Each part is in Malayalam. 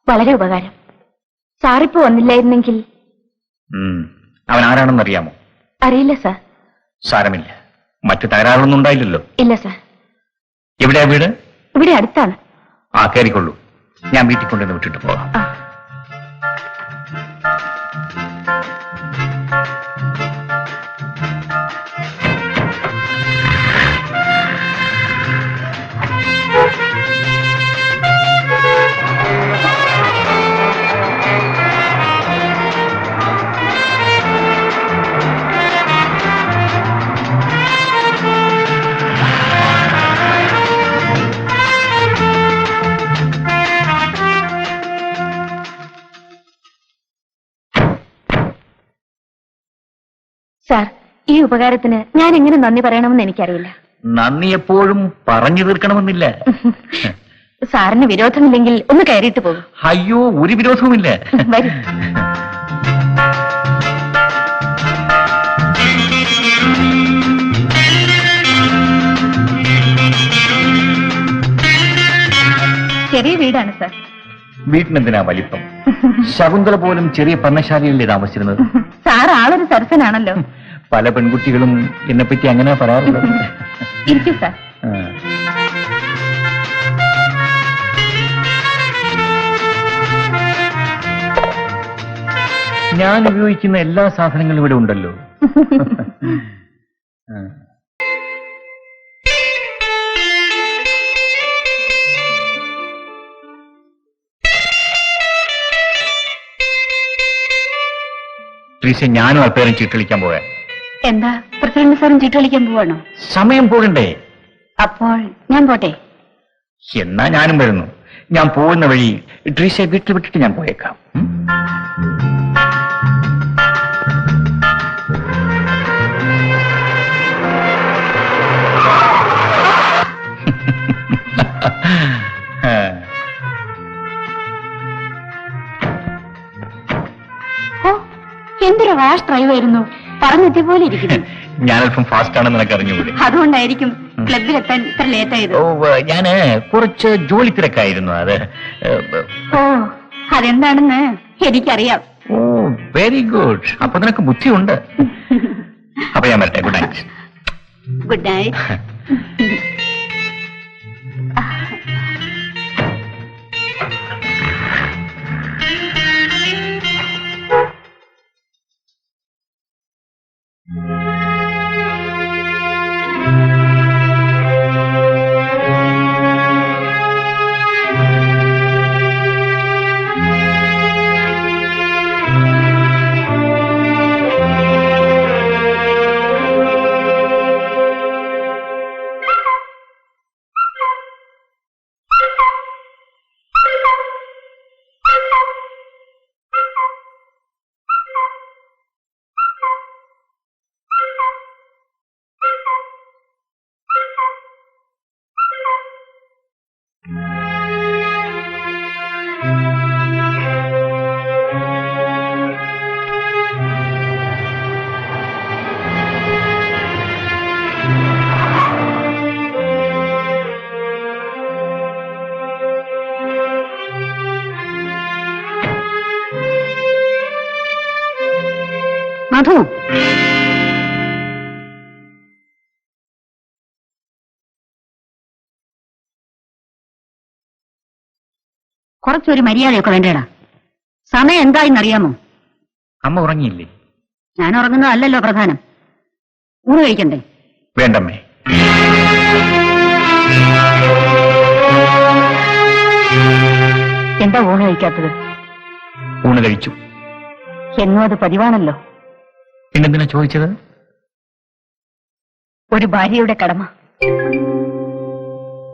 വളരെ ഉപകാരം. സാറിപ്പോ വന്നില്ലായിരുന്നെങ്കിൽ. അവൻ ആരാണെന്ന് അറിയാമോ? അറിയില്ല സാർ. സാരമില്ല, മറ്റു തകരാറൊന്നും ഉണ്ടായില്ലല്ലോ? ഇല്ല സാർ. എവിടെയാ വീട്? ഇവിടെ അടുത്താണ്. ആ, കയറിക്കൊള്ളൂ. ഞാൻ വീട്ടിൽ കൊണ്ടുവന്ന് വിട്ടിട്ട് പോകാം. സാർ, ഈ ഉപകാരത്തിന് ഞാൻ എങ്ങനെ നന്ദി പറയണമെന്ന് എനിക്കറിയില്ല. നന്ദി എപ്പോഴും പറഞ്ഞു തീർക്കണമെന്നില്ല. സാറിന് വിരോധമില്ലെങ്കിൽ ഒന്ന് കയറിയിട്ട് പോകും. അയ്യോ, ഒരു വിരോധവുമില്ല. വരും. ചെറിയ വീടാണ് സാർ. വീട്ടിനെന്തിനാ വലിപ്പം? ശകുന്തള പോലും ചെറിയ പർണശാലയിലല്ലേ താമസിച്ചിരുന്നത്? സാർ ആളൊരു സരസനാണല്ലോ. പല പെൺകുട്ടികളും എന്നെപ്പറ്റി അങ്ങനെ പറയാറുള്ളത്. ഇരിക്കൂ സാർ. ഞാൻ ഉപയോഗിക്കുന്ന എല്ലാ സാധനങ്ങളും ഇവിടെ ഉണ്ടല്ലോ. ട്രീസ, ഞാനും അൽപ്പേരും ചീട്ട് കളിക്കാൻ പോയാ. എന്താ, പ്രസിഡന്റ് സാറും ചീട്ട് കളിക്കാൻ പോവാണോ? സമയം പോകണ്ടേ? അപ്പോൾ ഞാൻ പോട്ടെ. എന്നാ ഞാനും വരുന്നു. ഞാൻ പോകുന്ന വഴി ട്രീസയെ വീട്ടിൽ വിട്ടിട്ട് ഞാൻ പോയേക്കാം. എന്തൊരു റാഷ് ഡ്രൈവ് ആയിരുന്നു. പറഞ്ഞെത്തിയ പോലെ ഇരിക്കുന്നു. ഞാനല്പം ഫാസ്റ്റ് ആണെന്ന് നിനക്ക് അറിഞ്ഞുകൂടി. അതുകൊണ്ടായിരിക്കും ക്ലബിലെത്താൻ ഇത്ര ലേറ്റ് ആയത്. ഓ, ഞാന് കുറച്ച് ജോലി തിരക്കായിരുന്നു. അത് ഓ, അതെന്താണെന്ന് എനിക്കറിയാം. ഓ, വെരി ഗുഡ്. അപ്പൊ നിനക്ക് ബുദ്ധിയുണ്ട്. അപ്പൊ ഞാൻ വരട്ടെ. Good night. Good night. Madhu, കുറച്ചൊരു മര്യാദയൊക്കെ വേണ്ടേടാ. സമയം എന്തായെന്നറിയാമോ? അമ്മ ഉറങ്ങിയില്ലേ? ഞാൻ ഉറങ്ങുന്നതല്ലല്ലോ പ്രധാനം. ഊണ് കഴിക്കണ്ടേ? വേണ്ടമ്മേ. എന്താ ഊണ് കഴിക്കാത്തത്? ഊണ് കഴിച്ചു. എന്നും അത് പതിവാണല്ലോ. പിന്നെന്തിനാ ചോദിച്ചത്? ഒരു ഭാര്യയുടെ കടമ.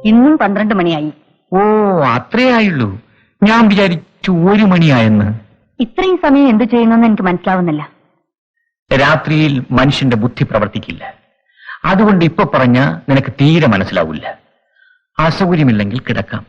ഇന്നും 12 മണിയായി. ഓ, അത്രേ ആയുള്ളൂ. ഞാൻ വിചാരിച്ചു 1 മണിയായെന്ന്. ഇത്രയും സമയം എന്തു ചെയ്യുന്നെന്ന് എനിക്ക് മനസ്സിലാവുന്നില്ല. രാത്രിയിൽ മനുഷ്യന്റെ ബുദ്ധി പ്രവർത്തിക്കില്ല. അതുകൊണ്ട് ഇപ്പൊ പറഞ്ഞ നിനക്ക് തീരെ മനസ്സിലാവില്ല. അസൗകര്യമില്ലെങ്കിൽ കിടക്കാം.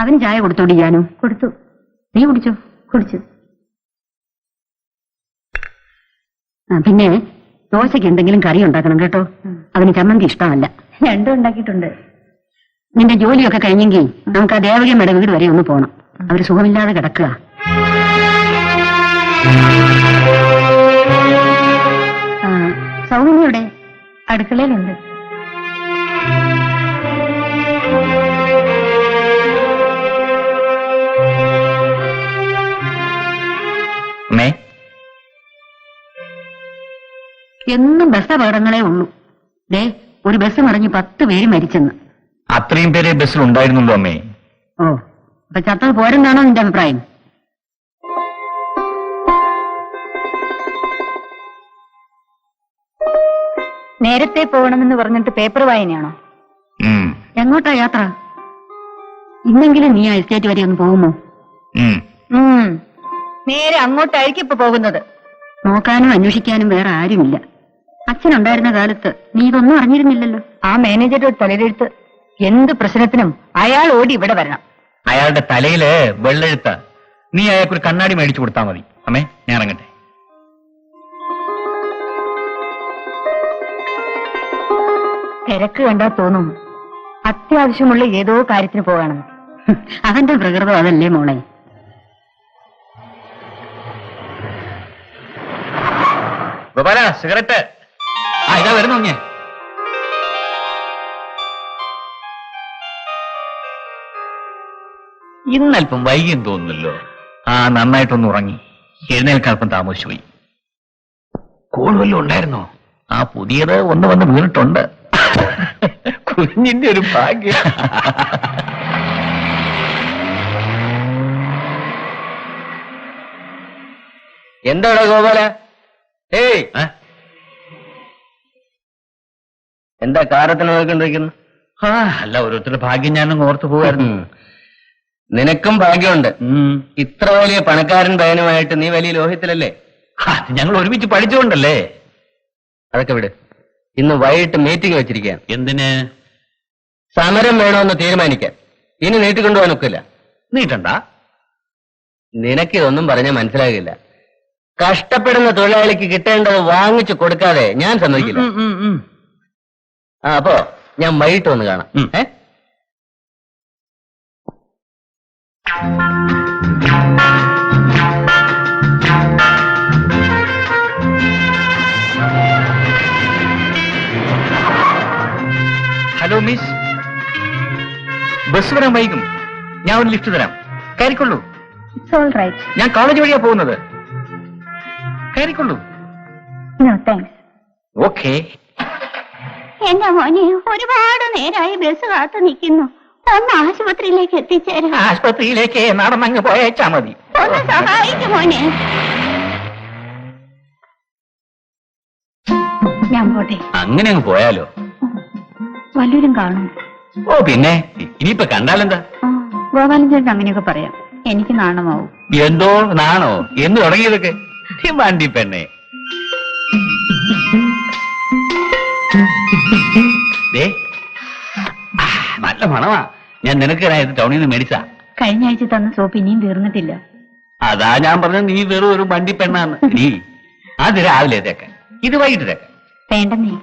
അവന് ചായ കൊടുത്തോടി ഞാനും. കൊടുത്തു. നീ കുടിച്ചോ? കുടിച്ചു. പിന്നെ ദോശയ്ക്ക് എന്തെങ്കിലും കറി ഉണ്ടാക്കണം കേട്ടോ. അവന് ചമ്മന്തി ഇഷ്ടമല്ല. രണ്ടും ഉണ്ടാക്കിയിട്ടുണ്ട്. നിന്റെ ജോലിയൊക്കെ കഴിഞ്ഞെങ്കിൽ നമുക്ക് ആ ദേവകിയമ്മയുടെ വീട് വരെ ഒന്ന് പോണം. അവര് സുഖമില്ലാതെ കിടക്കുക. സൗകര്യയുടെ അടുക്കളയിലുണ്ട്. അമ്മേ, എന്നും ബസ് അപകടങ്ങളേ ഉള്ളൂ. ദേ, ഒരു ബസ് മറിഞ്ഞ് 10 പേര് മരിച്ചെന്ന്. അത്രയും പേരെ ബസ്സിൽ ഉണ്ടായിരുന്നുള്ളൂ അമ്മേ. ഓ, അപ്പൊ ചത്തത് പോരെന്നാണോ നിന്റെ അഭിപ്രായം? നേരത്തെ പോകണമെന്ന് പറഞ്ഞിട്ട് പേപ്പർ വായനയാണോ? എങ്ങോട്ടാ യാത്ര? ഇന്നെങ്കിലും നീ ആ എസ്റ്റേറ്റ് വരെ ഒന്ന് പോകുമോ? നേരെ അങ്ങോട്ടായിരിക്കും ഇപ്പൊ പോകുന്നത്. നോക്കാനും അന്വേഷിക്കാനും വേറെ ആരുമില്ല. അച്ഛനുണ്ടായിരുന്ന കാലത്ത് നീ ഇതൊന്നും അറിഞ്ഞിരുന്നില്ലല്ലോ. ആ മാനേജറുടെ തലയിലെഴുത്ത്. എന്ത് പ്രശ്നത്തിനും അയാൾ ഓടി ഇവിടെ വരണം. അയാളുടെ തലയില് വെള്ളെഴുത്ത. നീ അയാൾക്കൊരു കണ്ണാടി മേടിച്ചു കൊടുത്താൽ മതി. അമ്മേ, ഞാൻ ഇറങ്ങട്ടെ. തിരക്ക് കണ്ടാ തോന്നും അത്യാവശ്യമുള്ള ഏതോ കാര്യത്തിന് പോകണമെന്ന്. അവന്റെ പ്രകൃതം അതല്ലേ മോളെ. ഗോപാല, സിഗരറ്റ്. ഇതാ വരുന്നു ഞാൻ. ഇന്നല്പം വൈകിയും തോന്നുന്നല്ലോ. നന്നായിട്ടൊന്ന് ഉറങ്ങി. എഴുന്നേൽക്കാൻ അല്പം താമസിച്ചുപോയി. കോൾ വല്ലതും ഉണ്ടായിരുന്നോ? പുതിയത് ഒന്ന് വന്ന് വീണിട്ടുണ്ട്. കുഞ്ഞിന്റെ ഒരു ഭാഗ്യം. എന്താടാ ഗോപാല? ഏയ്, എന്താ കാരത്തിന് നോക്കിക്കൊണ്ടിരിക്കുന്നു? അല്ല, ഓരോരുത്തരുടെ ഭാഗ്യം ഞാനങ്ങ് ഓർത്തു പോവായിരുന്നു. നിനക്കും ഭാഗ്യമുണ്ട്. ഇത്ര വലിയ പണക്കാരൻ പയ്യനുമായിട്ട് നീ വലിയ ലോഹ്യത്തിലല്ലേ? ഞങ്ങൾ ഒരുമിച്ച് പഠിച്ചുകൊണ്ടല്ലേ. അതൊക്കെ വിട്. ഇന്ന് വൈകിട്ട് മീറ്റിംഗ് വെച്ചിരിക്കുകയാണ്. എന്തിന്? സമരം വേണമെന്ന് തീരുമാനിക്കാൻ. ഇനി നീട്ടിക്കൊണ്ടുപോകാൻ ഒക്കില്ല. നീട്ടണ്ട. നിനക്കിതൊന്നും പറഞ്ഞാൽ മനസ്സിലാകില്ല. കഷ്ടപ്പെടുന്ന തൊഴിലാളിക്ക് കിട്ടേണ്ടത് വാങ്ങിച്ചു കൊടുക്കാതെ ഞാൻ സമ്മതിക്കില്ല. അപ്പോ ഞാൻ വൈകിട്ട് വന്ന് കാണാം. ഹലോ മിസ്, ബസ് വരാൻ വൈകും. ഞാൻ ഒരു ലിഫ്റ്റ് തരാം. കയറിക്കൊള്ളൂ. It's all right. ഞാൻ കോളേജ് വഴിയാ പോകുന്നത്. കയറിക്കൊള്ളൂ. No thanks. ഓക്കെ. എന്റെ മോനെ, ഒരുപാട് നേരമായി ബസ് കാത്തു നിൽക്കുന്നു. ഒന്ന് ആശുപത്രിയിലേക്ക് എത്തിച്ചേരാം. ആശുപത്രിയിലേക്ക് നടന്നങ്ങ് പോയേച്ചാ മതി. ഒന്ന് സഹായിക്കും മോനെ. ഞാൻ പോട്ടെ. അങ്ങനെ അങ്ങ് പോയാലോ? വല്ലവരും കാണും. ഓ പിന്നെ ഇനിയിപ്പൊ കണ്ടാലെന്താ? ഗോപാലൻ ചേട്ടൻ അങ്ങനെയൊക്കെ പറയാം. എനിക്ക് നാണമാവും. എന്തോ നാണോ എന്ന് തുടങ്ങിയതൊക്കെ? വണ്ടി പെണ്ണെ ദേ, നല്ല മണമാ. ഞാൻ നിനക്ക് ടൗണിൽ നിന്ന് മേടിച്ചാ. കഴിഞ്ഞ ആഴ്ച തന്ന സോപ്പ് ഇനിയും തീർന്നിട്ടില്ല. അതാ ഞാൻ പറഞ്ഞത് നീ വെറും ഒരു വണ്ടി പെണ്ണാന്ന്. നീ അത് രാവിലെ തേക്കാൻ, ഇത് വൈകിട്ട് തേക്കാൻ. വേണ്ടെന്നേ,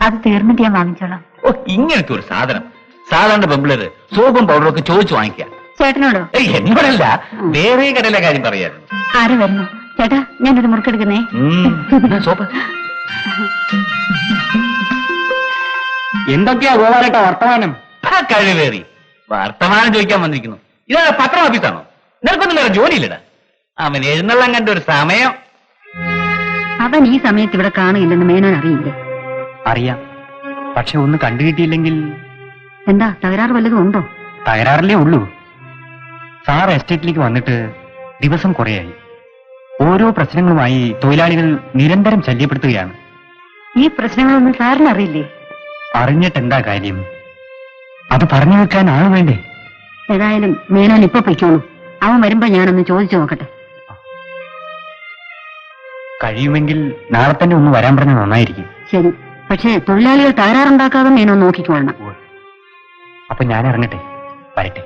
അത് തീർന്നിട്ട് ഞാൻ വാങ്ങിച്ചോളാം. ഓ ഇങ്ങനത്തെ ഒരു സാധനം സാധാരണ പെമ്പിളര് സോപ്പും പൗഡറും ഒക്കെ ചോദിച്ചു വാങ്ങിക്കാം. ചേട്ടനോടോ? എന്നോടല്ല, വേറെ കടയിലെ കാര്യം പറയായിരുന്നു. ആര് വരുന്നു? ചേട്ടാ, ഞാനൊരു മുറുക്കെടുക്കുന്നേ. സോപ്പ് എന്തൊക്കെയാ ഗോപാലേട്ട വർത്തമാനം? കഴിവേറി വർത്തമാനം ചോദിക്കാൻ വന്നിരിക്കുന്നു. ഇതാണ് പത്രം ഓഫീസാണോ? നിനക്കൊന്നും വേറെ ജോലിയില്ലടാ. അവൻ എഴുന്നള്ളം കണ്ട ഒരു സമയം. അവൻ ഈ സമയത്ത് ഇവിടെ കാണുകയില്ലെന്ന് മേനോൻ അറിയില്ലേ? അറിയാം, പക്ഷെ ഒന്ന് കണ്ടു കിട്ടിയില്ലെങ്കിൽ. എന്താ തകരാറ് വല്ലതും ഉണ്ടോ? തകരാറിലേ ഉള്ളൂ. സാർ എസ്റ്റേറ്റിലേക്ക് വന്നിട്ട് ദിവസം കുറയായി. ഓരോ പ്രശ്നങ്ങളുമായി തൊഴിലാളികൾ നിരന്തരം ശല്യപ്പെടുത്തുകയാണ്. ഈ പ്രശ്നങ്ങളൊന്നും സാറിന് അറിയില്ലേ? അറിഞ്ഞിട്ടെന്താ കാര്യം? അത് പറഞ്ഞു വെക്കാൻ ആള് വേണ്ടേ? ഏതായാലും മേനോൻ ഇപ്പൊ പൊയ്ക്കോളൂ. അവൻ വരുമ്പോ ഞാനൊന്ന് ചോദിച്ചു നോക്കട്ടെ. കഴിയുമെങ്കിൽ നാളെ തന്നെ ഒന്ന് വരാൻ പറഞ്ഞാൽ നന്നായിരിക്കും. ശരി, പക്ഷേ തൊഴിലാളികൾ തകരാറുണ്ടാക്കാതെ മേനോൻ നോക്കിക്കോളണം. അപ്പൊ ഞാൻ ഇറങ്ങട്ടെ, വരട്ടെ.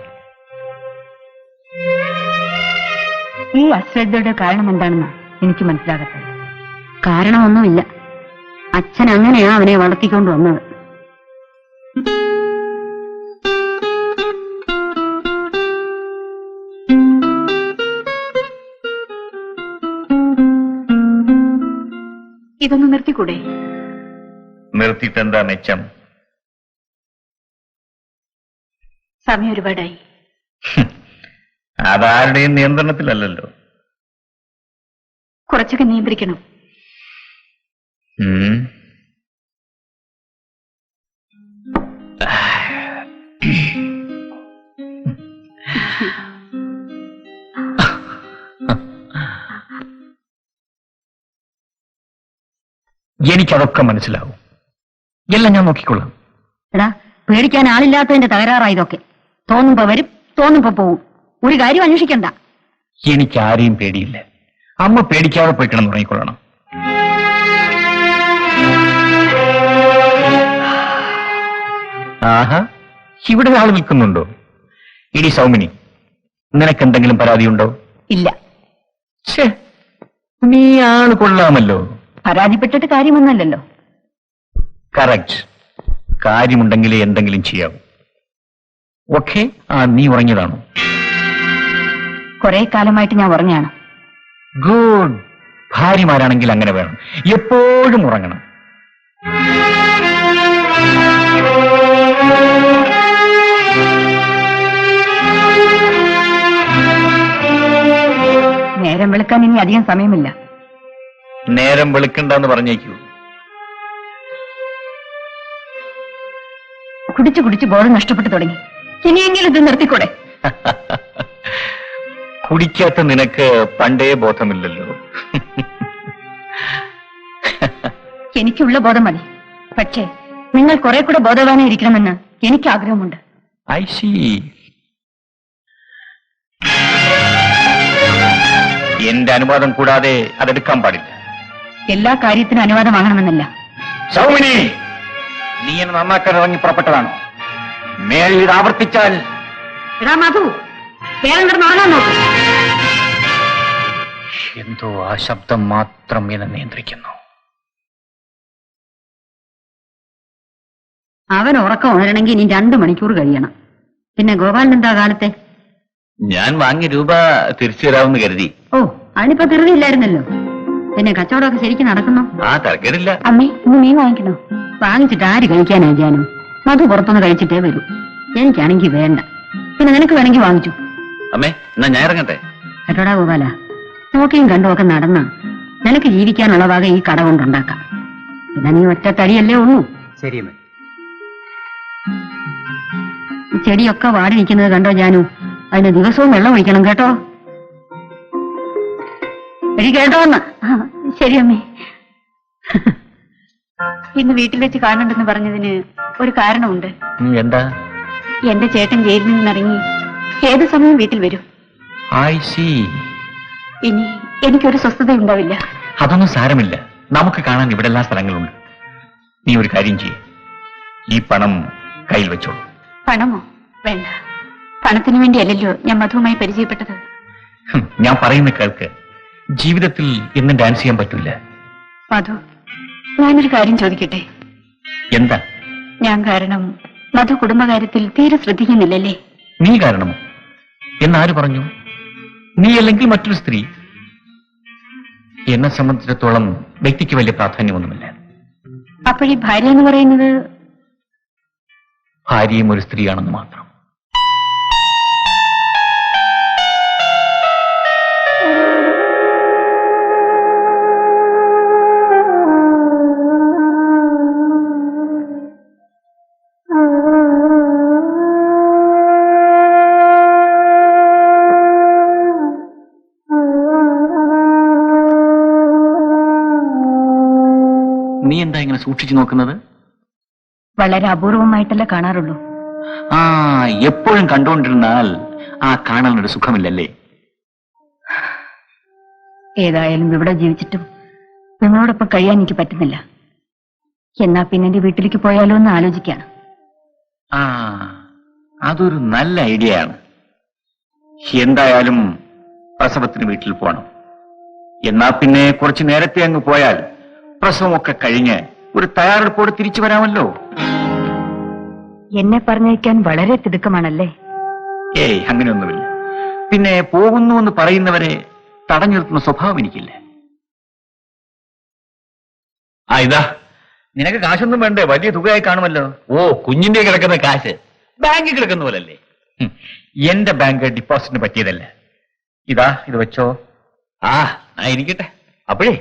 ഈ അശ്രദ്ധയുടെ കാരണം എന്താണെന്ന് എനിക്ക് മനസ്സിലാകട്ടെ. കാരണമൊന്നുമില്ല. അച്ഛൻ അങ്ങനെയാ അവനെ വളർത്തിക്കൊണ്ട് വന്നത്. ഇതൊന്ന് നിർത്തിക്കൂടെ? നിർത്തിയിട്ടെന്താ മെച്ചം? സമയം ഒരുപാടായി. അതാരുടെയും നിയന്ത്രണത്തിലല്ലല്ലോ. കുറച്ചൊക്കെ നിയന്ത്രിക്കണം. എനിക്കതൊക്കെ മനസ്സിലാവും. എല്ലാം ഞാൻ നോക്കിക്കൊള്ളാം. എടാ, പേടിക്കാൻ ആളില്ലാത്തതിന്റെ തകരാറായതൊക്കെ. തോന്നുമ്പോ വരും, തോന്നുമ്പോ പോവും. ഒരു കാര്യം അന്വേഷിക്കണ്ട. എനിക്ക് ആരെയും പേടിയില്ല. അമ്മ പേടിക്കാതെ പോയിക്കണം തുടങ്ങിക്കൊള്ളണം. ആഹാ, ഇവിടെ ആൾ നിൽക്കുന്നുണ്ടോ? ഇടി സൗമിനി, നിനക്കെന്തെങ്കിലും പരാതിയുണ്ടോ? ഇല്ല. ഛേ, നീ ആള് കൊള്ളാമല്ലോ. പരാതിപ്പെട്ടിട്ട് കാര്യമൊന്നല്ലല്ലോ. കറക്റ്റ്. കാര്യമുണ്ടെങ്കിലേ എന്തെങ്കിലും ചെയ്യാവൂ. ഓക്കെ. നീ ഉറങ്ങിയതാണോ? കുറെ കാലമായിട്ട് ഞാൻ ഉറങ്ങാണ്. ഗുഡ്. ഭാര്യമാരാണെങ്കിൽ അങ്ങനെ വേണം, എപ്പോഴും ഉറങ്ങണം. നേരം വെളുക്കാൻ ഇനി അധികം സമയമില്ല. നേരം വെളുക്കണ്ടെന്ന് പറഞ്ഞേക്കൂ. കുടിച്ചു കുടിച്ച് ബോധം നഷ്ടപ്പെട്ടു തുടങ്ങി. ഇനിയെങ്കിലും ഇത് നിർത്തിക്കൂടെ? കുടിക്കാത്ത നിനക്ക് പണ്ടേ ബോധമില്ലല്ലോ. എനിക്കുള്ള ബോധം മതി. പക്ഷേ നിങ്ങൾ കുറെ കൂടെ ബോധവാനായിരിക്കണമെന്ന് എനിക്ക് ആഗ്രഹമുണ്ട്. I see. എന്റെ അനുവാദം കൂടാതെ അതെടുക്കാൻ പാടില്ല. എല്ലാ കാര്യത്തിനും അനുവാദം വാങ്ങണമെന്നല്ല. സൗമിനി, നീ എന്നെ നന്നാക്കാൻ ഇറങ്ങി പുറപ്പെട്ടതാണോ? മേലിൽ ഇത് ആവർത്തിച്ചാൽ. എടാ മധു, വേഗം കിടന്ന് ഉറങ്ങാൻ നോക്ക്. എന്തോ ആ ശബ്ദം മാത്രം എന്നെ നിയന്ത്രിക്കുന്നു. അവൻ ഉറക്കം ഉണരണമെങ്കിൽ ഇനി 2 മണിക്കൂർ കഴിയണം. പിന്നെ ഗോപാലൻ എന്താ കാലത്തെ? ഞാൻ വാങ്ങിയ രൂപ തിരിച്ചു തരാമെന്ന് കരുതി. ഓ, അതിനിപ്പോ ധൃതിയില്ലായിരുന്നല്ലോ. പിന്നെ കച്ചവടമൊക്കെ ശരിക്കും നടക്കുന്നു? തരക്കേടില്ല. അമ്മേ, ഇന്ന് മീൻ വാങ്ങിക്കണോ? വാങ്ങിച്ചിട്ട് ആര് കഴിക്കാനാ ജാനും? മധു പുറത്തുനിന്ന് കഴിച്ചിട്ടേ വരൂ. എനിക്കാണെങ്കിൽ വേണ്ട. പിന്നെ നിനക്ക് വേണമെങ്കിൽ വാങ്ങിച്ചു. അമ്മേ, എന്നാ ഞാൻ ഇറങ്ങട്ടെ. കേട്ടോടാ ഗോപാല, നോക്കിയും കണ്ടുമൊക്കെ നടന്ന നിനക്ക് ജീവിക്കാനുള്ള വക ഈ കട കൊണ്ടുണ്ടാക്കാം. പിന്നെ നീ ഒറ്റ തടിയല്ലേ ഉള്ളൂ. ശരി അമ്മേ. ചെടിയൊക്കെ വാടി നിൽക്കുന്നത് കണ്ടോ ജാനു? അതിന് ദിവസവും വെള്ളം ഒഴിക്കണം കേട്ടോ. എടി കേട്ടോന്ന്. ശരി അമ്മേ. ഇന്ന് വീട്ടിൽ വെച്ച് കാണണ്ടെന്ന് പറഞ്ഞതിന് ഒരു കാരണമുണ്ട്. എന്താ? എന്റെ ചേട്ടൻ ജയിലിൽ നിന്നിറങ്ങി ഏത് സമയം വീട്ടിൽ വരും. I C. ഇനി എനിക്കൊരു സ്വസ്ഥത ഉണ്ടാവില്ല. അതൊന്നും സാരമില്ല, നമുക്ക് കാണാൻ ഇവിടെ എല്ലാ സ്ഥലങ്ങളുണ്ട്. നീ ഒരു കാര്യം ചെയ്യ്, ഈ പണം കയ്യിൽ വെച്ചോളൂ. പണമോ? വേണ്ട. പണത്തിന് വേണ്ടിയല്ലല്ലോ ഞാൻ മധുവുമായി പരിചയപ്പെട്ടത്. ഞാൻ പറയുന്ന കേൾക്ക്. ജീവിതത്തിൽ എന്നും ഡാൻസ് ചെയ്യാൻ പറ്റില്ല. മധു, ഞാനൊരു കാര്യം ചോദിക്കട്ടെ? എന്താ? ഞാൻ കാരണം മധു കുടുംബകാര്യത്തിൽ തീരെ ശ്രദ്ധിക്കുന്നില്ലല്ലേ? നീ കാരണമോ? എന്നാര് പറഞ്ഞു? നീ അല്ലെങ്കിൽ മറ്റൊരു സ്ത്രീ. എന്നെ സംബന്ധിച്ചിടത്തോളം വ്യക്തിക്ക് വലിയ പ്രാധാന്യമൊന്നുമില്ല. അപ്പോഴീ ഭാര്യ എന്ന് പറയുന്നത്? ഭാര്യയും ഒരു സ്ത്രീയാണെന്ന് മാത്രം. നീ എന്താ ഇങ്ങനെ സൂക്ഷിച്ചു നോക്കുന്നത്? വളരെ അപൂർവമായിട്ടല്ല കാണാറുള്ളൂ. ആ, എപ്പോഴും കണ്ടുകൊണ്ടിരുന്നാൽ ആ കാണാനൊരു സുഖമില്ലല്ലേ? ഏതായാലും ഇവിടെ ജീവിച്ചിട്ടും നിങ്ങളോടൊപ്പം കഴിയാൻ എനിക്ക് പറ്റുന്നില്ല. എന്നാ പിന്നെ എന്റെ വീട്ടിലേക്ക് പോയാലോ എന്ന് ആലോചിക്കാണ്. ആ, അതൊരു നല്ല ഐഡിയ ആണ്. എന്തായാലും പ്രസവത്തിന് വീട്ടിൽ പോകണം. എന്നാ പിന്നെ കുറച്ചു നേരത്തെ അങ്ങ് പോയാൽ പ്രസവമൊക്കെ കഴിഞ്ഞ് ഒരു തയ്യാറെടുപ്പോടെ തിരിച്ചു വരാമല്ലോ. എന്നെ പറഞ്ഞയക്കാൻ വളരെ തിടുക്കമാണല്ലേ? ഏയ്, അങ്ങനെയൊന്നുമില്ല. പിന്നെ പോകുന്നു എന്ന് പറയുന്നവരെ തടഞ്ഞു നിർത്തുന്ന സ്വഭാവം എനിക്കില്ല. ആ, ഇതാ. നിനക്ക് കാശൊന്നും വേണ്ടേ? വലിയ തുകയായി കാണുമല്ലോ. ഓ, കുഞ്ഞിന്റെ കിടക്കുന്ന കാശ് ബാങ്കിൽ കിടക്കുന്ന പോലല്ലേ? എന്റെ ബാങ്ക് ഡിപ്പോസിറ്റിന് പറ്റിയതല്ല. ഇതാ, ഇത് വെച്ചോ. ആ, ഇരിക്കട്ടെ. അപ്പോഴേ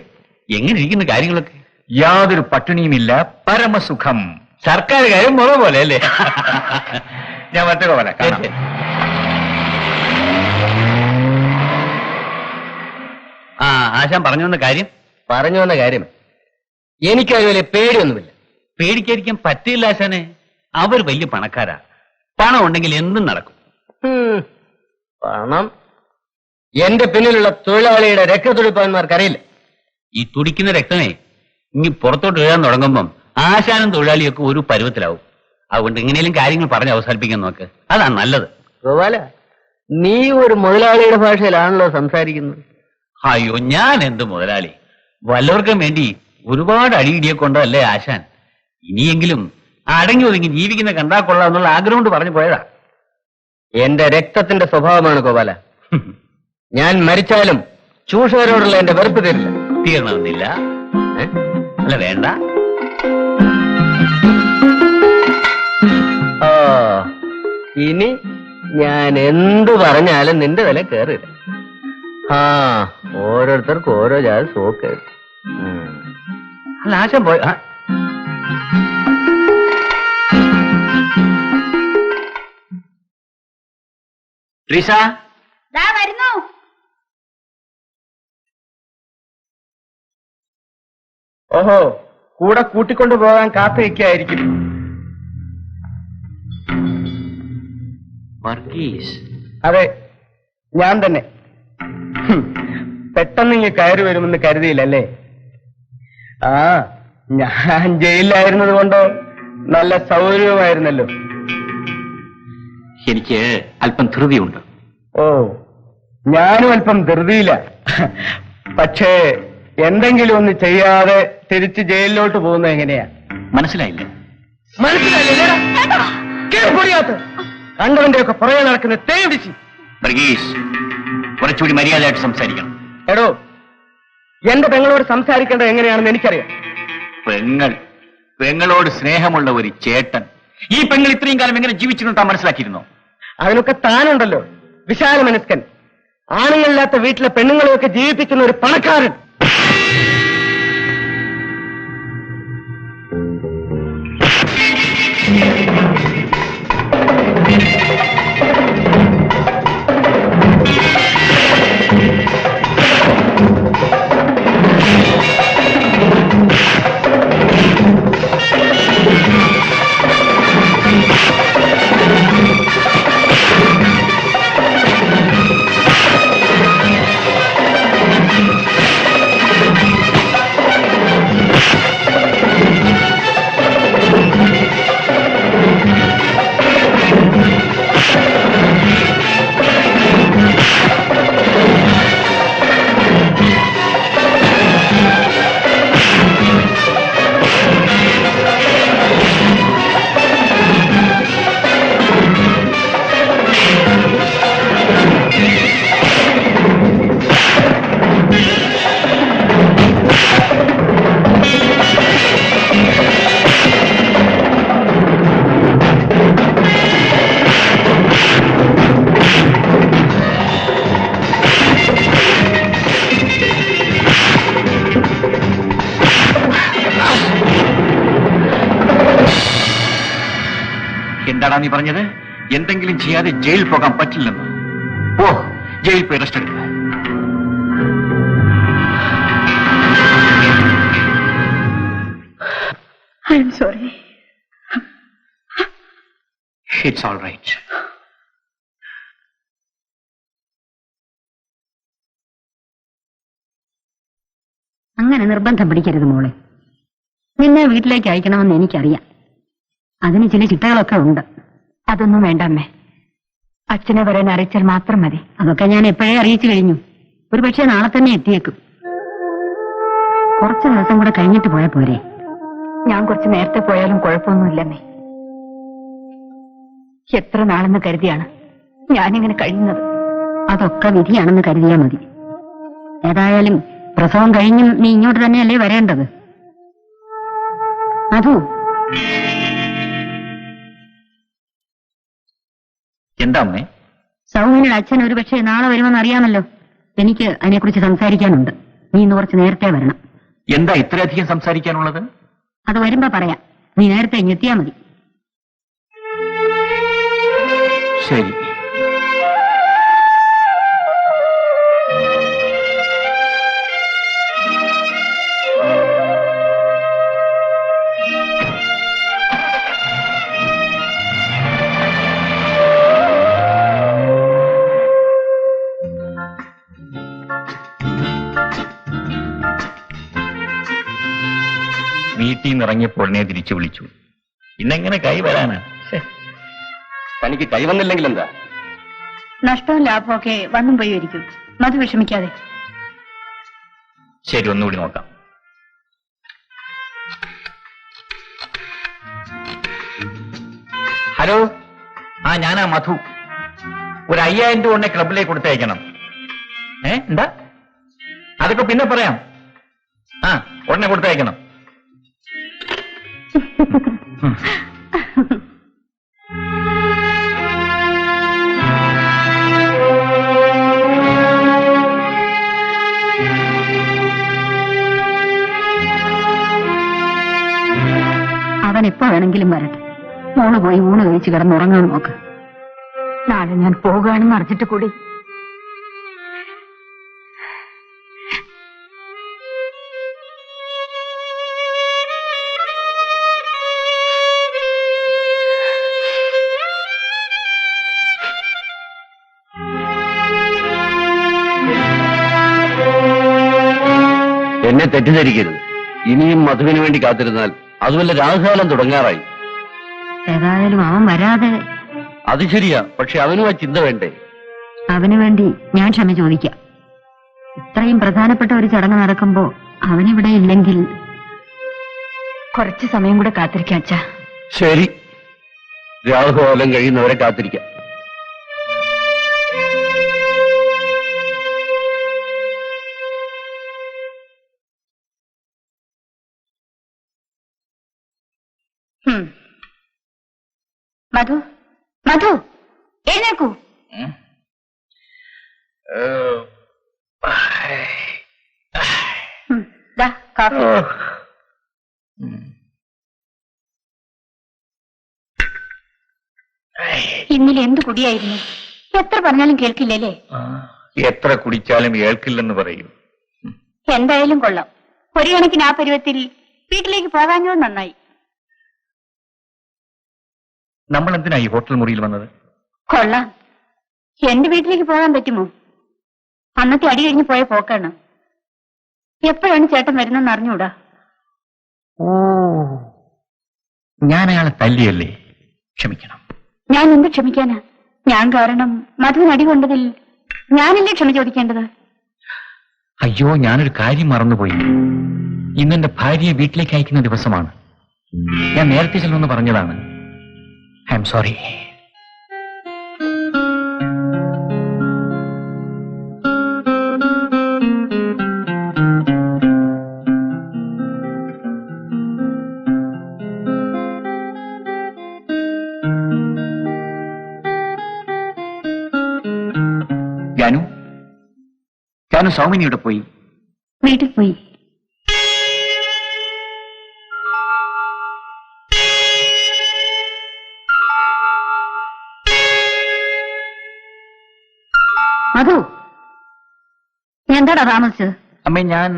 എങ്ങനെ ഇരിക്കുന്ന കാര്യങ്ങളൊക്കെ? യാതൊരു പട്ടിണിയുമില്ല, പരമസുഖം. സർക്കാർ കാര്യം മുറ പോലെ അല്ലേ? ഞാൻ മറ്റേ പോലെ കാണാം. ആ, ആശാൻ പറഞ്ഞു വന്ന കാര്യം എനിക്കതുപോലെ പേടിയൊന്നുമില്ല. പേടിക്കാതിരിക്കാൻ പറ്റില്ല ആശാനെ. അവർ വലിയ പണക്കാരാ. പണം ഉണ്ടെങ്കിൽ എന്തും നടക്കും. പണം എന്റെ പിന്നിലുള്ള തൊഴിലാളിയുടെ രക്തത്തുടിപ്പാന്മാർക്കറിയില്ല. ഈ തുടിക്കുന്ന രക്തമേ ഇനി പുറത്തോട്ട് വീഴാൻ തുടങ്ങുമ്പം ആശാനും തൊഴിലാളിയൊക്കെ ഒരു പരുവത്തിലാവും. അതുകൊണ്ട് എങ്ങനെയും കാര്യങ്ങൾ പറഞ്ഞ് അവസാനിപ്പിക്കാൻ നോക്ക്. അതാണ് നല്ലത്. ഗോപാല, നീ ഒരു മുതലാളിയുടെ ഭാഷയിലാണല്ലോ സംസാരിക്കുന്നത്. അയ്യോ, ഞാൻ എന്ത് മുതലാളി? വല്ലവർക്കും വേണ്ടി ഒരുപാട് അടിയിടിയെ കൊണ്ടല്ലേ ആശാൻ. ഇനിയെങ്കിലും അടങ്ങി ഒതുങ്ങി ജീവിക്കുന്ന കണ്ടാ കൊള്ളാം എന്നുള്ള ആഗ്രഹം കൊണ്ട് പറഞ്ഞു പോയതാ. എന്റെ രക്തത്തിന്റെ സ്വഭാവമാണ് ഗോപാല. ഞാൻ മരിച്ചാലും ചൂഷകരോടുള്ള എന്റെ വെറുപ്പ് തരില്ല. തീരണമെന്നില്ല. അല്ല, വേണ്ട. ആ, ഇനി ഞാൻ എന്തു പറഞ്ഞാലും നിന്റെ വില കയറില്ല. ആ, ഓരോരുത്തർക്കും ഓരോ ജാതി സോക്ക്. അല്ല, ആശാൻ പോയ ട്രീസ, വരുന്നു. ഓഹോ, കൂടെ കൂട്ടിക്കൊണ്ടു പോകാൻ കാത്തു നിൽക്കായിരിക്കും. വർഗീസ്. അതെ, ഞാൻ തന്നെ. പെട്ടെന്ന് ഇങ്ങ് കയറി വരുമെന്ന് കരുതിയില്ലല്ലേ? ആ, ഞാൻ ജയിലിലായിരുന്നത് കൊണ്ടോ നല്ല സൗകര്യമായിരുന്നല്ലോ. എനിക്ക് അല്പം ധൃതിയുണ്ട്. ഓ, ഞാനും അല്പം ധൃതിയില്ല. പക്ഷേ എന്തെങ്കിലും ഒന്ന് ചെയ്യാതെ തിരിച്ച് ജയിലിലോട്ട് പോകുന്നത് എങ്ങനെയാ? മനസ്സിലായില്ല. കണ്ടവന്റെ ഒക്കെ പുറകെ നടക്കുന്ന തേടിച്ച്. വർഗീസ്, കുറച്ചുകൂടി മര്യാദയായിട്ട് സംസാരിക്കണം. എടോ, എന്റെ പെങ്ങളോട് സംസാരിക്കേണ്ടത് എങ്ങനെയാണെന്ന് എനിക്കറിയാം. പെങ്ങളോട് സ്നേഹമുള്ള ഒരു ചേട്ടൻ. ഈ പെങ്ങൾ ഇത്രയും കാലം എങ്ങനെ ജീവിച്ചിട്ടുണ്ടാ മനസ്സിലാക്കിയിരുന്നോ? അതിനൊക്കെ താനുണ്ടല്ലോ, വിശാല മനസ്കൻ. ആണുങ്ങളില്ലാത്ത വീട്ടിലെ പെണ്ണുങ്ങളെയൊക്കെ ജീവിപ്പിക്കുന്ന ഒരു പണക്കാരൻ. എന്താടാ നീ പറഞ്ഞത്? എന്തെങ്കിലും ചെയ്യാതെ ജയിൽ പോകാൻ പറ്റില്ലെന്ന്. പോ, ജയിൽ പോയി റെസ്റ്റ് എടുക്കുക. I am sorry. It's all right. അങ്ങനെ നിർബന്ധം പിടിക്കരുത് മോളെ. നിന്നെ വീട്ടിലേക്ക് അയക്കണമെന്ന് എനിക്കറിയാം. അതിന് ചില ചിട്ടകളൊക്കെ ഉണ്ട്. അതൊന്നും വേണ്ട അമ്മേ. അച്ഛനെ വരാൻ അറിയിച്ചാൽ മാത്രം മതി. അതൊക്കെ ഞാൻ എപ്പോഴേ അറിയിച്ചു കഴിഞ്ഞു. ഒരുപക്ഷെ നാളെ തന്നെ എത്തിയേക്കും. കുറച്ചു ദിവസം കൂടെ കഴിഞ്ഞിട്ട് പോയാൽ പോരെ? ഞാൻ കുറച്ച് നേരത്തെ പോയാലും കുഴപ്പമൊന്നുമില്ലമ്മേ. എത്ര നാളെന്ന് കരുതിയാണ് ഞാനിങ്ങനെ കഴിയുന്നത്. അതൊക്കെ വിധിയാണെന്ന് കരുതിയാൽ മതി. ഏതായാലും പ്രസവം കഴിഞ്ഞും നീ ഇങ്ങോട്ട് തന്നെയല്ലേ വരേണ്ടത്? അതോ എന്താ അമ്മേ? സൗമിനിയുടെ അച്ഛൻ ഒരുപക്ഷെ നാളെ വരുമെന്ന് അറിയാമല്ലോ. എനിക്ക് അതിനെക്കുറിച്ച് സംസാരിക്കാനുണ്ട്. നീ ഇന്ന് കുറച്ച് നേരത്തെ വരണം. എന്താ ഇത്രയധികം സംസാരിക്കാനുള്ളത്? അത് വരുമ്പോ പറയാം. നീ നേരത്തെ ഇങ്ങെത്തിയാ മതി. ശരി. വീട്ടിൽ നിന്ന് ഇറങ്ങിയപ്പോൾ എന്നെ തിരിച്ചു വിളിച്ചു. ഇന്നെങ്ങനെ കൈ വരാനാ? തനിക്ക് കൈവന്നില്ലെങ്കിൽ എന്താ? നഷ്ടവും ലാഭവും ഒക്കെ വന്നും പോയി ഇരിക്കും. മധു വിഷമിക്കാതെ. ശരി, ഒന്നുകൂടി നോക്കാം. ഹലോ, ഞാനാ മധു. ഒരു 5000 രൂപ ഉടനെ ക്ലബിലേക്ക് കൊടുത്തയക്കണം. എന്താ? അതൊക്കെ പിന്നെ പറയാം. ഉടനെ കൊടുത്തയക്കണം. അവൻ എപ്പോ വേണമെങ്കിലും വരട്ടെ. മോള് പോയി ഊണ് കഴിച്ച് കിടന്നുറങ്ങാൻ നോക്ക്. നാളെ ഞാൻ പോകുകയാണെന്ന് അറിഞ്ഞിട്ട് കൂടി എന്നെ തെറ്റിദ്ധരിക്കരുത്. ഇനിയും മധുവിന് വേണ്ടി കാത്തിരുന്നാൽ അതുമല്ല രാഹുകാലം തുടങ്ങാറായി. ഏതായാലും അവൻ വരാതെ. അത് ശരിയാ, പക്ഷെ അവനും ആ ചിന്ത വേണ്ടേ? അവന് വേണ്ടി ഞാൻ ക്ഷമ ചോദിക്കാം. ഇത്രയും പ്രധാനപ്പെട്ട ഒരു ചടങ്ങ് നടക്കുമ്പോ അവനിവിടെ ഇല്ലെങ്കിൽ കുറച്ചു സമയം കൂടെ കാത്തിരിക്കാം അച്ഛാ. ശരി, രാഹുകാലം കഴിയുന്നവരെ കാത്തിരിക്കാം. മധു, മധു, എഴുന്നേക്കൂ. ദാ കാഫി. ഇന്നലെ എന്ത് കുടിയായിരുന്നു. എത്ര പറഞ്ഞാലും കേൾക്കില്ലല്ലേ? എത്ര കുടിച്ചാലും കേൾക്കില്ലെന്ന് പറയും. എന്തായാലും കൊള്ളാം. ഒരു കണക്കിന് ആ പരുവത്തിൽ വീട്ടിലേക്ക് പോകാഞ്ഞോ നന്നായി. നമ്മൾ എന്തിനാ ഈ ഹോട്ടൽ മുറിയിൽ വന്നത്? കൊള്ളാം. എന്റെ വീട്ടിലേക്ക് പോകാൻ പറ്റുമോ? അന്നത്തെ അടി കഴിഞ്ഞ് പോയ പോക്കാണ്. എപ്പോഴാണ് ചേട്ടൻ വരുന്നെന്ന് അറിഞ്ഞൂടാ. ഓ, ഞാൻ അയാളെ തല്ലിയല്ലേ? ക്ഷമിക്കണം. ഞാൻ എന്ത് ക്ഷമിക്കാനാ? ഞാൻ കാരണം മധുവിന് അടി കൊണ്ടതിൽ ഞാനല്ലേ ക്ഷമ ചോദിക്കേണ്ടത്? അയ്യോ, ഞാനൊരു കാര്യം മറന്നുപോയി. ഇന്നെന്റെ ഭാര്യയെ വീട്ടിലേക്ക് അയക്കുന്ന ദിവസമാണ്. ഞാൻ നേരത്തെ ചെല്ലുമെന്ന് പറഞ്ഞതാണ്. I am sorry. ജാനു സൗമിനിയുടെ പോയി. വീട്ടിൽ പോയി. അതോ എന്താടാ താമസിച്ചത്? അമ്മേ ഞാൻ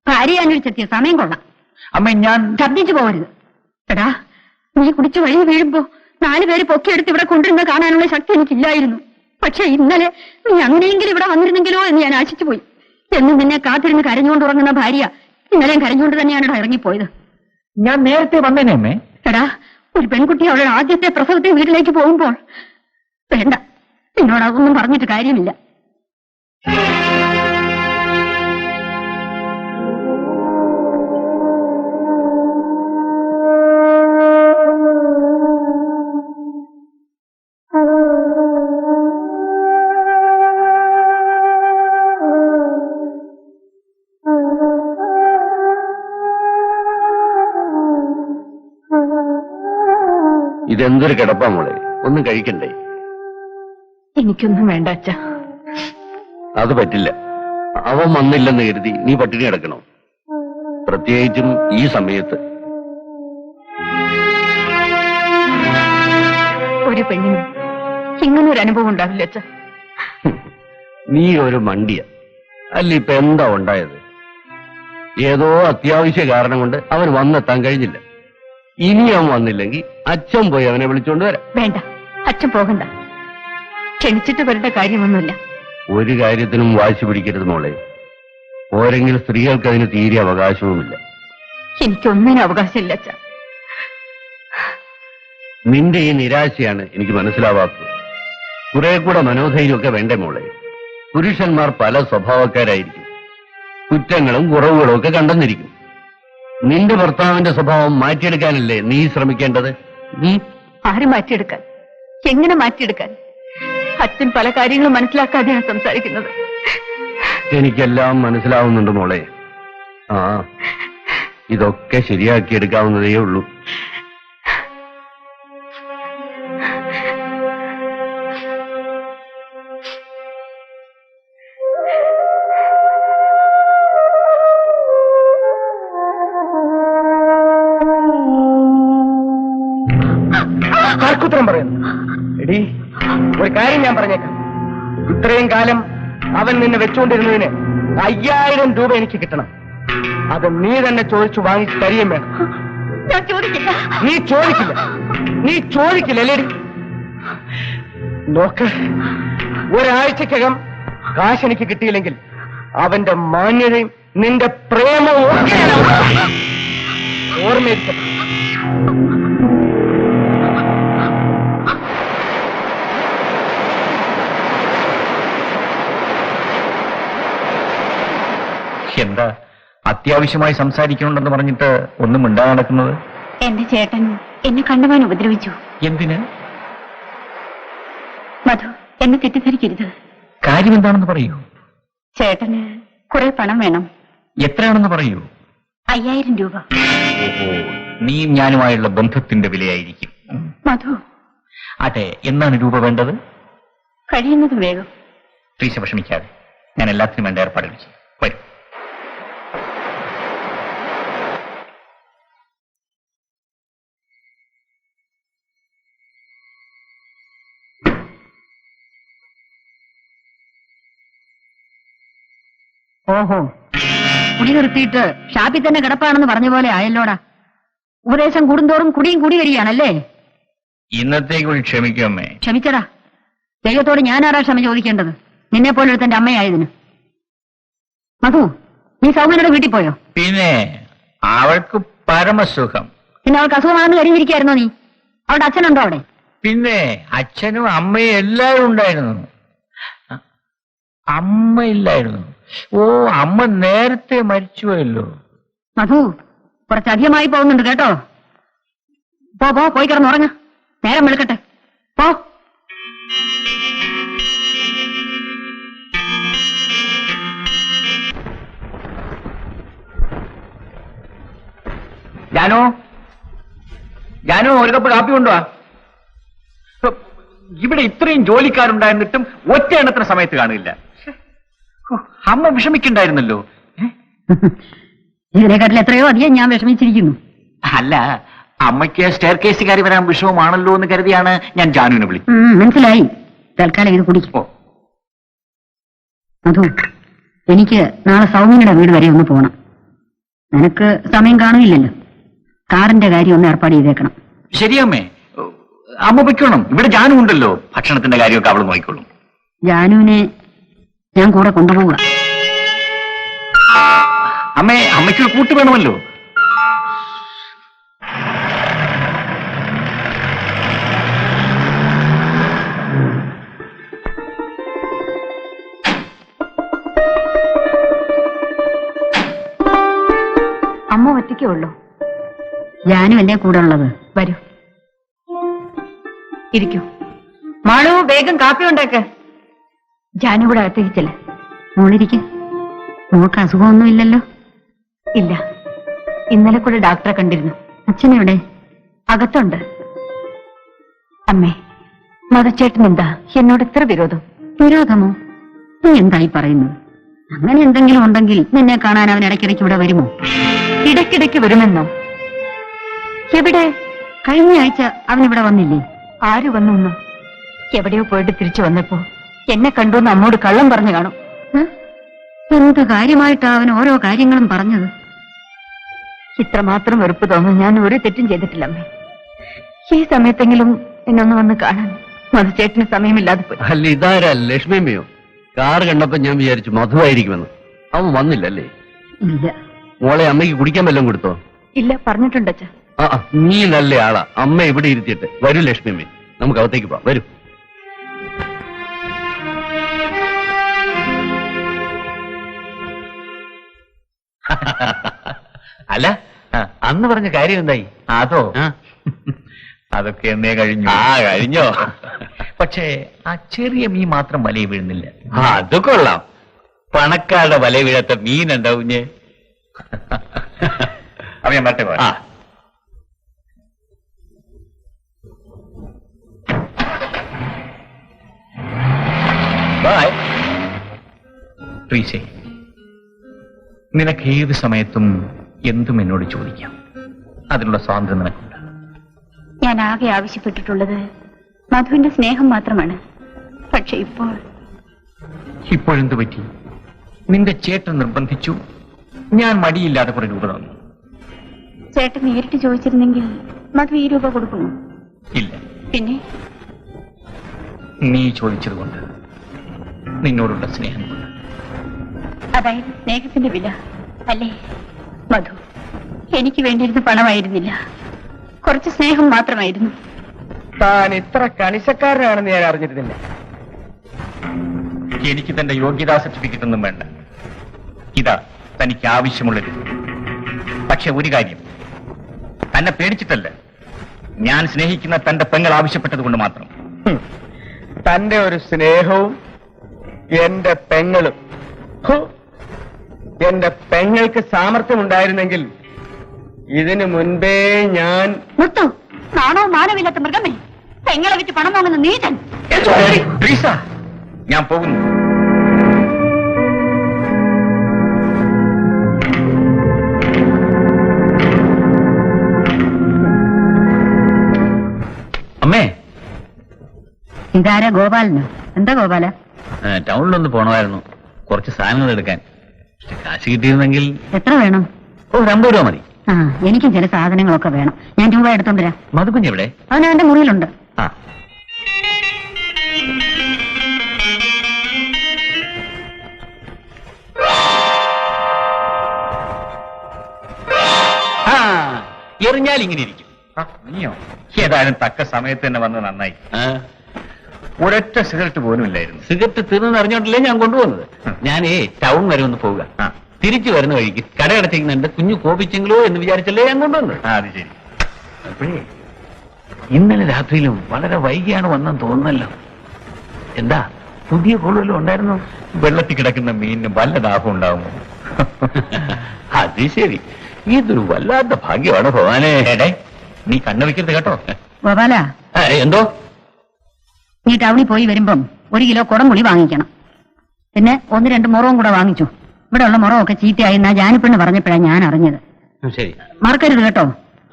ഭാര്യ അന്വേഷിച്ചെത്തിയ സമയം കൊള്ളാം. അമ്മേ ഞാൻ ഛർദ്ദിച്ചു പോകരുത്. എടാ, നീ കുടിച്ചു വഴി വീഴുമ്പോ 4 പേര് പൊക്കിയെടുത്ത് ഇവിടെ കൊണ്ടിരുന്ന കാണാനുള്ള ശക്തി എനിക്കില്ലായിരുന്നു. പക്ഷെ ഇന്നലെ നീ അങ്ങനെയെങ്കിലും ഇവിടെ വന്നിരുന്നെങ്കിലോ എന്ന് ഞാൻ ആശിച്ചു പോയി. എന്നും നിന്നെ കാത്തിരുന്ന് കരഞ്ഞുകൊണ്ട് ഉറങ്ങുന്ന ഭാര്യ ഇന്നലെയും കരഞ്ഞുകൊണ്ട് തന്നെയാണ് ഇറങ്ങിപ്പോയത്. ഞാൻ നേരത്തെ വന്നേനെ അമ്മേ. എടാ, ഒരു പെൺകുട്ടി അവളുടെ ആദ്യത്തെ പ്രസവത്തെ വീട്ടിലേക്ക് പോകുമ്പോൾ വേണ്ട, എന്നോട് അതൊന്നും പറഞ്ഞിട്ട് കാര്യമില്ല. ഇതെന്തൊരു കിടപ്പാ മോളെ, ഒന്നും കഴിക്കണ്ടേ? എനിക്കൊന്നും വേണ്ട അച്ഛാ. അത് പറ്റില്ല. അവൻ വന്നില്ലെന്ന് കരുതി നീ പട്ടിണി കിടക്കണം, പ്രത്യേകിച്ചും ഈ സമയത്ത്. ഒരു പെണ്ണിനും ഇങ്ങനൊരു അനുഭവം ഉണ്ടാവില്ല അച്ഛാ. നീ ഒരു മണ്ടിയ. അല്ല, ഇപ്പൊ എന്താ ഉണ്ടായത്? ഏതോ അത്യാവശ്യ കാരണം കൊണ്ട് അവൻ വന്നെത്താൻ കഴിഞ്ഞില്ല. ഇനി അവൻ വന്നില്ലെങ്കിൽ അച്ഛൻ പോയി അവനെ വിളിച്ചോണ്ട് വരാം. വേണ്ട, അച്ഛൻ പോകണ്ട. ക്ഷണിച്ചിട്ട് വരേണ്ട കാര്യമൊന്നുമില്ല. ഒരു കാര്യത്തിനും വാശി പിടിക്കരുത് മോളെ. ഓരെങ്കിലും സ്ത്രീകൾക്ക് അതിന് തീരെ അവകാശവുമില്ല. എനിക്കൊന്നിനും അവകാശമില്ല അച്ഛാ. നിന്റെ ഈ നിരാശയാണ് എനിക്ക് മനസ്സിലാവാത്തത്. കുറെ കൂടെ മനോധൈര്യമൊക്കെ വേണ്ടേ മോളെ? പുരുഷന്മാർ പല സ്വഭാവക്കാരായിരിക്കും, കുറ്റങ്ങളും കുറവുകളും ഒക്കെ കണ്ടെന്നിരിക്കും. നിന്റെ ഭർത്താവിന്റെ സ്വഭാവം മാറ്റിയെടുക്കാനല്ലേ നീ ശ്രമിക്കേണ്ടത്? ആര് മാറ്റിയെടുക്കാൻ? എങ്ങനെ മാറ്റിയെടുക്കാൻ? അച്ഛൻ പല കാര്യങ്ങളും മനസ്സിലാക്കാതെയാണ് സംസാരിക്കുന്നത്. എനിക്കെല്ലാം മനസ്സിലാവുന്നുണ്ട് മോളെ. ആ, ഇതൊക്കെ ശരിയാക്കിയെടുക്കാവുന്നതേ ഉള്ളൂ. ആർക്കുത്തരം പറയുന്നു? എടീ, ഒരു കാര്യം ഞാൻ പറഞ്ഞേക്കാം. ഇത്രയും കാലം അവൻ നിന്നെ വെച്ചുകൊണ്ടിരുന്നതിന് 5000 രൂപ എനിക്ക് കിട്ടണം. അത് നീ തന്നെ ചോദിച്ചു വാങ്ങിച്ച് തരികയും വേണം. ഞാൻ ചോദിക്കില്ല. നീ ചോദിക്കില്ല അല്ലേടി? നോക്ക്, ഒരാഴ്ചക്കകം കാശ് എനിക്ക് കിട്ടിയില്ലെങ്കിൽ അവന്റെ മാന്യതയും നിന്റെ പ്രേമവും ഒക്കെ ഓർമ്മയിരിക്കും. എന്താ അത്യാവശ്യമായി സംസാരിക്കണമെന്ന് പറഞ്ഞിട്ട് ഒന്നും മിണ്ടാതെ നടക്കുന്നത്? എന്റെ ചേട്ടൻ എന്നെ കണ്ടവാൻ ഉപദ്രവിച്ചു. എന്തിന്? മധു, എന്നെ തെറ്റിദ്ധരിക്കരുത്. കാര്യം എന്താണെന്ന് പറയൂ. ചേട്ടന് കുറെ പണം വേണം. എത്രയാണെന്ന് പറയൂ. 5000 രൂപ. ഓഹോ, നീയും ഞാനുമായുള്ള ബന്ധത്തിന്റെ വിലയായിരിക്കും. മധു, അതെ, എന്നാണ് രൂപ വേണ്ടത്? കഴിയുന്നതും വേഗം. ട്രീസ വിഷമിക്കാതെ, ഞാൻ എല്ലാത്തിനും വേണ്ട ഏർപ്പാടുകൾ ചെയ്യും. വരും. ഓഹോ, കുടി നിർത്തിയിട്ട് ഷാപ്പിൽ തന്നെ കിടപ്പാണെന്ന് പറഞ്ഞ പോലെ ആയല്ലോടാ. ഉപദേശം കൂടുന്തോറും കുടിയും കൂടി വരികയാണല്ലേ? ഇന്നത്തേക്ക് ക്ഷമിക്കും അമ്മേ. ക്ഷമിച്ചടാ. ദൈവത്തോട് ഞാനാരാ ക്ഷമ ചോദിക്കേണ്ടത്? നിന്നെ പോലെ തന്റെ അമ്മയായതിന്. മധു, നീ സൗമ്യയുടെ വീട്ടിൽ പോയോ? പിന്നെ അവൾക്ക് പരമസുഖം. പിന്നെ അവൾക്ക് അസുഖമാണെന്ന് കരുതിയിരിക്കായിരുന്നോ നീ? അവളുടെ അച്ഛനുണ്ടോ അവിടെ? പിന്നെ അച്ഛനും അമ്മയും എല്ലാവരും ഉണ്ടായിരുന്നു. അമ്മ ഇല്ലായിരുന്നു. ഓ, അമ്മ നേരത്തെ മരിച്ചുപോയല്ലോ. മധു, കുറച്ചധികമായി പോകുന്നുണ്ട് കേട്ടോ. പോയി കിടന്നുറങ്ങ. നേരം വെളുക്കട്ടെ. പോ. ജാനു, ഒരു കപ്പ് കാപ്പി കൊണ്ടുവാ. ഇവിടെ ഇത്രയും ജോലിക്കാരുണ്ടായിരുന്നിട്ടും ഒറ്റ എണ്ണത്തിന് സമയത്ത് കാണില്ല. അമ്മ വിഷമിക്കണ്ടായിരുന്നല്ലോ. ഇതിനെക്കാട്ടിൽ എത്രയോ അധികം ഞാൻ വിഷമിച്ചിരിക്കുന്നു. അല്ല, അമ്മയ്ക്ക് സ്റ്റെയർ കേസ് കയറി വരാൻ വിഷമമാണല്ലോ എന്ന് കരുതിയാണ് ഞാൻ ജാനുവിനെ വിളിച്ചത്. മനസ്സിലായി. തൽക്കാലം ഇത് കുടിക്കും. ഓ, അതോ എനിക്ക് നാളെ സൗമ്യയുടെ വീട് വരെ ഒന്ന് പോണം. നിനക്ക് സമയം കാണില്ലല്ലോ. കാറിന്റെ കാര്യം ഒന്ന് ഏർപ്പാട് ചെയ്തേക്കണം. ശരിയമ്മേ, അമ്മ പൊയ്ക്കോണം. ഇവിടെ ജാനു ഉണ്ടല്ലോ, ഭക്ഷണത്തിന്റെ കാര്യമൊക്കെ അവൾ നോക്കിക്കോളും. ജാനുവിനെ ഞാൻ കൂടെ കൊണ്ടുപോവുക. അമ്മേ, അമ്മയ്ക്കൊരു കൂട്ട് വേണമല്ലോ. അമ്മ ഒറ്റയ്ക്കേ ഉള്ളൂ. ജാനു അല്ലേ കൂടെ ഉള്ളത്. വരൂ, ഇരിക്കൂ. മാളു, വേഗം കാപ്പി ഉണ്ടാക്ക്. ജാനു കൂടെ അകത്തേക്ക് ചെല്ല. മോളിരിക്കും. മോൾക്ക് അസുഖമൊന്നുമില്ലല്ലോ? ഇല്ല, ഇന്നലെ കൂടെ ഡോക്ടറെ കണ്ടിരുന്നു. അച്ഛനെവിടെ? അകത്തുണ്ട്. അമ്മേ, മധുച്ചേട്ടൻ എന്താ എന്നോട് ഇത്ര വിരോധം? വിരോധമോ? നീ എന്തായി പറയുന്നത്? അങ്ങനെ എന്തെങ്കിലും ഉണ്ടെങ്കിൽ നിന്നെ കാണാൻ അവൻ ഇടയ്ക്കിടയ്ക്ക് ഇവിടെ വരുമോ? ഇടയ്ക്കിടയ്ക്ക് വരുമെന്നോ? എവിടെ? കഴിഞ്ഞ ആഴ്ച അവൻ ഇവിടെ വന്നില്ലേ? ആര് വന്നു? എവിടെയോ പോയിട്ട് തിരിച്ചു വന്നപ്പോ എന്നെ കണ്ടുവന്ന് അമ്മോട് കള്ളം പറഞ്ഞു കാണും. എന്ത് കാര്യമായിട്ടാ അവൻ ഓരോ കാര്യങ്ങളും പറഞ്ഞത്? ഇത്രമാത്രം വെറുപ്പ് തോന്നുന്നു ഞാൻ ഒരു തെറ്റും ചെയ്തിട്ടില്ല അമ്മേ. ഈ സമയത്തെങ്കിലും എന്നൊന്ന് വന്ന് കാണാൻ മധുചേട്ടന് സമയമില്ലാതെ പോയി. അല്ല, ഇതാരാ ലക്ഷ്മിയമ്മയോ? കാർ കണ്ടപ്പോ ഞാൻ വിചാരിച്ചു മധുവായിരിക്കുമെന്ന്. അവൻ വന്നില്ലല്ലേ? ഇല്ല. മോളെ, അമ്മയ്ക്ക് കുടിക്കാൻ വല്ലതും കൊടുത്തോ? ഇല്ല, പറഞ്ഞിട്ടുണ്ട് അച്ഛാ. നീ നല്ല ആളാ. അമ്മ ഇവിടെ ഇരുത്തിയിട്ട് വരൂ ലക്ഷ്മിയമ്മേ, നമുക്ക് അകത്തേക്ക് പോവാം. വരൂ. അല്ല, അന്ന് പറഞ്ഞ കാര്യം എന്തായി? അതോ, ആ? അതൊക്കെ എന്നേ കഴിഞ്ഞു. കഴിഞ്ഞോ? പക്ഷേ ആ ചെറിയ മീൻ മാത്രം വലയിൽ വീഴുന്നില്ല. അത് കൊള്ളാം. പണക്കാരുടെ വല വീഴാത്ത മീൻ ഉണ്ടാവുഞ്ഞ്. അപ്പൊ ഞാൻ വരട്ടെ. ആ, ബൈ. പ്രീസേ, നിനക്ക് ഏത് സമയത്തും എന്തും എന്നോട് ചോദിക്കാം. അതിനുള്ള സ്വാതന്ത്ര്യം നിനക്കുണ്ട്. ഞാൻ ആകെ ആവശ്യപ്പെട്ടിട്ടുള്ളത് മധുവിന്റെ സ്നേഹം മാത്രമാണ്. പക്ഷെ ഇപ്പോഴെന്തു പറ്റി? നിന്റെ ചേട്ടൻ നിർബന്ധിച്ചു, ഞാൻ മടിയില്ലാതെ കുറെ രൂപ തന്നു. ചേട്ടൻ നേരിട്ട് ചോദിച്ചിരുന്നെങ്കിൽ മധു ഈ രൂപ കൊടുക്കുന്നു. ഇല്ല, പിന്നെ നീ ചോദിച്ചതുകൊണ്ട്, നിന്നോടുള്ള സ്നേഹം കൊണ്ട്. അതായത് സ്നേഹത്തിന്റെ വില അല്ലേ മധു? എനിക്ക് വേണ്ടിയിരുന്ന പണമായിരുന്നില്ല, കുറച്ച് സ്നേഹം മാത്രമായിരുന്നു. താൻ ഇത്ര കണിശക്കാരനാണെന്ന് ഞാൻ അറിഞ്ഞിരുന്നില്ല. എനിക്ക് തന്റെ യോഗ്യതാ സർട്ടിഫിക്കറ്റ് ഒന്നും വേണ്ട. ഇതാ തനിക്ക് ആവശ്യമുള്ളത്. പക്ഷെ ഒരു കാര്യം, തന്നെ പേടിച്ചിട്ടല്ല, ഞാൻ സ്നേഹിക്കുന്ന തന്റെ പെങ്ങൾ ആവശ്യപ്പെട്ടത് കൊണ്ട് മാത്രം. തന്റെ ഒരു സ്നേഹവും എന്റെ പെങ്ങളും. എന്റെ പെങ്ങൾക്ക് സാമർത്ഥ്യമുണ്ടായിരുന്നെങ്കിൽ ഇതിനു മുൻപേ ഞാൻ... മുത്തു, നാണോ മാനമില്ലാത്ത മൃഗമേ, പെങ്ങളെ വിറ്റ് പണം വാങ്ങുന്ന നീചൻ. ട്രീസ, ഞാൻ പോകുന്നു. അമ്മേ, ഇതാരാ? ഗോപാലനോ? എന്താ ഗോപാല? ടൗണിലൊന്ന് പോണമായിരുന്നു, കുറച്ച് സാധനങ്ങൾ എടുക്കാൻ. കാശ് കിട്ടിയിരുന്നെങ്കിൽ... എത്ര വേണം? ഒരു 50 രൂപ മതി. ആ, എനിക്കും ചില സാധനങ്ങളൊക്കെ വേണം. ഞാൻ രൂപ എടുത്തോണ്ടിരാ. മധുക്കുഞ്ഞ് എവിടെ? അവൻ അവന്റെ മുറിയിലുണ്ട്. ആ, എറിഞ്ഞാൽ ഇങ്ങനെ ഇരിക്കും. നീയോ? ഏതായാലും തക്ക സമയത്ത് തന്നെ വന്ന് നന്നായി. ഒരൊറ്റ സിഗരറ്റ് പോലും ഇല്ലായിരുന്നു. സിഗരറ്റ് തീർന്നെന്ന് അറിഞ്ഞോണ്ടല്ലേ ഞാൻ കൊണ്ടുപോകുന്നത്. ഞാനേ ടൗൺ വരെ ഒന്ന് പോവുക. തിരിച്ചു വരുന്ന വഴിക്ക് കടയടച്ചിരിക്കുന്നുണ്ട്, കുഞ്ഞു കോപിച്ചെങ്കിലോ എന്ന് വിചാരിച്ചല്ലേ ഞാൻ കൊണ്ടുവന്നത്. അത് ശരി. അപ്പോഴേ ഇന്നലെ രാത്രിയിലും വളരെ വൈകിയാണ് വന്നെന്ന് തോന്നുന്നല്ലോ. എന്താ പുതിയ കോളുവല്ലോ ഉണ്ടായിരുന്നു? വെള്ളത്തിൽ കിടക്കുന്ന മീനിന് വല്ല ദാഹം ഉണ്ടാവുമോ? അത് ശരി, ഇതൊരു വല്ലാത്ത ഭാഗ്യമാണ് ഭവാനെ. നീ കണ്ണു വെക്കരുത് കേട്ടോ. ഗോപാല, എന്തോ? നീ ടൗണിൽ പോയി വരുമ്പം 1 കിലോ കുടംപുളി വാങ്ങിക്കണം. പിന്നെ 1-2 മുറവും കൂടെ വാങ്ങിച്ചു. ഇവിടെ ഉള്ള മുറവൊക്കെ ചീത്തയായി ജാനിപ്പെണ്ണ് പറഞ്ഞപ്പോഴാണ് ഞാൻ അറിഞ്ഞത്. ശരി, മറക്കരുത് കേട്ടോ.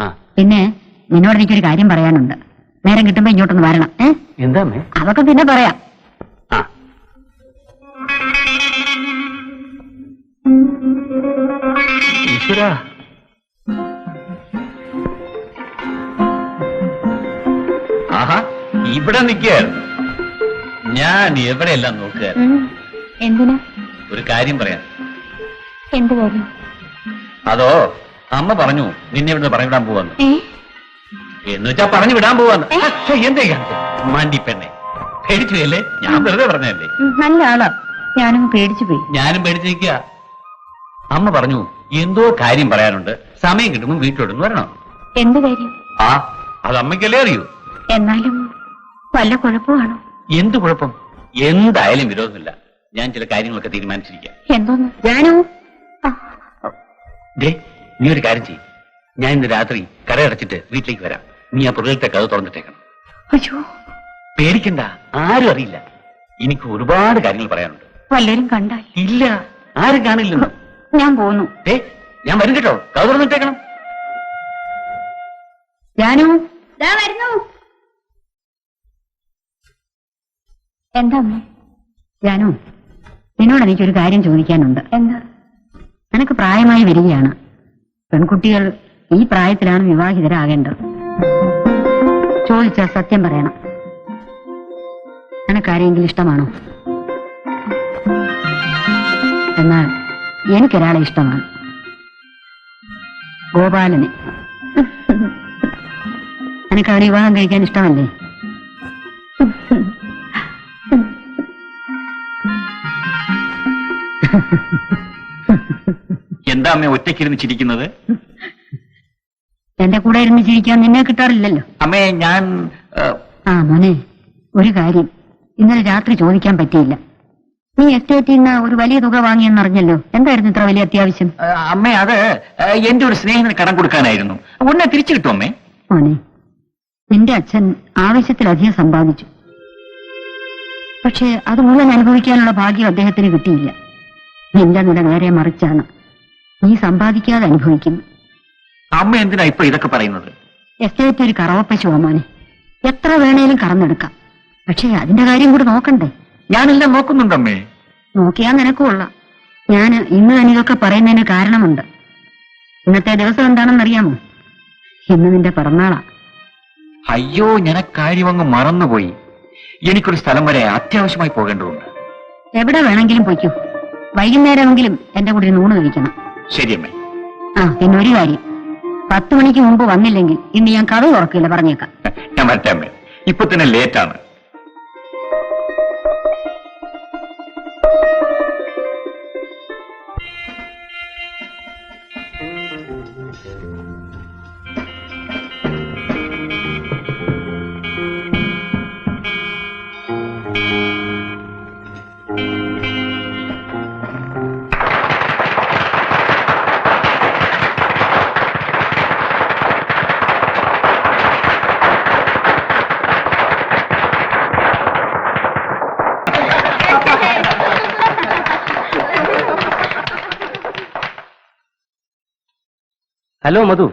ആ, പിന്നെ നിന്നോട് എനിക്കൊരു കാര്യം പറയാനുണ്ട്. നേരം കിട്ടുമ്പോ ഇങ്ങോട്ടൊന്ന് വരണം. എന്താ? അതൊക്കെ പിന്നെ പറയാം. ആ. ഈശ്വരാ, ആഹാ, ഇവിടെ നിൽക്കുകയായിരുന്നു. ഞാൻ എവിടെയെല്ലാം നോക്കുകയായിരുന്നു. എന്തിനാ? ഒരു കാര്യം പറയാം. എന്ത് കാര്യം? അതോ അമ്മ പറഞ്ഞു നിന്നെ ഇവിടുന്ന് പറഞ്ഞു വിടാൻ പോവാന്ന്. ഏ? എന്ന് വെച്ചാ പറഞ്ഞു വിടാൻ പോവാന്ന്. എന്തേ മാണ്ടി പെണ്ണെ, പേടിച്ചുകയല്ലേ? ഞാൻ വെറുതെ പറഞ്ഞല്ലേ. നല്ല ആളാ. ഞാനങ്ങ് പേടിച്ചു പോയി. ഞാനും പേടിച്ചു നിൽക്കുക. അമ്മ പറഞ്ഞു എന്തോ കാര്യം പറയാനുണ്ട്, സമയം കിട്ടുമ്പോൾ വീട്ടിലോട്ടൊന്ന് വരണം. എന്ത് കാര്യം? ആ, അത് അമ്മയ്ക്കല്ലേ അറിയൂ. എന്നാലും വല്ല കുഴപ്പമാണോ? എന്ത് കുഴപ്പം? എന്തായാലും വിരോധമില്ല. ഞാൻ ചില കാര്യങ്ങളൊക്കെ തീരുമാനിച്ചിരിക്കാം. എന്തോന്ന്? ഞാനോ? ദേ, നീ ഒരു കാര്യം ചെയ്യും. ഞാൻ ഇന്ന് രാത്രി കടയടച്ചിട്ട് വീട്ടിലേക്ക് വരാം. നീ ആ പുറകിലത്തെ കഥ തുറന്നിട്ടേക്കണം. അയ്യോ, പേടിക്കണ്ട, ആരും അറിയില്ല. എനിക്ക് ഒരുപാട് കാര്യങ്ങൾ പറയാനുണ്ട്. വല്ലരും കണ്ടാൽ? ഇല്ല, ആരും കാണില്ലെന്ന്. ഞാൻ പോന്നു. ഞാൻ വരും കേട്ടോ, കഥ തുറന്നിട്ടേക്കണം. ഞാനോ? വരുന്നു. എന്താ അമ്മേ? ജാനു, നിന്നോട് എനിക്കൊരു കാര്യം ചോദിക്കാനുണ്ട്. എന്താ? നിനക്ക് പ്രായമായി വരികയാണ്. പെൺകുട്ടികൾ ഈ പ്രായത്തിലാണ് വിവാഹിതരാകേണ്ടത്. ചോദിച്ചാൽ സത്യം പറയണം. നിനക്കാരെങ്കിലും ഇഷ്ടമാണോ? എന്നാൽ എനിക്കൊരാളെ ഇഷ്ടമാണ്. ഗോപാലനെ. നിനക്കവരെ വിവാഹം കഴിക്കാൻ ഇഷ്ടമല്ലേ? എന്താ അമ്മ ഒറ്റയ്ക്കിരുന്ന് ചിരിക്കുന്നത്? എന്റെ കൂടെ ഇരുന്ന് ചിരിക്കാൻ നിന്നെ കിട്ടാറില്ലല്ലോ. അമ്മേ, ഞാൻ ആ മോനെ, ഒരു കാര്യം ഇന്നലെ രാത്രി ചോദിക്കാൻ പറ്റിയില്ല. നീ എസ്റ്റേറ്റിൽ നിന്ന് ഒരു വലിയ തുക വാങ്ങിയെന്നറിഞ്ഞല്ലോ. എന്തായിരുന്നു ഇത്ര വലിയ അത്യാവശ്യം? അമ്മേ, അത് എന്റെ ഒരു സ്നേഹിതന് കടം കൊടുക്കാനായിരുന്നു. ഉടനെ തിരിച്ചു കിട്ടും അമ്മേ. മോനെ, നിന്റെ അച്ഛൻ ആവശ്യത്തിലധികം സമ്പാദിച്ചു. പക്ഷെ അത് മുഴുവൻ അനുഭവിക്കാനുള്ള ഭാഗ്യം അദ്ദേഹത്തിന് കിട്ടിയില്ല. നിന്റെ നില നേരെ മറിച്ചാണ്. നീ സമ്പാദിക്കാതെ അനുഭവിക്കുന്നു. അമ്മ എന്തിനാ ഇപ്പൊ ഇതൊക്കെ പറയുന്നത്? എസ്റ്റേറ്റ് ഒരു കറവപ്പശുവാ മോനെ. എത്ര വേണേലും കറന്നെടുക്കാം. പക്ഷെ അതിന്റെ കാര്യം കൂടെ നോക്കണ്ടേ? ഞാനെല്ലാം നോക്കുന്നുണ്ടമ്മേ. നോക്കിയാൽ നിനക്കും കൊള്ളാം. ഞാൻ ഇന്ന് തന്നെ ഇതൊക്കെ പറയുന്നതിന് കാരണമുണ്ട്. ഇന്നത്തെ ദിവസം എന്താണെന്നറിയാമോ? ഇന്ന് നിന്റെ പിറന്നാളാ. അയ്യോ, ഞാൻ ആ കാര്യം അങ്ങ് മറന്നുപോയി. എനിക്കൊരു സ്ഥലം വരെ അത്യാവശ്യമായി പോകേണ്ടതുണ്ട്. എവിടെ വേണമെങ്കിലും പൊയ്ക്കോ. വൈകുന്നേരമെങ്കിലും എന്റെ കൂടെ നൂണ് കഴിക്കണം. ശരിയമ്മേ. ആ, പിന്നെ ഒരു കാര്യം, 10 മണിക്ക് മുമ്പ് വന്നില്ലെങ്കിൽ ഇന്ന് ഞാൻ കഥ തുറക്കില്ല, പറഞ്ഞേക്കാം. ഞാൻ വരട്ടെ അമ്മേ, ഇപ്പൊ തന്നെ ലേറ്റാണ്. ഹലോ മധു,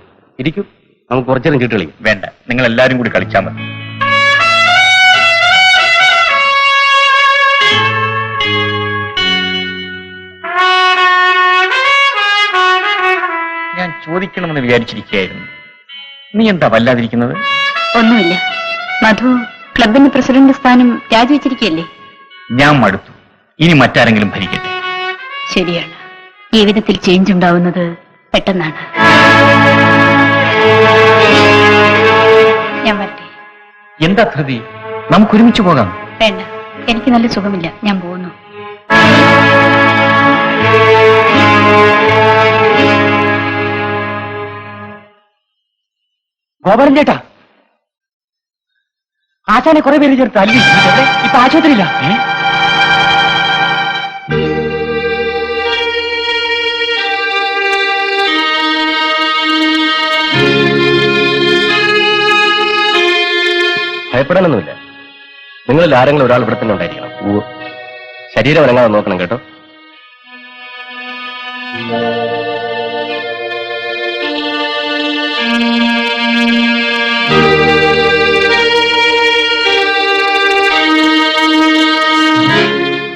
ഇരിക്കൂ, നമുക്ക് കുറച്ചേരം ചീട്ട് കളിക്കും. വേണ്ട, നിങ്ങൾ എല്ലാരും കൂടി കളിച്ചാൽ മതി. ഞാൻ ചോദിക്കണമെന്ന് വിചാരിച്ചിരിക്കുകയായിരുന്നു. നീ എന്താ വല്ലാതിരിക്കുന്നത്? ഒന്നുമില്ല. മധു ക്ലബിന്റെ പ്രസിഡന്റ് സ്ഥാനം രാജിവെച്ചിരിക്കുകയല്ലേ? ഞാൻ മടുത്തു. ഇനി മറ്റാരെങ്കിലും ഭരിക്കട്ടെ. ശരിയാണ്. ജീവിതത്തിൽ ചേഞ്ച് ഉണ്ടാവുന്നത് പെട്ടെന്നാണ്. ഞാൻ വരട്ടെ. എന്താ ധൃതി? നമുക്ക് ഒരുമിച്ച് പോകാം. വേണ്ട, എനിക്ക് നല്ല സുഖമില്ല. ഞാൻ പോകുന്നു. ഗോപാലൻ ചേട്ടാ, ആശാനെ കുറെ പേര് ചേർത്ത് അല്ലി. ഇപ്പൊ ആശുപത്രിയില്ല. ഭയപ്പെടാനൊന്നുമില്ല. നിങ്ങളിൽ ആരെങ്കിലും ഒരാൾ ഇവിടെ തന്നെ ഉണ്ടായിരിക്കണം. ശരീരം അനങ്ങാതെ നോക്കണം കേട്ടോ.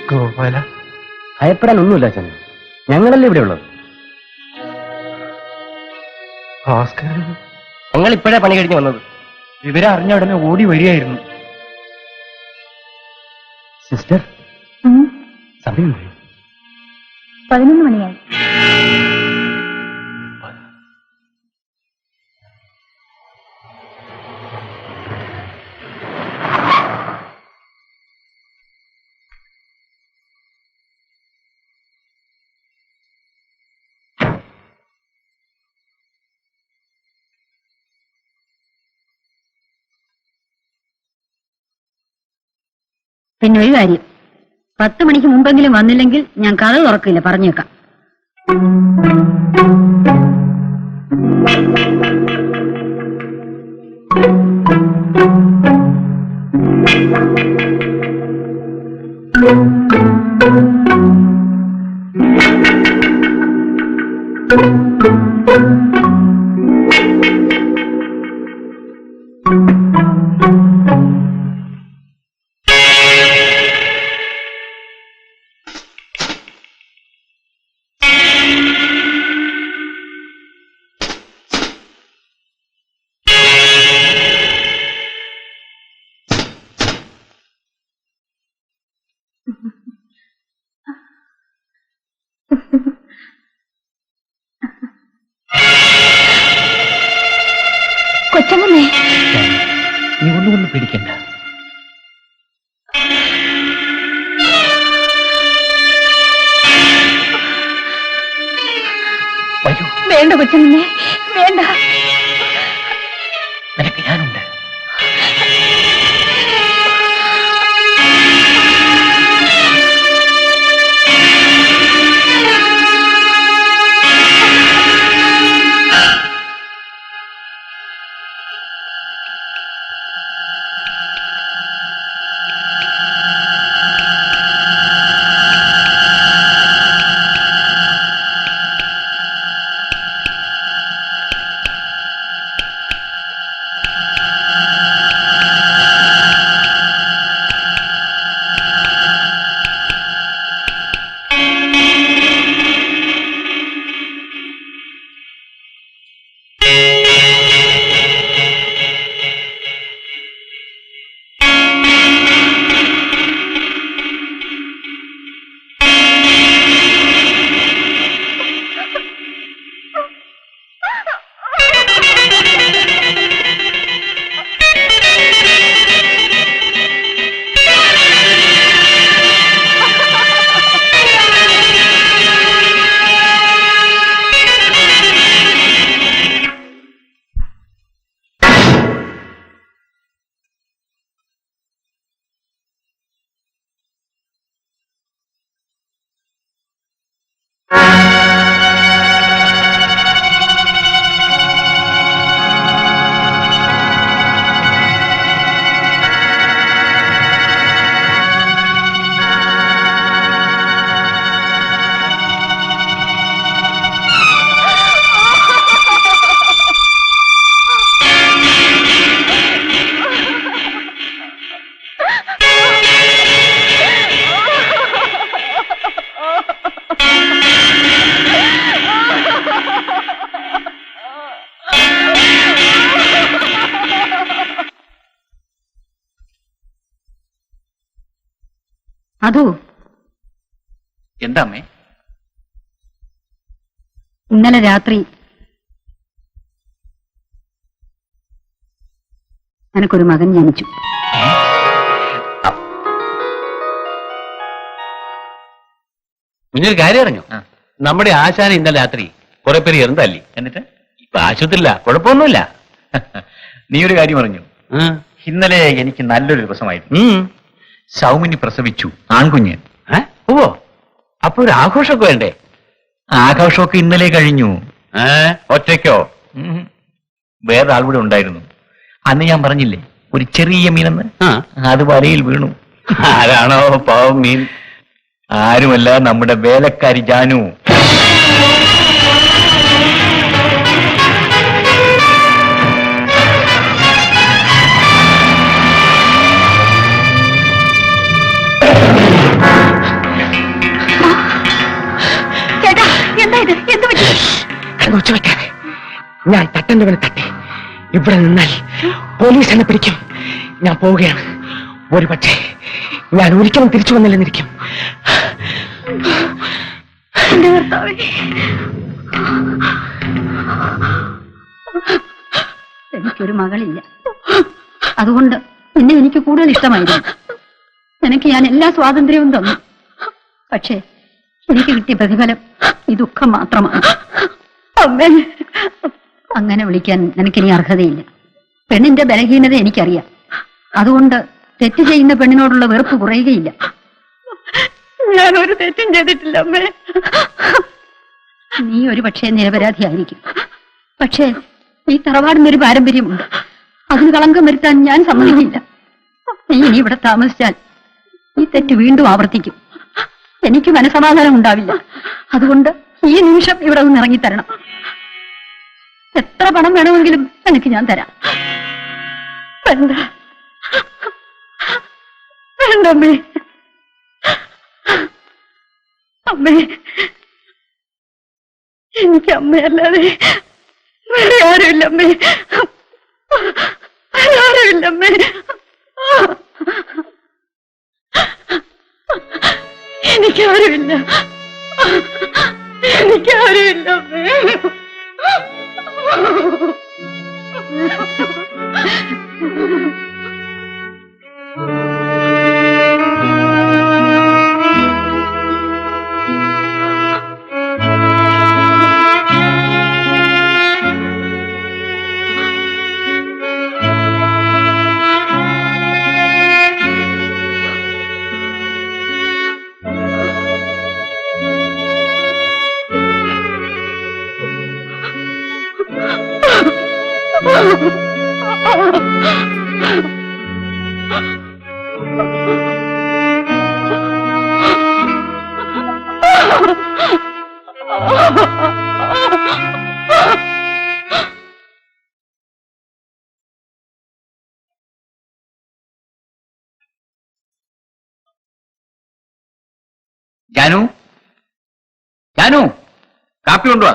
ഗോപാല, ഭയപ്പെടാനൊന്നുമില്ല അച്ഛൻ. ഞങ്ങളല്ലേ ഇവിടെ ഉള്ളത്. ഭാസ്കരൻ, ഞങ്ങൾ ഇപ്പോഴേ പണി കഴിഞ്ഞ് വന്നത്. വിവരം അറിഞ്ഞ ഉടനെ ഓടി വരികയായിരുന്നു. സിസ്റ്റർ, സമയം 11 മണിയായി. പിന്നെ ഒരു കാര്യം, 10 മണിക്ക് മുമ്പെങ്കിലും വന്നില്ലെങ്കിൽ ഞാൻ കഥ തുറക്കില്ല, പറഞ്ഞേക്കാം. കൊച്ചമ്മേ, നീ ഒന്നുകൊണ്ടും പേടിക്കണ്ട. വേണ്ട കൊച്ചമ്മേ, വേണ്ട. നിനക്ക് ഞാനുണ്ട്. അതോ, എന്താ അമ്മേ? ഇന്നലെ രാത്രി എനിക്കൊരു മകൻ ജനിച്ചു. കുഞ്ഞൊരു കാര്യം അറിഞ്ഞു? നമ്മുടെ ആശാന ഇന്നലെ രാത്രി കുറെ പേര് ഇറന്തല്ലി. എന്നിട്ട് ഇപ്പൊ ആശുപത്രിയില്ല, കുഴപ്പമൊന്നുമില്ല. നീ ഒരു കാര്യം പറഞ്ഞു. ഇന്നലെ എനിക്ക് നല്ലൊരു ദിവസമായിരുന്നു. സൗമിനി പ്രസവിച്ചു, ആൺകുഞ്ഞ്. ഓ, അപ്പൊ ഒരു ആഘോഷമൊക്കെ വേണ്ടേ? ആഘോഷമൊക്കെ ഇന്നലെ കഴിഞ്ഞു. ഒറ്റയ്ക്കോ? വേറെ ആൾകൂടെ ഉണ്ടായിരുന്നു. അന്ന് ഞാൻ പറഞ്ഞില്ലേ ഒരു ചെറിയ മീനെന്ന്, അത് വലയിൽ വീണു. ആരാണോ പാവം മീൻ? ആരുമല്ല, നമ്മുടെ വേലക്കാരി ജാനു. ചേട്ടാ, എന്താ ഇത്? എന്ത് പറ്റി? ഞാൻ തട്ടേണ്ടവനെ തട്ടെ. ഇവിടെ നിന്നാൽ പോലീസ് എന്നെ പിടിക്കും. ഞാൻ പോവുകയാണ്. ഒരു പക്ഷേ ഞാൻ ഒരിക്കലും തിരിച്ചു വന്നില്ലെന്നിരിക്കും. എന്റെ ഭർത്താവേ, എനിക്കൊരു മകളില്ല. അതുകൊണ്ട് നിന്നെ എനിക്ക് കൂടുതൽ ഇഷ്ടമായിരുന്നു. നിനക്ക് ഞാൻ എല്ലാ സ്വാതന്ത്ര്യവും തന്നു. പക്ഷേ എനിക്ക് കിട്ടിയ പ്രതിഫലം ഈ ദുഃഖം മാത്രമാണ്. അമ്മേ, അങ്ങനെ വിളിക്കാൻ നിനക്കിനി അർഹതയില്ല. പെണ്ണിന്റെ ബലഹീനത എനിക്കറിയാം. അതുകൊണ്ട് തെറ്റ് ചെയ്യുന്ന പെണ്ണിനോടുള്ള വെറുപ്പ് കുറയുകയില്ല. ഞാനൊരു തെറ്റും ചെയ്തിട്ടില്ല അമ്മേ. നീ ഒരു പക്ഷേ നിരപരാധിയായിരിക്കും. പക്ഷേ ഈ തറവാടിനൊരു പാരമ്പര്യമുണ്ട്. അതിന് കളങ്കം വരുത്താൻ ഞാൻ സമ്മതിക്കില്ല. നീ ഇനി ഇവിടെ താമസിച്ചാൽ ഈ തെറ്റ് വീണ്ടും ആവർത്തിക്കും. എനിക്ക് മനസമാധാനം ഉണ്ടാവില്ല. അതുകൊണ്ട് ഈ നിമിഷം ഇവിടെ നിന്ന് ഇറങ്ങിത്തരണം. എത്ര പണം വേണമെങ്കിലും എനിക്ക് ഞാൻ തരാം. വേണ്ട വേണ്ടമ്മേ. അമ്മേ, എനിക്ക് അമ്മയല്ലാതെ വേറെ ആരുമില്ലമ്മേ. ആരുമില്ലമ്മേ. എനിക്കാരുമില്ല. എനിക്കാരുമില്ലമ്മേ. ജാനു, ജാനു, കാപ്പി കൊണ്ടുവാ.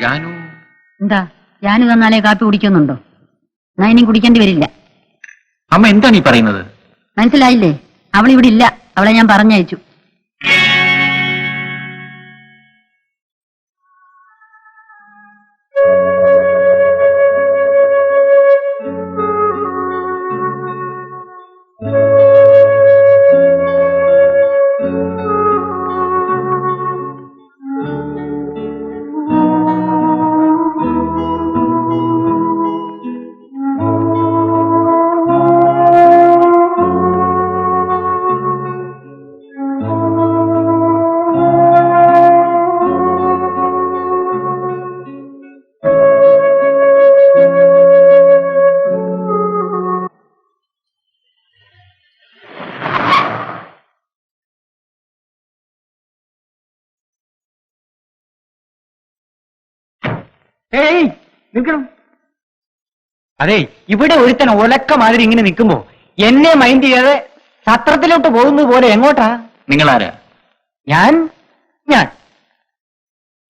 ജാനു, എന്താ ഞാന് തന്നാലേ കാപ്പി കുടിക്കുന്നുണ്ടോ? എന്നാ ഇനി കുടിക്കേണ്ടി വരില്ല. അമ്മ എന്താണ് ഈ പറയുന്നത്? മനസ്സിലായില്ലേ? അവളിവിടെ ഇല്ല. അവളെ ഞാൻ പറഞ്ഞയച്ചു. ഏയ് നിൽക്കണം. അതെ, ഇവിടെ ഒരുത്തൻ ഒലക്ക മാതിരി ഇങ്ങനെ നിൽക്കുമ്പോ എന്നെ മൈൻഡ് ചെയ്യാതെ സത്രത്തിലോട്ട് പോകുന്നത് പോലെ എങ്ങോട്ടാ? നിങ്ങളാരാ? ഞാൻ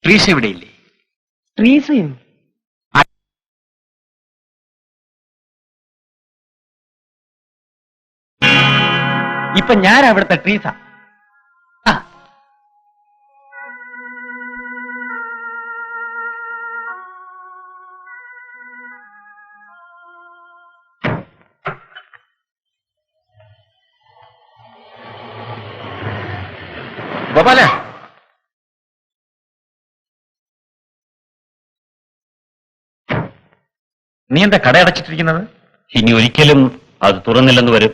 ട്രീസ ഇവിടെയില്ലേ? ട്രീസയും ഇപ്പൊ ഞാൻ അവിടുത്തെ ട്രീസ. ഗോപാല, നീ എന്താ കട അടച്ചിട്ടിരിക്കുന്നത്? ഇനി ഒരിക്കലും അത് തുറന്നില്ലെന്ന് വരും.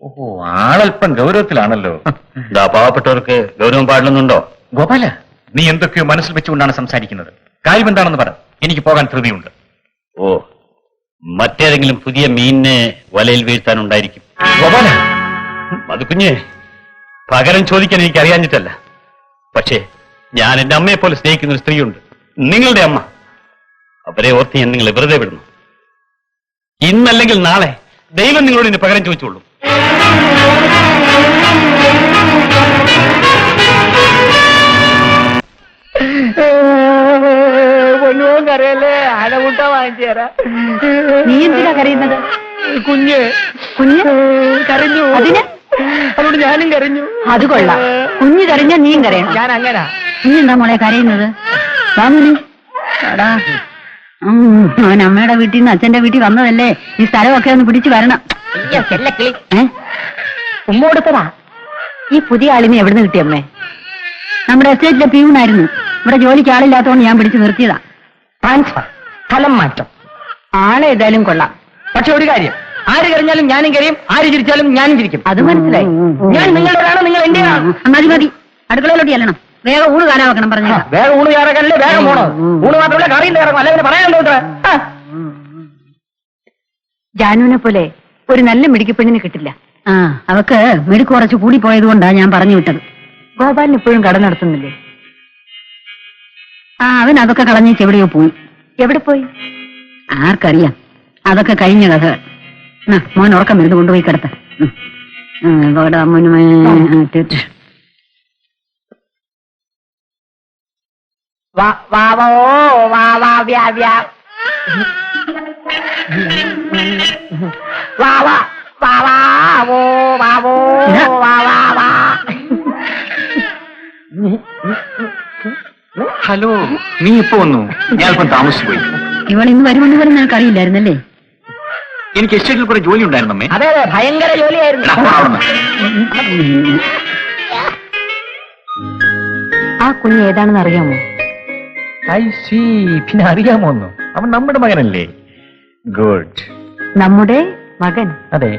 ഓഹോ, ആളല്പം ഗൗരവത്തിലാണല്ലോ. ഇതാ പാവപ്പെട്ടവർക്ക് ഗൗരവം പാടില്ലെന്നുണ്ടോ? ഗോപാല, നീ എന്തൊക്കെയോ മനസ്സിൽ വെച്ചുകൊണ്ടാണ് സംസാരിക്കുന്നത്. കാര്യം എന്താണെന്ന് പറ. എനിക്ക് പോകാൻ ധൃതിയുണ്ട്. ഓ, മറ്റേതെങ്കിലും പുതിയ മീനിനെ വലയിൽ വീഴ്ത്താനുണ്ടായിരിക്കും. ഗോപാല, അത് കുഞ്ഞെ, പകരം ചോദിക്കാൻ എനിക്ക് അറിയാഞ്ഞിട്ടല്ല. പക്ഷേ ഞാൻ എന്റെ അമ്മയെ പോലെ സ്നേഹിക്കുന്ന ഒരു സ്ത്രീയുണ്ട്, നിങ്ങളുടെ അമ്മ. അവരെ ഓർത്ത് ഞാൻ നിങ്ങളെ വെറുതെ വിടുന്നു. ഇന്നല്ലെങ്കിൽ നാളെ ദൈവം നിങ്ങളോട് ഇനി പകരം ചോദിച്ചോളൂ. പൊന്നുപോകും കരയല്ലേ, ആനമുട്ട വാങ്ങിച്ചു തരാം. നീ എന്തിനാ കരയുന്നത്? കുഞ്ഞ് കുഞ്ഞ് കരഞ്ഞു. അതിന് അതുകൊണ്ട് ഞാനും കരഞ്ഞു. അത് കൊള്ളാം. കുഞ്ഞ് കരഞ്ഞ നീയും കരയണം. ഞാൻ അങ്ങനാ. നീ എന്താ മോളെ കരയുന്നത്? വാങ്ങുനി. എടാ, അവൻ അമ്മയുടെ വീട്ടിൽ നിന്ന് അച്ഛന്റെ വീട്ടിൽ വന്നതല്ലേ, ഈ സ്ഥലമൊക്കെ ഒന്ന് പിടിച്ചു വരണം. ഉമ്മ കൊടുത്തതാ. ഈ പുതിയ ആളിനെ എവിടുന്ന് കിട്ടി അമ്മേ? നമ്മുടെ എസ്റ്റേറ്റിലെ പ്യൂണായിരുന്നു. ഇവിടെ ജോലിക്ക് ആളില്ലാത്തതുകൊണ്ട് ഞാൻ പിടിച്ചു നിർത്തിയതാ. ട്രാൻസ്ഫർ, സ്ഥലം മാറ്റം. ആളെ ഏതായാലും കൊള്ളാം. പക്ഷെ ഒരു കാര്യം, ആര് കരഞ്ഞാലും ഞാനും കരയും, ആര് ചിരിച്ചാലും ഞാനും ചിരിക്കും. അത് മനസ്സിലായി. ഞാൻ നിങ്ങളുടെയാണോ, നിങ്ങൾ എന്റെയാണോ? മതി മതി, അടുക്കളയിലോട്ട് ചെല്ലണം. വേഗം ഊണ് കാണാൻ വെക്കണം പറഞ്ഞേക്കാം. വേറെ ഊണ് കയറാനല്ലേ വേഗം പോണോ? ഊണ് മാത്രമല്ല കറിയും കയറണം, അല്ലെ പറയാൻ ജാനുവിനെ പോലെ ഒരു നല്ല മിടുക്കി പെണ്ണിന് കിട്ടില്ല. ആ, അവക്ക് മിടുക്ക് കുറച്ച് കൂടി പോയത് കൊണ്ടാ ഞാൻ പറഞ്ഞു വിട്ടത്. ഗോപാലിന് ഇപ്പോഴും കട നടത്തുന്നില്ലേ? ആ, അവൻ അതൊക്കെ കളഞ്ഞേച്ച് എവിടെയോ പോയി. എവിടെ പോയി ആർക്കറിയാം. അതൊക്കെ കഴിഞ്ഞ കഥകൾ. മോൻ ഉറക്കം വരുന്നത് കൊണ്ടുപോയി കിടത്ത. ഹലോ, നീ ഇപ്പൊ വന്നു? ഞാൻ ഇപ്പം താമസിച്ചു പോയി. ഇവൾ ഇന്ന് വരുമെന്ന് പോലും നിനക്ക് അറിയില്ലായിരുന്നല്ലേ? എനിക്ക് എസ്റ്റേറ്റിൽ കുറെ ജോലി ഉണ്ടായിരുന്നമ്മേ. അതെ അതെ, ഭയങ്കര ജോലിയായിരുന്നു. ആ കുഞ്ഞ് ഏതാണെന്ന് അറിയാമോ? പിന്നെ അറിയാമോന്നു? അവൻ നമ്മുടെ മകനല്ലേ? ഗുഡ്. നമ്മുടെ മകൻ? അതെ.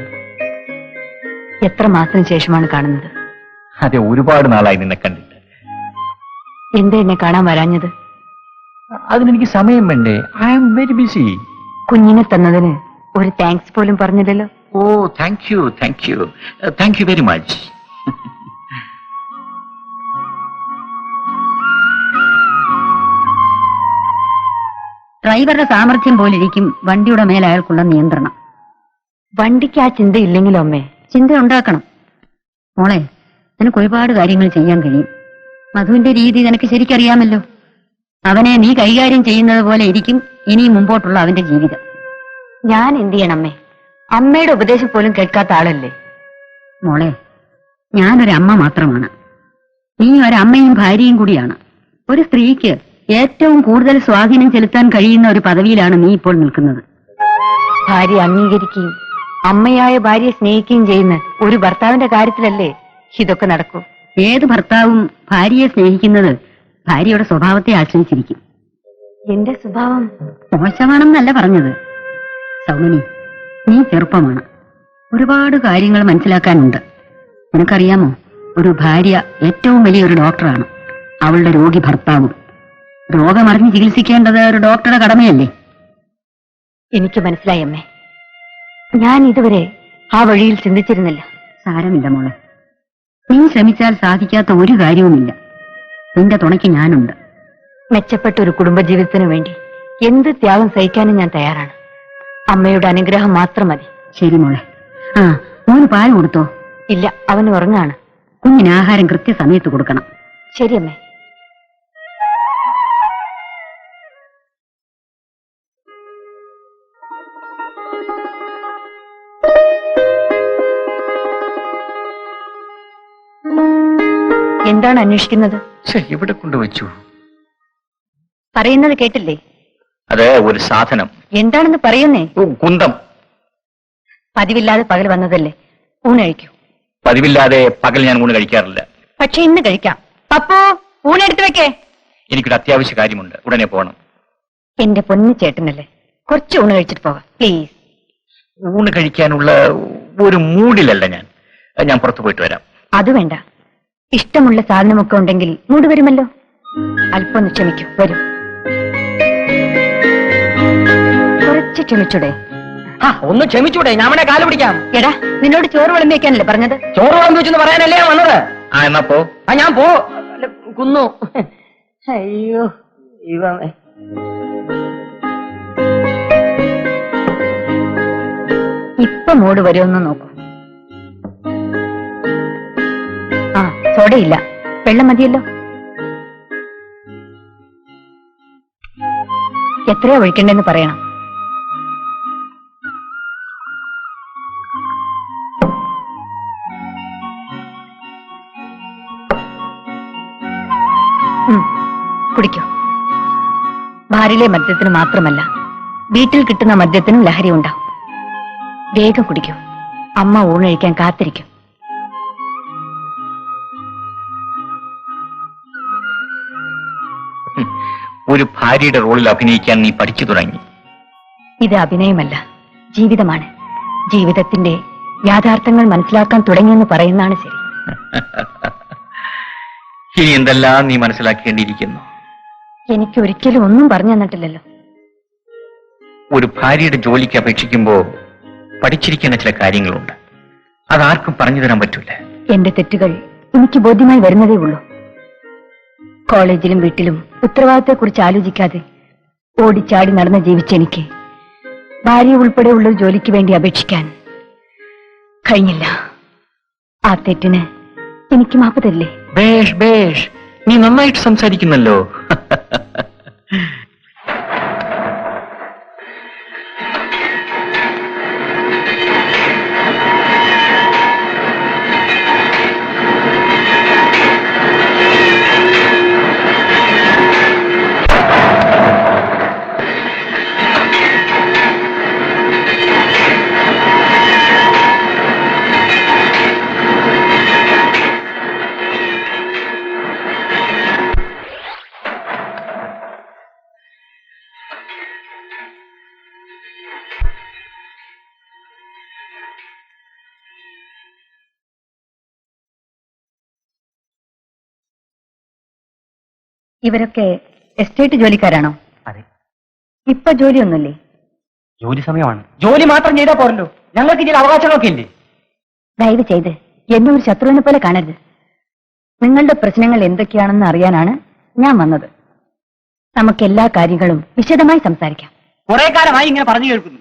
എത്ര മാസത്തിന് ശേഷമാണ് കാണുന്നത്? അതെ, ഒരുപാട് നാളായി നിന്നെ കണ്ടിട്ട്. എന്താ എന്നെ കാണാൻ വരാഞ്ഞത്? അതിനെനിക്ക് സമയം വേണ്ടേ? I am very busy. കുഞ്ഞിനെ തന്നതിന് ഒരു താങ്ക്സ് പോലും പറഞ്ഞില്ലല്ലോ. ഓ, thank you, thank you, thank you very much. ഡ്രൈവറുടെ സാമർഥ്യം പോലിരിക്കും വണ്ടിയുടെ മേൽ അയാൾക്കുള്ള നിയന്ത്രണം. വണ്ടിക്ക് ആ ചിന്തയില്ലെങ്കിലും അമ്മേ, ചിന്ത ഉണ്ടാക്കണം. മോളെ, നിനക്ക് ഒരുപാട് കാര്യങ്ങൾ ചെയ്യാൻ കഴിയും. മധുവിന്റെ രീതി നിനക്ക് ശരിക്കറിയാമല്ലോ. അവനെ നീ കൈകാര്യം ചെയ്യുന്നത് പോലെ ഇരിക്കും ഇനി മുമ്പോട്ടുള്ള അവന്റെ ജീവിതം. ഞാൻ എന്ത് ചെയ്യണം അമ്മേ? അമ്മയുടെ ഉപദേശം പോലും കേൾക്കാത്ത ആളല്ലേ. മോളെ, ഞാനൊരമ്മ മാത്രമാണ്. നീ ഒരമ്മയും ഭാര്യയും കൂടിയാണ്. ഒരു സ്ത്രീക്ക് ഏറ്റവും കൂടുതൽ സ്വാധീനം ചെലുത്താൻ കഴിയുന്ന ഒരു പദവിയിലാണ് നീ ഇപ്പോൾ നിൽക്കുന്നത്. ഭാര്യ അംഗീകരിക്കുകയും അമ്മയായ ഭാര്യയെ സ്നേഹിക്കുകയും ചെയ്യുന്ന ഒരു ഭർത്താവിന്റെ കാര്യത്തിലല്ലേ ഇതൊക്കെ നടക്കൂ. ഏത് ഭർത്താവും ഭാര്യയെ സ്നേഹിക്കുന്നത് ഭാര്യയുടെ സ്വഭാവത്തെ ആശ്രയിച്ചിരിക്കും. എന്റെ സ്വഭാവം മോശമാണെന്നല്ല പറഞ്ഞത്. സൗമിനി, നീ ചെറുപ്പമാണ്. ഒരുപാട് കാര്യങ്ങൾ മനസ്സിലാക്കാനുണ്ട്. നിനക്കറിയാമോ, ഒരു ഭാര്യ ഏറ്റവും വലിയൊരു ഡോക്ടറാണ്. അവളുടെ രോഗി ഭർത്താവും. രോഗമറിഞ്ഞ് ചികിത്സിക്കേണ്ടത് ഒരു ഡോക്ടറുടെ കടമയല്ലേ? എനിക്ക് മനസ്സിലായി അമ്മേ. ഞാൻ ഇതുവരെ ആ വഴിയിൽ ചിന്തിച്ചിരുന്നില്ല. സാരമില്ല മോളെ, നീ ശ്രമിച്ചാൽ സാധിക്കാത്ത ഒരു കാര്യവുമില്ല. നിന്റെ തുണയ്ക്ക് ഞാനുണ്ട്. മെച്ചപ്പെട്ട ഒരു കുടുംബജീവിതത്തിനു വേണ്ടി എന്ത് ത്യാഗം സഹിക്കാനും ഞാൻ തയ്യാറാണ്. അമ്മയുടെ അനുഗ്രഹം മാത്രം മതി. ശരി മോളെ. ആ, മോന് പാൽ കൊടുത്തോ? ഇല്ല, അവന് ഉറങ്ങാണ്. കുഞ്ഞിന് ആഹാരം കൃത്യസമയത്ത് കൊടുക്കണം. ശരി അമ്മേ. എന്താണ് അന്വേഷിക്കുന്നത്? ഇവിടെ കൊണ്ടുവച്ചു. പറയുന്നത് കേട്ടില്ലേ? അത് ഒരു സാധനം. എന്താണെന്ന് പറയുന്നേ? കുന്തം. പതിവില്ലാതെ പകൽ വന്നതല്ലേ, ഊണ് കഴിക്കൂ. പതിവില്ലാതെ പകൽ ഞാൻ ഊണ് കഴിക്കാറില്ല. പക്ഷെ ഇന്ന് കഴിക്കാം. പപ്പോ, ഊണെടുത്ത് വെക്കേ. എനിക്കൊരു അത്യാവശ്യ കാര്യമുണ്ട്, ഉടനെ പോകണം. എന്റെ പൊന്നു ചേട്ടനല്ലേ, കുറച്ച് ഊണ് കഴിച്ചിട്ട് പോകാം പ്ലീസ്. ഊണ് കഴിക്കാനുള്ള ഒരു മൂഡിലല്ല ഞാൻ. ഞാൻ പുറത്തു പോയിട്ട് വരാം. അത് വേണ്ട. ഇഷ്ടമുള്ള സാധനമൊക്കെ ഉണ്ടെങ്കിൽ മൂട് വരുമല്ലോ. അല്പം ഒന്ന് ക്ഷമിക്കൂ, വരൂ. കുറച്ച് ക്ഷമിച്ചൂടെ? ഒന്ന് ക്ഷമിച്ചൂടെ, ഞാൻ അവനെ കാല് പിടിക്കാം. എടാ നിന്നോട് ചോറ് വിളമ്പി വെക്കാനല്ലേ പറഞ്ഞത്? ചോറ് വിളമ്പി വെച്ചെന്ന് പറയാനല്ലേ ഞാൻ വന്നത്. എന്നാ പോ. ഞാൻ കുന്നു. അയ്യോ ദൈവമേ. ഇപ്പൊ മൂട് വരുമെന്ന് നോക്കൂ. ആ സോഡയില്ല, വെള്ളം മതിയല്ലോ. എത്രയാ ഒഴിക്കണ്ടെന്ന് പറയണം. കുടിക്കൂ. ബാറിലെ മദ്യത്തിന് മാത്രമല്ല, വീട്ടിൽ കിട്ടുന്ന മദ്യത്തിനും ലഹരി ഉണ്ടാവും. വേഗം കുടിക്കൂ. അമ്മ ഊണഴിക്കാൻ കാത്തിരിക്കും. ഒരു ഭാര്യയുടെ റോളിൽ അഭിനയിക്കാൻ നീ പഠിച്ചു തുടങ്ങി. ഇത് അഭിനയമല്ല, ജീവിതമാണ്. ജീവിതത്തിന്റെ യാഥാർത്ഥ്യങ്ങൾ മനസ്സിലാക്കാൻ തുടങ്ങിയെന്ന് പറയുന്നതാണ് ശരി. ഇനി എന്തെല്ലാം നീ മനസ്സിലാക്കേണ്ടിയിരിക്കുന്നു. എനിക്ക് ഒരിക്കലും ഒന്നും പറഞ്ഞു തന്നിട്ടില്ലല്ലോ. ഒരു ഭാര്യയുടെ ജോലിക്ക് അപേക്ഷിക്കുമ്പോ പഠിച്ചിരിക്കുന്ന ചില കാര്യങ്ങളുണ്ട്. അതാർക്കും പറഞ്ഞു തരാൻ പറ്റൂല. എന്റെ തെറ്റുകൾ എനിക്ക് ബോധ്യമായി വരുന്നതേ ഉള്ളൂ. കോളേജിലും വീട്ടിലും ഉത്തരവാദിത്തത്തെക്കുറിച്ച് ആലോചിക്കാതെ ഓടിച്ചാടി നടന്ന് ജീവിച്ച എനിക്ക് ഭാര്യ ഉൾപ്പെടെയുള്ള ഒരു ജോലിക്ക് വേണ്ടി അപേക്ഷിക്കാൻ കഴിഞ്ഞില്ല. ആ തെറ്റിന് എനിക്ക് മാപ്പ് തരില്ലേ? ബേഷ് ബേഷ്, നീ നന്നായിട്ട് സംസാരിക്കുന്നല്ലോ. ഇവരൊക്കെ എസ്റ്റേറ്റ് ജോലിക്കാരാണോ? അതെ. ഇപ്പൊ ജോലിയൊന്നുമില്ലേ? ജോലി സമയമാണ്. ജോലി മാത്രം ചെയ്താൽ പോരല്ലോ, ഞങ്ങൾക്ക് ചില അവകാശങ്ങളൊക്കെ ഇല്ലേ? ദയവ് ചെയ്ത് എന്നെ ഒരു ശത്രുവിനെ പോലെ കാണരുത്. നിങ്ങളുടെ പ്രശ്നങ്ങൾ എന്തൊക്കെയാണെന്ന് അറിയാനാണ് ഞാൻ വന്നത്. നമുക്ക് എല്ലാ കാര്യങ്ങളും വിശദമായി സംസാരിക്കാം. കുറെ കാലമായി ഇങ്ങനെ പറഞ്ഞു കേൾക്കുന്നു.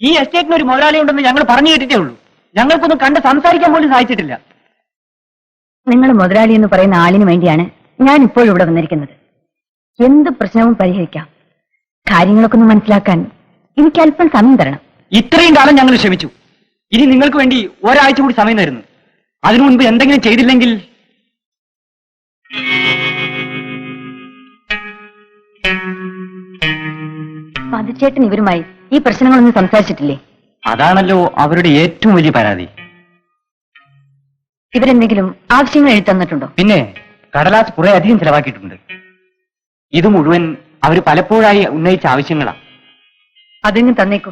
ഈ എസ്റ്റേറ്റിന് ഒരു മുതലാളി ഉണ്ടെന്ന് ഞങ്ങൾ പറഞ്ഞു കേട്ടിട്ടേ ഉള്ളൂ. ഞങ്ങൾക്കൊന്നും കണ്ട് സംസാരിക്കാൻ പോലും സാധിച്ചിട്ടില്ല. നിങ്ങൾ മുതലാളി എന്ന് പറയുന്ന ആളിന് വേണ്ടിയാണ് ഞാൻ ഇപ്പോഴും ഇവിടെ വന്നിരിക്കുന്നത്. എന്ത് പ്രശ്നവും പരിഹരിക്കാം. കാര്യങ്ങളൊക്കെ ഒന്ന് മനസ്സിലാക്കാൻ എനിക്ക് അല്പം സമയം തരണം. ഇത്രയും കാലം ഞങ്ങൾ ക്ഷമിച്ചു. ഇനി നിങ്ങൾക്ക് വേണ്ടി ഒരാഴ്ച കൂടി സമയം തരുന്നു. അതിനു മുൻപ് എന്തെങ്കിലും ചെയ്തില്ലെങ്കിൽ മധുചേട്ടൻ ഇവരുമായി ഈ പ്രശ്നങ്ങളൊന്നും സംസാരിച്ചിട്ടില്ലേ? അതാണല്ലോ അവരുടെ ഏറ്റവും വലിയ പരാതി. ഇവരെന്തെങ്കിലും ആവശ്യങ്ങൾ എഴുതി തന്നിട്ടുണ്ടോ? പിന്നെ കടലാസ് കുറെ അധികം ചെലവാക്കിയിട്ടുണ്ട്. ഇത് മുഴുവൻ അവർ പലപ്പോഴായി ഉന്നയിച്ച ആവശ്യങ്ങളാ. അതിങ്ങ് തന്നേക്കൂ.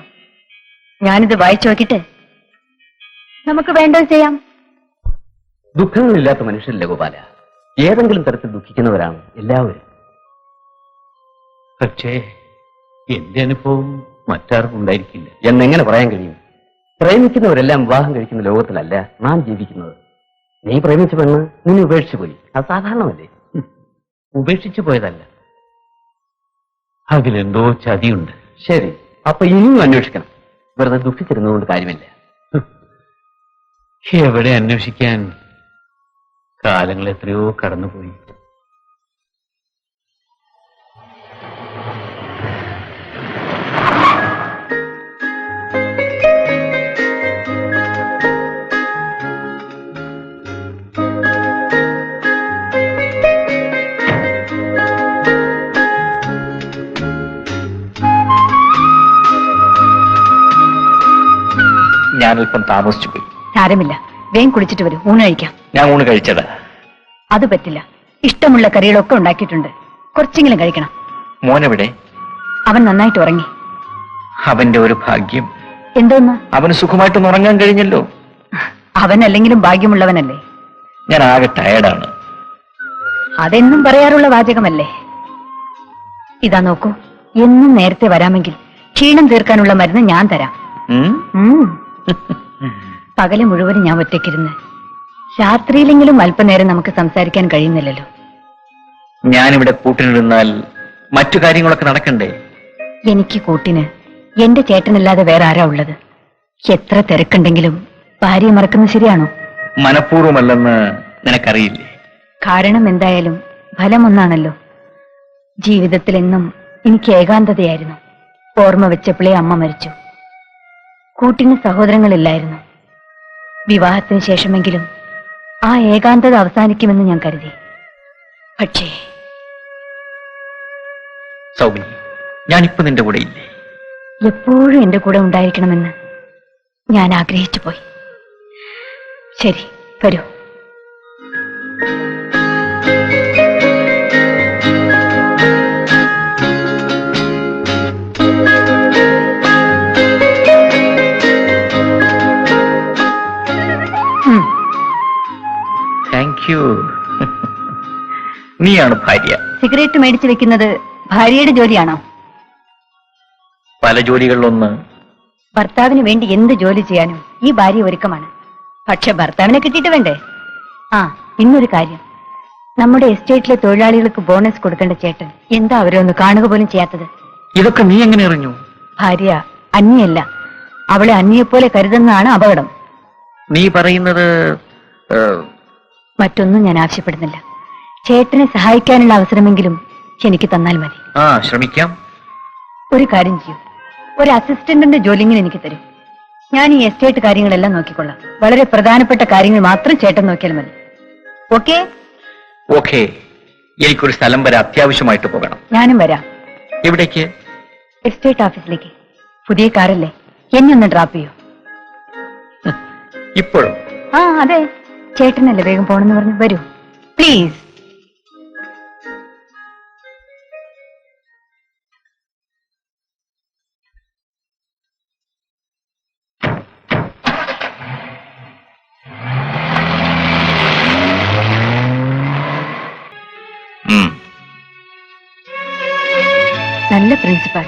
ഞാനിത് വായിച്ചു നോക്കിട്ട് നമുക്ക് വേണ്ടത് ചെയ്യാം. ദുഃഖങ്ങളില്ലാത്ത മനുഷ്യരില്ല ഗോപാല. ഏതെങ്കിലും തരത്തിൽ ദുഃഖിക്കുന്നവരാണ് എല്ലാവരും. പക്ഷേ എന്റെ അനുഭവം മറ്റാർക്കും ഉണ്ടായിരിക്കില്ല. എന്നെങ്ങനെ പറയാൻ കഴിയും? പ്രേമിക്കുന്നവരെല്ലാം വിവാഹം കഴിക്കുന്ന ലോകത്തിലല്ല നാം ജീവിക്കുന്നത്. നീ പ്രേമിച്ച പെണ്ണ് നിന്നെ ഉപേക്ഷിച്ചു പോയി. അത് സാധാരണമല്ലേ? ഉപേക്ഷിച്ചു പോയതല്ല, അതിലെന്തോ ചതിയുണ്ട്. ശരി, അപ്പൊ ഇനിയും അന്വേഷിക്കണം. വെറുതെ ദുഃഖിച്ചിരുന്നതുകൊണ്ട് കാര്യമില്ല. എവിടെ അന്വേഷിക്കാൻ? കാലങ്ങൾ എത്രയോ കടന്നുപോയി. ഞാനല്പം താമസിച്ചു പോയി. സാരമില്ല, വേഗം കുളിച്ചിട്ട് വരും. ഊണ് കഴിക്കാം. ഞാൻ ഊണ് കഴിച്ചതാ. അത് പറ്റില്ല. ഇഷ്ടമുള്ള കറികളൊക്കെ ഉണ്ടാക്കിയിട്ടുണ്ട്. കുറച്ചെങ്കിലും കഴിക്കണം. മോനെവിടെ? അവൻ നന്നായിട്ട് ഉറങ്ങി. അവന്റെ ഒരു ഭാഗ്യം. എന്തോന്ന്? അവന് സുഖമായിട്ടൊന്ന് ഉറങ്ങാൻ കഴിഞ്ഞല്ലോ. അവനല്ലെങ്കിലും ഭാഗ്യമുള്ളവനല്ലേ? ഞാൻ ആകെ ടയർഡാണ്. അതെന്നും പറയാറുള്ള വാചകമല്ലേ? ഇതാ നോക്കൂ, എന്നും നേരത്തെ വരാമെങ്കിൽ ക്ഷീണം തീർക്കാനുള്ള മരുന്ന് ഞാൻ തരാം. പകല് മുഴുവനും ഞാൻ ഒറ്റയ്ക്കിരുന്ന് രാത്രിയിലെങ്കിലും അല്പനേരം നമുക്ക് സംസാരിക്കാൻ കഴിയുന്നില്ലല്ലോ. ഞാനിവിടെ കൂട്ടിനിരുന്നാൽ മറ്റു കാര്യങ്ങളൊക്കെ നടക്കണ്ടേ? എനിക്ക് കൂട്ടിന് എന്റെ ചേട്ടനല്ലാതെ വേറെ ആരാ ഉള്ളത്? എത്ര തിരക്കുണ്ടെങ്കിലും ഭാര്യയെ മറക്കുന്നത് ശരിയാണോ? മനഃപൂർവ്വമല്ലെന്ന് നിനക്കറിയില്ലേ? കാരണം എന്തായാലും ഫലം ഒന്നാണല്ലോ. ജീവിതത്തിൽ എന്നും എനിക്ക് ഏകാന്തതയായിരുന്നു. ഓർമ്മ വെച്ചപ്പോഴേ അമ്മ മരിച്ചു. കൂട്ടിന് സഹോദരങ്ങളില്ലായിരുന്നു. വിവാഹത്തിന് ശേഷമെങ്കിലും ആ ഏകാന്തത അവസാനിക്കുമെന്ന് ഞാൻ കരുതി. പക്ഷേ സൗമിനി, ഞാനിപ്പോ നിന്റെ കൂടെ ഇല്ലേ? എപ്പോഴും എന്റെ കൂടെ ഉണ്ടായിരിക്കണമെന്ന് ഞാൻ ആഗ്രഹിച്ചു പോയി. ശരി, വരൂ. Thank you. നീയാണ് ഭാര്യ. സിഗരറ്റ് മേടിച്ചു വെക്കുന്നത് ഭാര്യയുടെ ജോലിയാണോ? പല ജോലികളിലൊന്ന് ഭർത്താവിന് വേണ്ടി എന്ത് ജോലി ചെയ്യാനും ഈ ഭാര്യ ഒരുക്കമാണ്. പക്ഷെ ഭർത്താവിനെ കിട്ടിയിട്ട് വേണ്ടേ? ഇന്നൊരു കാര്യം, നമ്മുടെ എസ്റ്റേറ്റിലെ തൊഴിലാളികൾക്ക് ബോണസ് കൊടുക്കേണ്ട ചേട്ടൻ എന്താ അവരൊന്ന് കാണുക പോലും ചെയ്യാത്തത്? ഇതൊക്കെ നീ എങ്ങനെ അറിഞ്ഞു? ഭാര്യ അന്യല്ല, അവളെ അന്യയെപ്പോലെ കരുതുന്നതാണ് അപകടം. നീ പറയുന്നത് മറ്റൊന്നും ഞാൻ ആവശ്യപ്പെടുന്നില്ല. ചേട്ടനെ സഹായിക്കാനുള്ള അവസരമെങ്കിലും എനിക്ക് തന്നാൽ മതി. ശ്രമിക്കാം. ഒരു കാര്യം ചെയ്യൂ, ഒരു അസിസ്റ്റന്റിന്റെ ജോലിങ്ങനെ എനിക്ക് തരും. ഞാൻ ഈ എസ്റ്റേറ്റ് കാര്യങ്ങളെല്ലാം നോക്കിക്കൊള്ളാം. വളരെ പ്രധാനപ്പെട്ട കാര്യങ്ങൾ മാത്രം ചേട്ടൻ നോക്കിയാൽ മതി. ഓക്കെ? ഓക്കെ. എനിക്കൊരു സ്ഥലം വരെ അത്യാവശ്യമായിട്ട് പോകണം. ഞാനും വരാം. എവിടേക്ക്? എസ്റ്റേറ്റ് ഓഫീസിലേക്ക്. പുതിയ കാറല്ലേ, എന്നെ ഒന്ന് ഡ്രോപ്പ് ചെയ്യൂ. ഇപ്പോഴും? അതെ, ചേട്ടനല്ലേ വേഗം പോണെന്ന് പറഞ്ഞു. വരൂ പ്ലീസ്. നല്ല പ്രിൻസിപ്പൽ.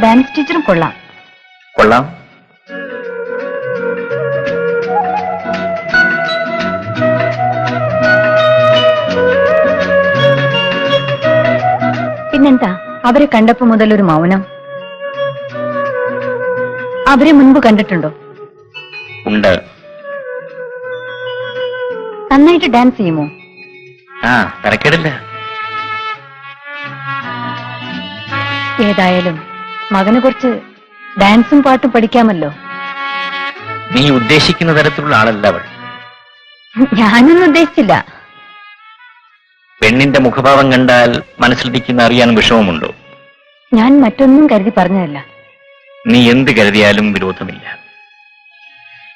ഡാൻസ് ടീച്ചറും കൊള്ളാം. കൊള്ളാം. പിന്നെന്താ അവരെ കണ്ടപ്പോ മുതൽ ഒരു മൗനം? അവരെ മുൻപ് കണ്ടിട്ടുണ്ടോ? ഉണ്ട്. നന്നായിട്ട് ഡാൻസ് ചെയ്യുമോ? തരക്കേടില്ല. ഏതായാലും മകനെ കുറിച്ച് ഡാൻസും പാട്ടും പഠിക്കാമല്ലോ. നീ ഉദ്ദേശിക്കുന്ന തരത്തിലുള്ള ആളല്ല അവൾ. ഞാനൊന്നും ഉദ്ദേശിച്ചില്ല. പെണ്ണിന്റെ മുഖഭാവം കണ്ടാൽ മനസ്സിലിരിക്കുന്ന അറിയാൻ വിഷമമുണ്ടോ? ഞാൻ മറ്റൊന്നും കരുതി പറഞ്ഞതല്ല. നീ എന്ത് കരുതിയാലും വിരോധമില്ല.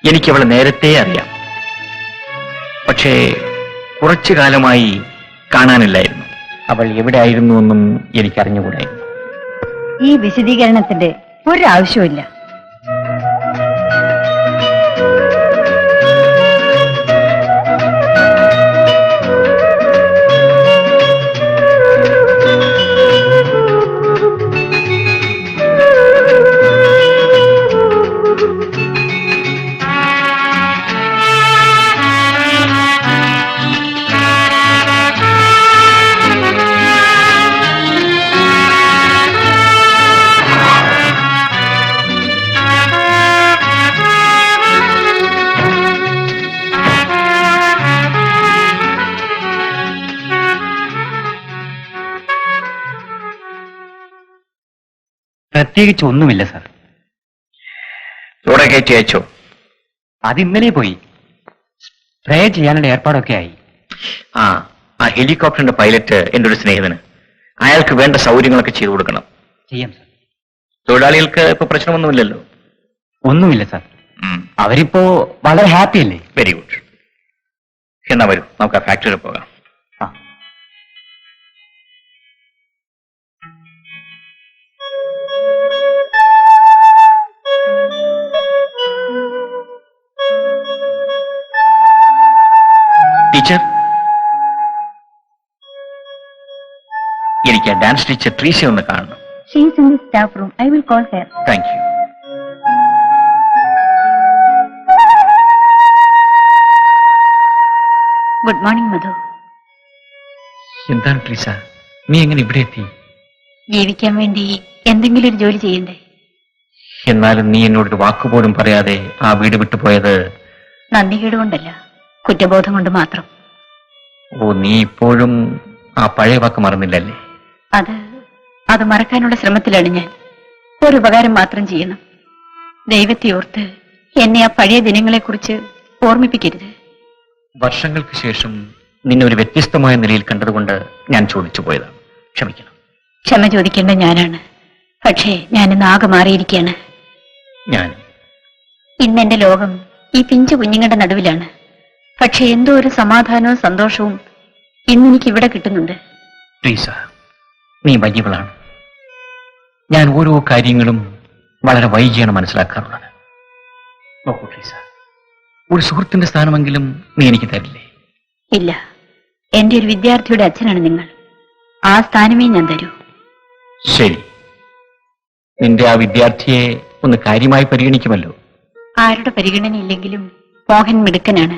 എനിക്കവളെ നേരത്തെ അറിയാം. പക്ഷേ കുറച്ചു കാലമായി കാണാനില്ലായിരുന്നു. അവൾ എവിടെ ആയിരുന്നു എന്നും എനിക്കറിഞ്ഞുകൂടായിരുന്നു. ഈ വിശദീകരണത്തിന്റെ ഒരാവശ്യമില്ല. പ്രത്യേകിച്ച് ഒന്നുമില്ല സാർ. ഇവിടെ കയറ്റി അയച്ചോ? അത് ഇന്നലെ പോയി. സ്പ്രേ ചെയ്യാനുള്ള ഏർപ്പാടൊക്കെ ആയി. ആ ഹെലികോപ്റ്ററിന്റെ പൈലറ്റ് എന്റെ ഒരു സ്നേഹിതന്. അയാൾക്ക് വേണ്ട സൗകര്യങ്ങളൊക്കെ ചെയ്തു കൊടുക്കണം. ചെയ്യാം സാർ. തൊഴിലാളികൾക്ക് ഇപ്പൊ പ്രശ്നമൊന്നുമില്ലല്ലോ? ഒന്നുമില്ല സാർ. അവരിപ്പോ വളരെ ഹാപ്പി അല്ലേ? Very good. എന്നാ വരൂ, നമുക്ക് ആ ഫാക്ടറിയിൽ പോകാം. ടീച്ചർ, എനിക്ക് ആ ഡാൻസ് ടീച്ചർ ട്രീസ ഒന്ന് കാണണം. She is in the staff room. I will call her. Thank you. Good morning, Madhu. എന്താണ് ട്രീസ, നീ എങ്ങനെ ഇവിടെ എത്തി? ജീവിക്കാൻ വേണ്ടി എന്തെങ്കിലും ഒരു ജോലി ചെയ്യണ്ടേ? എന്നാലും നീ എന്നോടൊരു വാക്കുപോലും പറയാതെ ആ വീട് വിട്ടുപോയത് നന്ദികേട് കൊണ്ടല്ല, കുറ്റബോധം കൊണ്ട് മാത്രം. ഓ, നീ ഇപ്പോഴും ആ പഴയ വാക്ക് മറന്നില്ലല്ലേ? അത് മറക്കാനുള്ള ശ്രമത്തിലാണ് ഞാൻ. ഒരു ഉപകാരം മാത്രം ചെയ്യണം. ദൈവത്തെ ഓർത്ത് എന്നെ ആ പഴയ ദിനങ്ങളെക്കുറിച്ച് ഓർമ്മിപ്പിക്കരുത്. വർഷങ്ങൾക്ക് ശേഷം നിന്നെ ഒരു വ്യത്യസ്തമായ നിലയിൽ കണ്ടതുകൊണ്ട് ഞാൻ ചോദിച്ചു പോയതാണ്. ക്ഷമിക്കണം. ക്ഷമ ചോദിക്കേണ്ട ഞാനാണ്. പക്ഷേ ഞാനിന്ന് ആകെ മാറിയിരിക്കുകയാണ്. ഇന്നെന്റെ ലോകം ഈ പിഞ്ചു കുഞ്ഞുങ്ങളുടെ നടുവിലാണ്. പക്ഷെ എന്തോ ഒരു സമാധാനവും സന്തോഷവും ഇന്നെനിക്ക് ഇവിടെ കിട്ടുന്നുണ്ട്. ട്രീസ, നീ വലിയവളാണ്. ഞാൻ ഓരോ കാര്യങ്ങളും വളരെ വൈകിയാണ് മനസ്സിലാക്കാറുള്ളത്. നോക്കൂ ട്രീസ, ഒരു സുഹൃത്തിന്റെ സ്ഥാനമെങ്കിലും നീ എനിക്ക് തരില്ലേ? ഇല്ല, എന്റെ ഒരു വിദ്യാർത്ഥിയുടെ അച്ഛനാണ് നിങ്ങൾ. ആ സ്ഥാനമേ ഞാൻ തരൂ. ശരി, നിന്റെ ആ വിദ്യാർത്ഥിയെ ഒന്ന് കാര്യമായി പരിഗണിക്കുമല്ലോ. ആരുടെ പരിഗണനയില്ലെങ്കിലും മോഹൻ മിടുക്കനാണ്.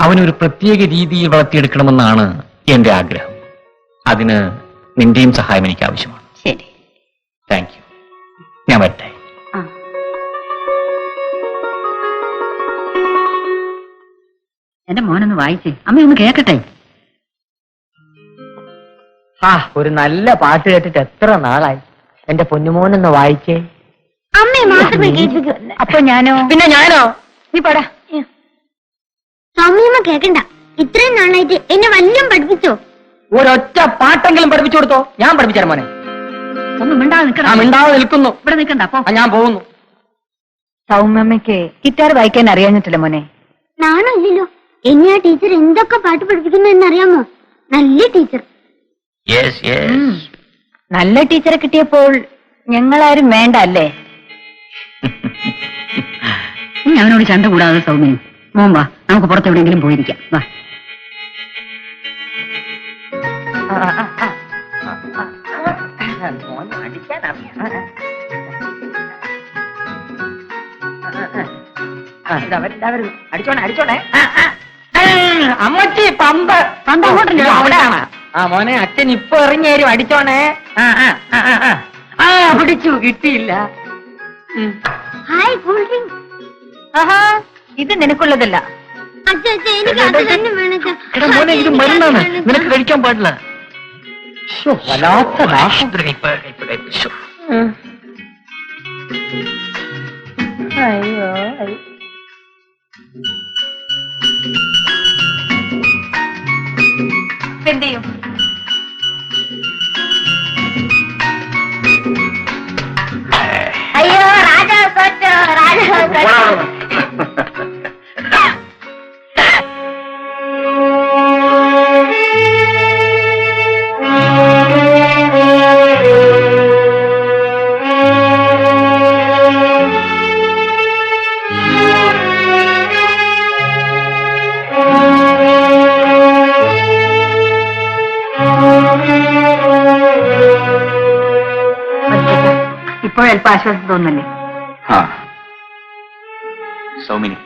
അവനൊരു പ്രത്യേക രീതിയിൽ വളർത്തിയെടുക്കണമെന്നാണ് എന്റെ ആഗ്രഹം. അതിന് നിന്റെയും സഹായം എനിക്ക് ആവശ്യമാണ്. ശരി, താങ്ക് യു. ഞാൻ വരട്ടെ. എന്റെ മോനൊന്ന് വായിച്ചേ, അമ്മയൊന്ന് കേക്കട്ടെ. ഒരു നല്ല പാട്ട് കേട്ടിട്ട് എത്ര നാളായി. എന്റെ പൊന്നുമോനൊന്ന് വായിച്ചേ. അമ്മയെ മാത്രമേ കേൾപ്പിക്കൂ. അപ്പൊ ഞാനോ? പിന്നെ ഞാനോ? നീ പാടാ. അമ്മയമ്മ കേക്കണ്ട. ഇത്രയും നാളായിട്ട് എന്നെ വല്ലതും പഠിപ്പിച്ചോ? ഒരൊറ്റ പാട്ടെങ്കിലും പഠിപ്പിച്ചു കൊടുത്തോ? ഞാൻ പഠിപ്പിച്ചാൽ മോനെ. ഒന്ന് മിണ്ടാതെ നിൽക്കണം. മിണ്ടാതെ നിൽക്കുന്നു. ഇവിടെ നിൽക്കണ്ട. അപ്പൊ ഞാൻ പോകുന്നു. സൗമ്യമ്മയ്ക്ക് ഗിറ്റാർ വായിക്കാൻ അറിയാഞ്ഞിട്ടില്ല മോനെ. നാണോ ഇല്ലല്ലോ. എന്നെ ആ ടീച്ചർ എന്തൊക്കെ പാട്ട് പഠിപ്പിക്കുന്നു എന്നറിയാമോ? നല്ല ടീച്ചർ. നല്ല ടീച്ചറെ കിട്ടിയപ്പോൾ ഞങ്ങളാരും വേണ്ട അല്ലേ? നീ അവനോട് ചണ്ട കൂടാതെ സൗമ്യം. മോൻ വാ, നമുക്ക് പുറത്തെവിടെയെങ്കിലും പോയിരിക്കാം. വാ. അടിച്ചോണേ അടിച്ചോണേ. അമ്മച്ചി പമ്പ് പമ്പ് അങ്ങോട്ടല്ലോ. അവിടെയാണ്. മോനെ, അച്ഛൻ ഇപ്പൊ ഇറങ്ങിയേരും. അടിച്ചോണേ. പിടിച്ചു, കിട്ടിയില്ല. Hi, cool drink. ഇത് നിനക്കുള്ളതല്ല. എനിക്ക് അത് തന്നെ വേണം. മോനെ, ഇത് മരുന്നാണ്, നിനക്ക് കഴിക്കാൻ പാടില്ല. വല്ലാത്ത അയ്യോ. എന്ത് ചെയ്യും? അയ്യോ, രാജാ കൊച്ചോ, രാജാ കൊച്ചോ. ഇപ്പോഴൽപ്പം ആശ്വാസം തോന്നല്ലേ? സൗമിനി,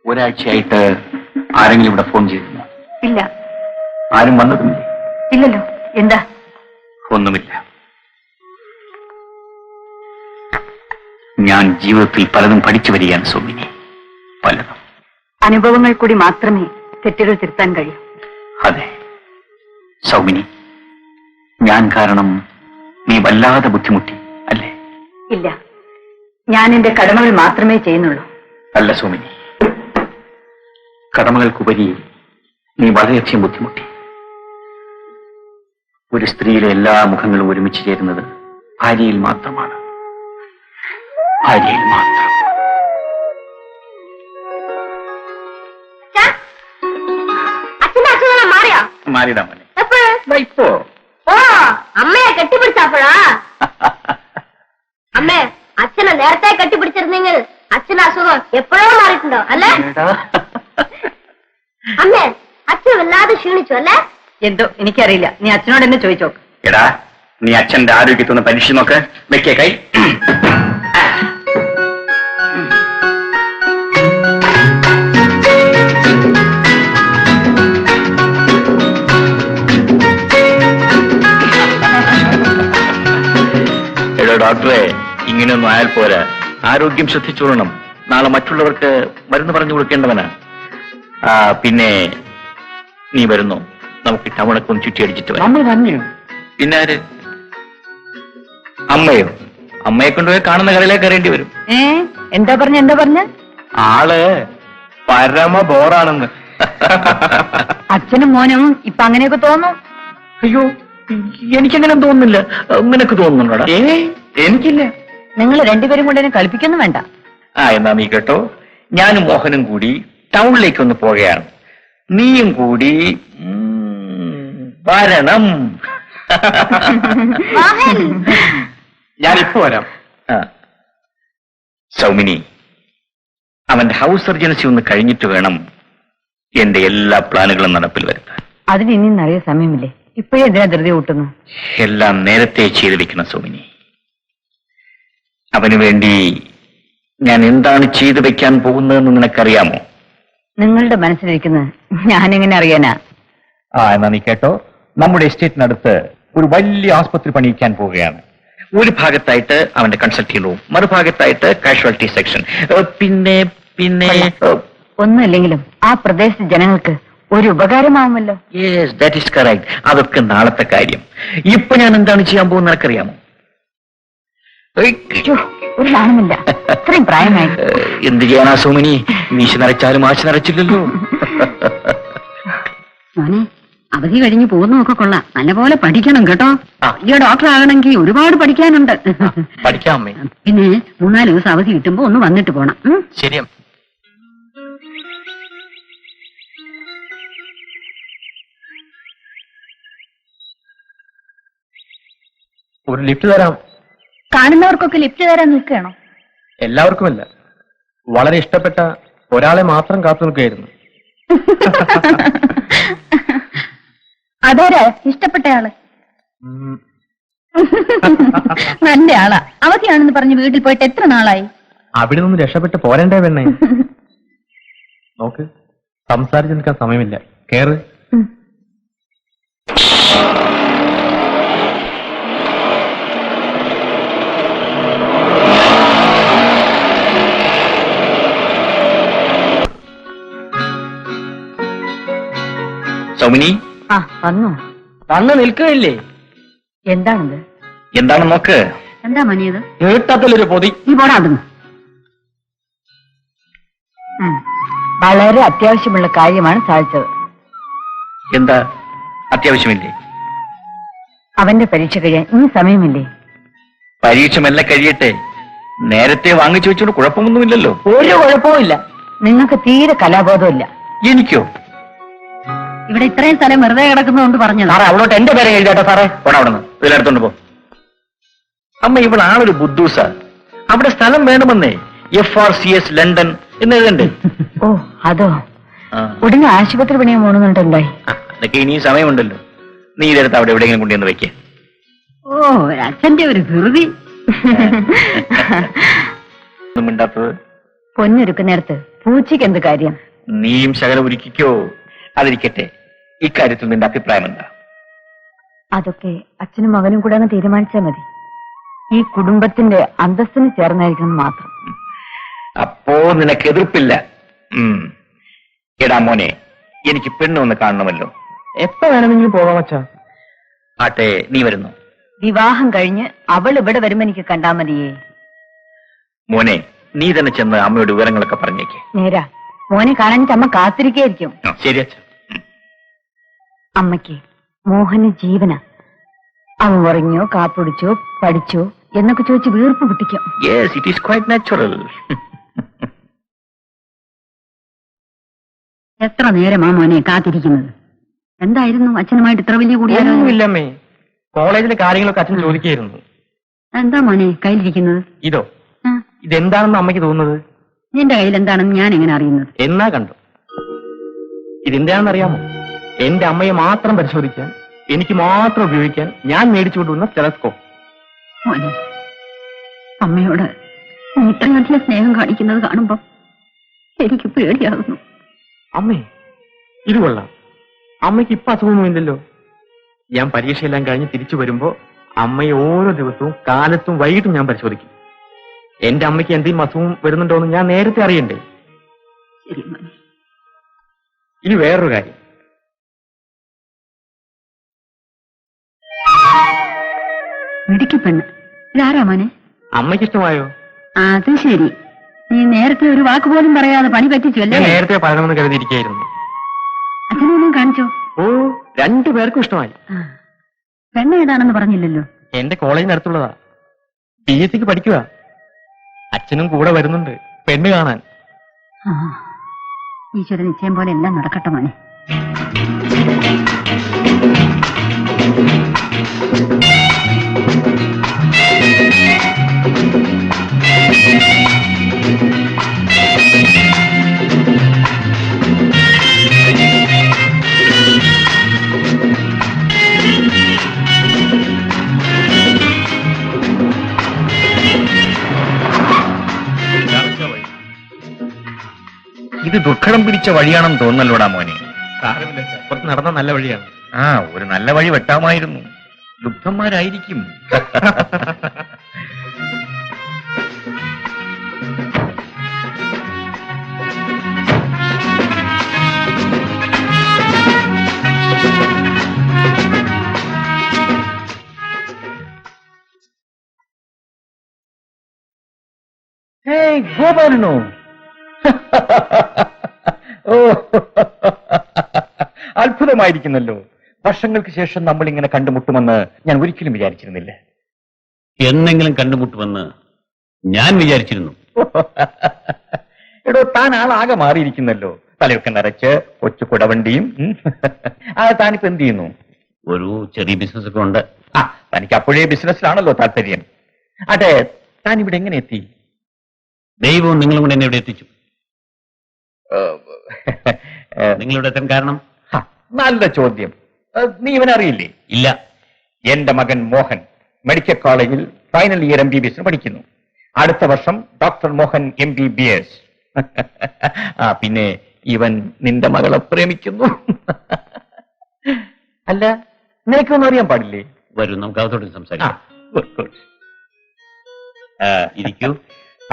ഒരാഴ്ചയായിട്ട് ആരെങ്കിലും ഇവിടെ ഫോൺ ചെയ്തിരുന്നു? ഇല്ല. ആരും വന്നതുമില്ലേ? ഇല്ലല്ലോ. എന്താ? ഒന്നുമില്ല. ഞാൻ ജീവിതത്തിൽ പലതും പഠിച്ചു വരികയാണ് സൗമിനി, പലതും. അനുഭവങ്ങൾ കൂടി മാത്രമേ തെറ്റുകൾ തിരുത്താൻ കഴിയൂ. അതെ സൗമിനി, ഞാൻ കാരണം നീ വല്ലാതെ ബുദ്ധിമുട്ടി അല്ലേ? ഇല്ല, ഞാൻ എന്റെ കടമകൾ മാത്രമേ ചെയ്യുന്നുള്ളൂ. അല്ല സൗമിനി, കടമകൾക്കുപരി നീ വളരെയധികം ബുദ്ധിമുട്ടി. ഒരു സ്ത്രീയിലെ എല്ലാ മുഖങ്ങളും ഒരുമിച്ച് ചേരുന്നത് ഭാര്യയിൽ മാത്രമാണ്. ഭാര്യയിൽ മാത്രം. അച്ഛന്റെ അസുഖം മാറിയോ? മാറിയതാ മോനെ. ഇപ്പോ അമ്മയെ കെട്ടിപ്പിടിച്ചപ്പോഴാ? അമ്മേ, അച്ഛനെ നേരത്തെ കെട്ടിപ്പിടിച്ചിരുന്നെങ്കിൽ അച്ഛന്റെ അസുഖം എപ്പോഴോ മാറിയിട്ടുണ്ടോ അല്ലേ? വല്ലാതെ ക്ഷീണിച്ചു അല്ലേ? എന്തോ എനിക്കറിയില്ല, നീ അച്ഛനോട് എന്നെ ചോദിച്ചോ. എടാ, നീ അച്ഛന്റെ ആരോഗ്യത്തൊന്ന് പരീക്ഷ നോക്ക്. വെക്കേ കൈ. എടോ ഡോക്ടറെ, ഇങ്ങനെയൊന്നും ആയാൽ പോരാ. ആരോഗ്യം ശ്രദ്ധിച്ചോളണം. നാളെ മറ്റുള്ളവർക്ക് മരുന്ന് പറഞ്ഞു കൊടുക്കേണ്ടവനാ. പിന്നെ നീ വരുന്നു, നമുക്ക് ടൗണൊക്കെ ചുറ്റിയടിച്ചിട്ട് വരാം. നമ്മൾ പറഞ്ഞു. പിന്നെ ആര്? അമ്മയോ? അമ്മയെ കൊണ്ടുപോയി കാണുന്ന കടയിലേക്ക് കയറേണ്ടി വരും. എന്താ പറഞ്ഞ ആള് പരമ ബോറാണെന്ന്. അച്ഛനും മോനും ഇപ്പൊ അങ്ങനെയൊക്കെ തോന്നും. അയ്യോ, എനിക്കങ്ങനെ തോന്നുന്നില്ല. നിനക്ക് തോന്നുന്നുണ്ടോടാ? എനിക്കില്ല. നിങ്ങൾ രണ്ടുപേരും കൊണ്ട് എന്നെ കളിപ്പിക്കൊന്നും വേണ്ട. എന്നാ നീ കേട്ടോ, ഞാനും മോഹനും കൂടി ടൗണിലേക്ക് ഒന്ന് പോവുകയാണ്. നീയും കൂടി വരണം. ഞാനിപ്പോ വരാം. സൗമിനി, അവന്റെ ഹൗസ് സർജൻസി ഒന്ന് കഴിഞ്ഞിട്ട് വേണം എന്റെ എല്ലാ പ്ലാനുകളും നടപ്പിൽ വരുത്താൻ. അതിന് ഇനി നിറയെ സമയമില്ലേ? ഇപ്പോഴേ എന്തിനാ ധൃതി കൂട്ടുന്നു? എല്ലാം നേരത്തെ ചെയ്തു വെക്കണം സൗമിനി. അവന് വേണ്ടി ഞാൻ എന്താണ് ചെയ്തു വെക്കാൻ പോകുന്നതെന്ന് നിനക്കറിയാമോ? നിങ്ങളുടെ മനസ്സിലിരിക്കുന്നത് ഞാനെങ്ങനെ അറിയാനാ? എന്നാ നീ കേട്ടോ, നമ്മുടെ എസ്റ്റേറ്റിനടുത്ത് ഒരു വലിയ ആസ്പത്രി പണിയിക്കാൻ പോവുകയാണ്. ഒരു ഭാഗത്തായിട്ട് അവന്റെ കൺസൾട്ടിംഗ് റൂം, മറുഭാഗത്തായിട്ട് കാഷ്വാലിറ്റി സെക്ഷൻ. പിന്നെ പിന്നെ ഒന്നുമില്ലെങ്കിലും ആ പ്രദേശത്തെ ജനങ്ങൾക്ക് ഒരു ഉപകാരമാവുമല്ലോ. Yes, that is correct. അതൊക്കെ നാളത്തെ കാര്യം. ഇപ്പൊ ഞാൻ എന്താണ് ചെയ്യാൻ പോകുന്നത് നിനക്കറിയാമോ? ഒരു നാണമില്ല, ഇത്രയും പ്രായമായി. എന്ത് ചെയ്യാനാ സോമിനി? മീശ നരച്ചാലും ആശ നരച്ചില്ലല്ലോ. മോനെ, അവധി കഴിഞ്ഞ് പോകുന്നതൊക്കെ കൊള്ളാം. നല്ലപോലെ പഠിക്കണം കേട്ടോ. ഈ ഡോക്ടർ ആകണമെങ്കിൽ ഒരുപാട് പഠിക്കാനുണ്ട്. പഠിക്കാം അമ്മേ. പിന്നെ 3-4 ദിവസം അവധി കിട്ടുമ്പോ ഒന്ന് വന്നിട്ട് പോണം. ശരിയാ. ഒരു ലിഫ്റ്റ് തരാം. കാണുന്നവർക്കൊക്കെ ലിഫ്റ്റ് തരാൻ നിൽക്കുകയാണോ? എല്ലാവർക്കുമല്ല, വളരെ ഇഷ്ടപ്പെട്ട ഒരാളെ മാത്രം കാത്തു നിൽക്കുകയായിരുന്നു. അതാരാ ഇഷ്ടപ്പെട്ടയാള്? നല്ല ആളാ. അവധിയാണെന്ന് പറഞ്ഞ് വീട്ടിൽ പോയിട്ട് എത്ര നാളായി? അവിടെ നിന്ന് രക്ഷപ്പെട്ട് പോരണ്ടേ പെണ്ണേ? നോക്ക്, സംസാരിച്ചു നിൽക്കാൻ സമയമില്ല. കേറ്. സൗമിനി, വന്നു നിൽക്കുകയില്ലേ? എന്താണിത്? എന്താണ് നോക്ക്. എന്താ മനിയത്? നീട്ടത്തിലൊരു പൊതി. നീ പോടാതുന്നു. വളരെ അത്യാവശ്യമുള്ള കാര്യമാണ് സാധിച്ചത്. എന്താ അത്യാവശ്യമില്ലേ? അവന്റെ പരീക്ഷ കഴിയാൻ ഇനി സമയമില്ലേ? പരീക്ഷ മെല്ലെ കഴിയട്ടെ. നേരത്തെ വാങ്ങിച്ചു വെച്ചോണ്ട് കുഴപ്പമൊന്നുമില്ലല്ലോ. ഒരു കുഴപ്പവും. നിങ്ങൾക്ക് തീരെ കലാബോധമില്ല. എനിക്കോ? ഇവിടെ ഇത്രയും സ്ഥലം വെറുതെ കിടക്കുന്നതുകൊണ്ട് പറഞ്ഞത്. സാറേ, അവളോട്ട് എന്റെ പേരെ എഴുതാട്ടോ സാറേ. പോടാ അവിടെ നിന്ന്. ഇതിലെടുത്തോണ്ട് പോ. അമ്മ, ഇവിടെ ആളൊരു ബുദ്ധൂസ. അവിടെ സ്ഥലം വേണമെന്നേ. FRCS ലണ്ടൻ എന്ന് എഴുതണ്ടേ? ഓ, അതോ. ഉടനെ ആശുപത്രി പണിയാൻ പോണെന്നുണ്ടായി. അതൊക്കെ ഇനിയും സമയമുണ്ടല്ലോ. നീ ഇതെടുത്ത് അവിടെ എവിടെയെങ്കിലും കൊണ്ടുവന്ന് വെക്കേ. ഓ, അച്ഛന്റെ ഒരു ധൃതി. ഒന്നും മിണ്ടാത്തത്. പൊന്നൊരുക്കുന്നിടത്ത് പൂച്ചയ്ക്ക് എന്ത് കാര്യം? നീയും ശകലം ഒരുക്കിക്കോ. അതിരിക്കട്ടെ, ഇക്കാര്യത്തിൽ നിന്റെ അഭിപ്രായം എന്താ? അതൊക്കെ അച്ഛനും മകനും കൂടെ അങ്ങ് തീരുമാനിച്ചാൽ മതി. ഈ കുടുംബത്തിന്റെ അന്തസ്സിന് ചേർന്നായിരിക്കണം മാത്രം. അപ്പോ നിനക്ക് എതിർപ്പില്ല. എടാ മോനെ, എനിക്ക് പെണ്ണൊന്ന് കാണണമല്ലോ. എപ്പോ വേണമെങ്കിലും പോകാം അച്ഛാ. ആട്ടെ, നീ വരുന്നു? വിവാഹം കഴിഞ്ഞ് അവൾ ഇവിടെ വരുമ്പോ എനിക്ക് കണ്ടാ മതിയേ. മോനെ, നീ തന്നെ ചെന്ന് അമ്മയുടെ വിവരങ്ങളൊക്കെ പറഞ്ഞേക്കേ. നേരാ. മോനെ കാണാനിട്ട് അമ്മ കാത്തിരിക്കായിരിക്കും. ശരി അച്ഛൻ. അമ്മയ്ക്ക് മോഹന് ജീവന. അവൻ ഉറങ്ങിയോ, കാപ്പിടിച്ചോ, പഠിച്ചോ എന്നൊക്കെ ചോദിച്ച് വീർപ്പ് പിടിക്കും. Yes, it is quite natural. എത്ര നേരമാ മോനെ കാത്തിരിക്കുന്നത്? എന്തായിരുന്നു അച്ഛനുമായിട്ട് ഇത്ര വലിയ കൂടിയാലോ? ഒന്നുമില്ലമ്മേ, കോളേജിലെ കാര്യങ്ങളൊക്കെ അച്ഛൻ ചോദിക്കായിരുന്നു. എന്താ മോനെ കയ്യിലിരിക്കുന്നത്? ഇതോ? ഇതെന്താണെന്ന് അമ്മയ്ക്ക് തോന്നുന്നത്? നിന്റെ കയ്യിൽ എന്താണെന്ന് ഞാൻ എങ്ങനെ അറിയുന്നത്? എന്നാ കണ്ടു. ഇതെന്താണെന്ന് അറിയാമോ? എന്റെ അമ്മയെ മാത്രം പരിശോധിക്കാൻ, എനിക്ക് മാത്രം ഉപയോഗിക്കാൻ ഞാൻ മേടിച്ചു കൊണ്ടുവന്ന സ്റ്റെലസ്കോപ്പ്. മോനെ, അമ്മയോട് നീ ഇത്രയധികം സ്നേഹം കാണിക്കുന്നത് കാണുമ്പോ എനിക്ക് പേടിയാകുന്നു. അമ്മേ, ഇത് കൊള്ളാം. അമ്മയ്ക്ക് ഇപ്പൊ അസുഖമൊന്നുമില്ലല്ലോ. ഞാൻ പരീക്ഷയെല്ലാം കഴിഞ്ഞ് തിരിച്ചു വരുമ്പോ അമ്മയെ ഓരോ ദിവസവും കാലത്തും വൈകിട്ടും ഞാൻ പരിശോധിക്കും. എന്റെ അമ്മയ്ക്ക് എന്തെങ്കിലും അസുഖം വരുന്നുണ്ടോ എന്ന് ഞാൻ നേരത്തെ അറിയണ്ടേ. ശരി മോനെ. ഇനി വേറൊരു കാര്യം. മിടുക്കി പെണ്ണ്. ഇതാരാ മോനെ? അമ്മയ്ക്ക് ഇഷ്ടമായോ? അത് ശരി. നീ നേരത്തെ ഒരു വാക്ക് പോലും പറയാതെ പണി പറ്റിച്ചു അല്ലേ? ഞാൻ നേരത്തെ പറയണമെന്ന് കരുതിയിരിക്കുകയായിരുന്നു. അച്ഛനൊന്നും കാണിച്ചോ? ഓ, 2 പേർക്കും ഇഷ്ടമായി. പെണ്ണ് ഏതാണെന്ന് പറഞ്ഞില്ലല്ലോ. എന്റെ കോളേജിനടുത്തുള്ളതാ. PSCക്ക് പഠിക്കുക. അച്ഛനും കൂടെ വരുന്നുണ്ട് പെണ്ണ് കാണാൻ. ആ, ഈശ്വര നിശ്ചയം പോലെ എല്ലാം നടക്കട്ടെ മോനെ. ഇത് ദുർഘടം പിടിച്ച വഴിയാണെന്ന് തോന്നല്ലോടാ മോനെ. സാരമില്ല സാർ, പുറത്ത് നടന്ന നല്ല വഴിയാണ്. ആ, ഒരു നല്ല വഴി വെട്ടാമായിരുന്നു. ദുഃഖന്മാരായിരിക്കും. ഗോപാലനോ? ഓ, അത്ഭുതമായിരിക്കുന്നല്ലോ. വർഷങ്ങൾക്ക് ശേഷം നമ്മൾ ഇങ്ങനെ കണ്ടുമുട്ടുമെന്ന് ഞാൻ ഒരിക്കലും വിചാരിച്ചിരുന്നില്ല. എന്നെങ്കിലും കണ്ടുമുട്ടുമെന്ന് ഞാൻ വിചാരിച്ചിരുന്നു. എടോ, താൻ ആളാകെ മാറിയിരിക്കുന്നല്ലോ. തലയൊക്കെ നിറച്ച് കൊച്ചു കുടവണ്ടിയും. താനിപ്പോ എന്ത് ചെയ്യുന്നു? ഒരു ചെറിയ ബിസിനസ് ഒക്കെ ഉണ്ട്. ആ, തനിക്ക് അപ്പോഴേ ബിസിനസ്സിലാണല്ലോ താല്പര്യം. അതെ, താൻ ഇവിടെ എങ്ങനെ എത്തി? ദൈവവും നിങ്ങളും കൂടെ എന്നെ ഇവിടെ എത്തിച്ചു. നിങ്ങളിവിടെ എത്താൻ കാരണം? നല്ല ചോദ്യം. നീ ഇവനറിയില്ലേ? ഇല്ല. എന്റെ മകൻ മോഹൻ മെഡിക്കൽ കോളേജിൽ ഫൈനൽ ഇയർ MBBS പഠിക്കുന്നു. അടുത്ത വർഷം ഡോക്ടർ മോഹൻ MBBS. പിന്നെ ഇവൻ നിന്റെ മകളെ പ്രേമിക്കുന്നു. അല്ല, നിനക്കൊന്നും അറിയാൻ പാടില്ലേ? വരൂ, നമുക്ക് അകത്തോട്ട് സംസാരിക്കാം. ഇരിക്കൂ.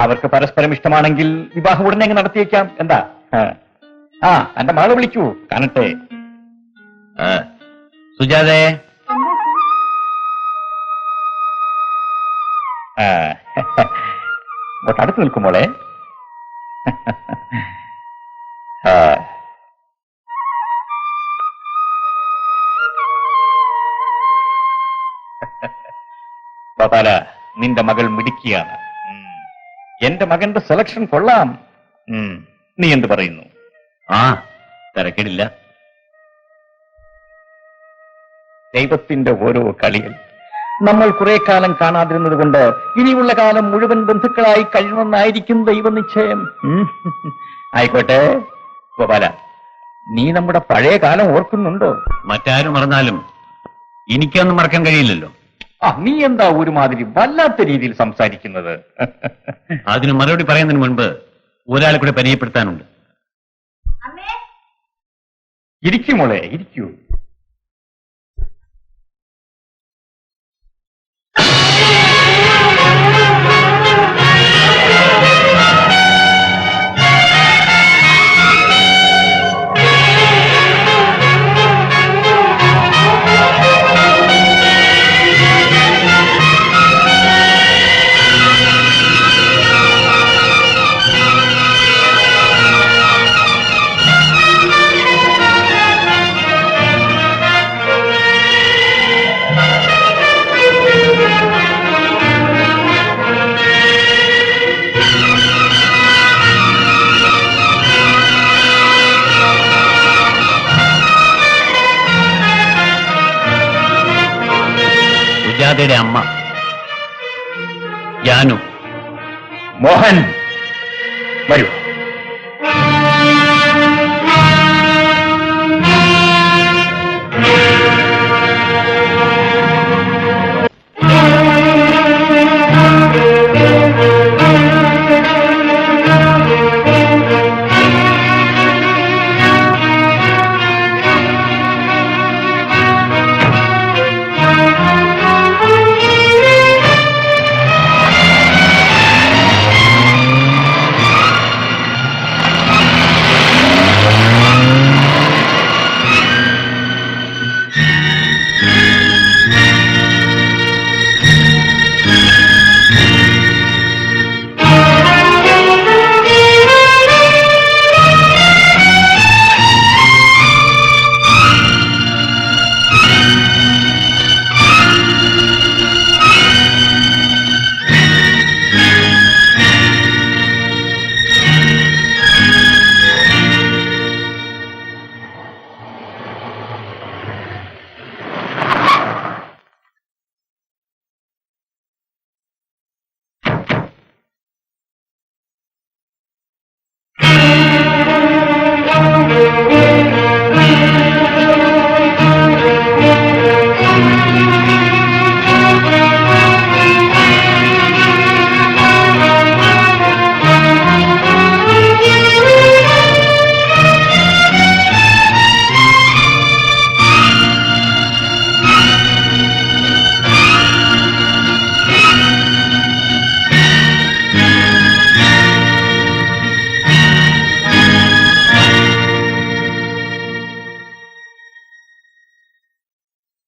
അവർക്ക് പരസ്പരം ഇഷ്ടമാണെങ്കിൽ വിവാഹം ഉടനെ അങ്ങ് നടത്തിയേക്കാം. എന്താ? എന്റെ മകളെ വിളിക്കൂ, കാണട്ടെ. സുജാതേ. ഇങ്ങോട്ട് അടുത്ത് നിൽക്കുമോളെ. ഗോപാല, നിന്റെ മകൾ മിടുക്കിയാണ്. എന്റെ മകന്റെ സെലക്ഷൻ കൊള്ളാം. നീ എന്ത് പറയുന്നു? ആ, തിരക്കിടില്ല. ദൈവത്തിന്റെ ഓരോ കളികൾ. നമ്മൾ കുറെ കാലം കാണാതിരുന്നത് കൊണ്ട് ഇനിയുള്ള കാലം മുഴുവൻ ബന്ധുക്കളായി കഴിയുമെന്നായിരിക്കും ദൈവനിശ്ചയം. ആയിക്കോട്ടെ ഗോപാല, നീ നമ്മുടെ പഴയ കാലം ഓർക്കുന്നുണ്ടോ? മറ്റാരും മറന്നാലും എനിക്കൊന്നും മറക്കാൻ കഴിയില്ലല്ലോ. നീ എന്താ ഒരുമാതിരി വല്ലാത്ത രീതിയിൽ സംസാരിക്കുന്നത്? അതിന് മറുപടി പറയുന്നതിന് മുൻപ് ഒരാളെ കൂടെ പരിചയപ്പെടുത്താനുണ്ട്. ഇരിക്കൂ മോളെ, ഇരിക്കൂ. സുജാതയുടെ അമ്മ ജാനു. മോഹൻ, വരൂ.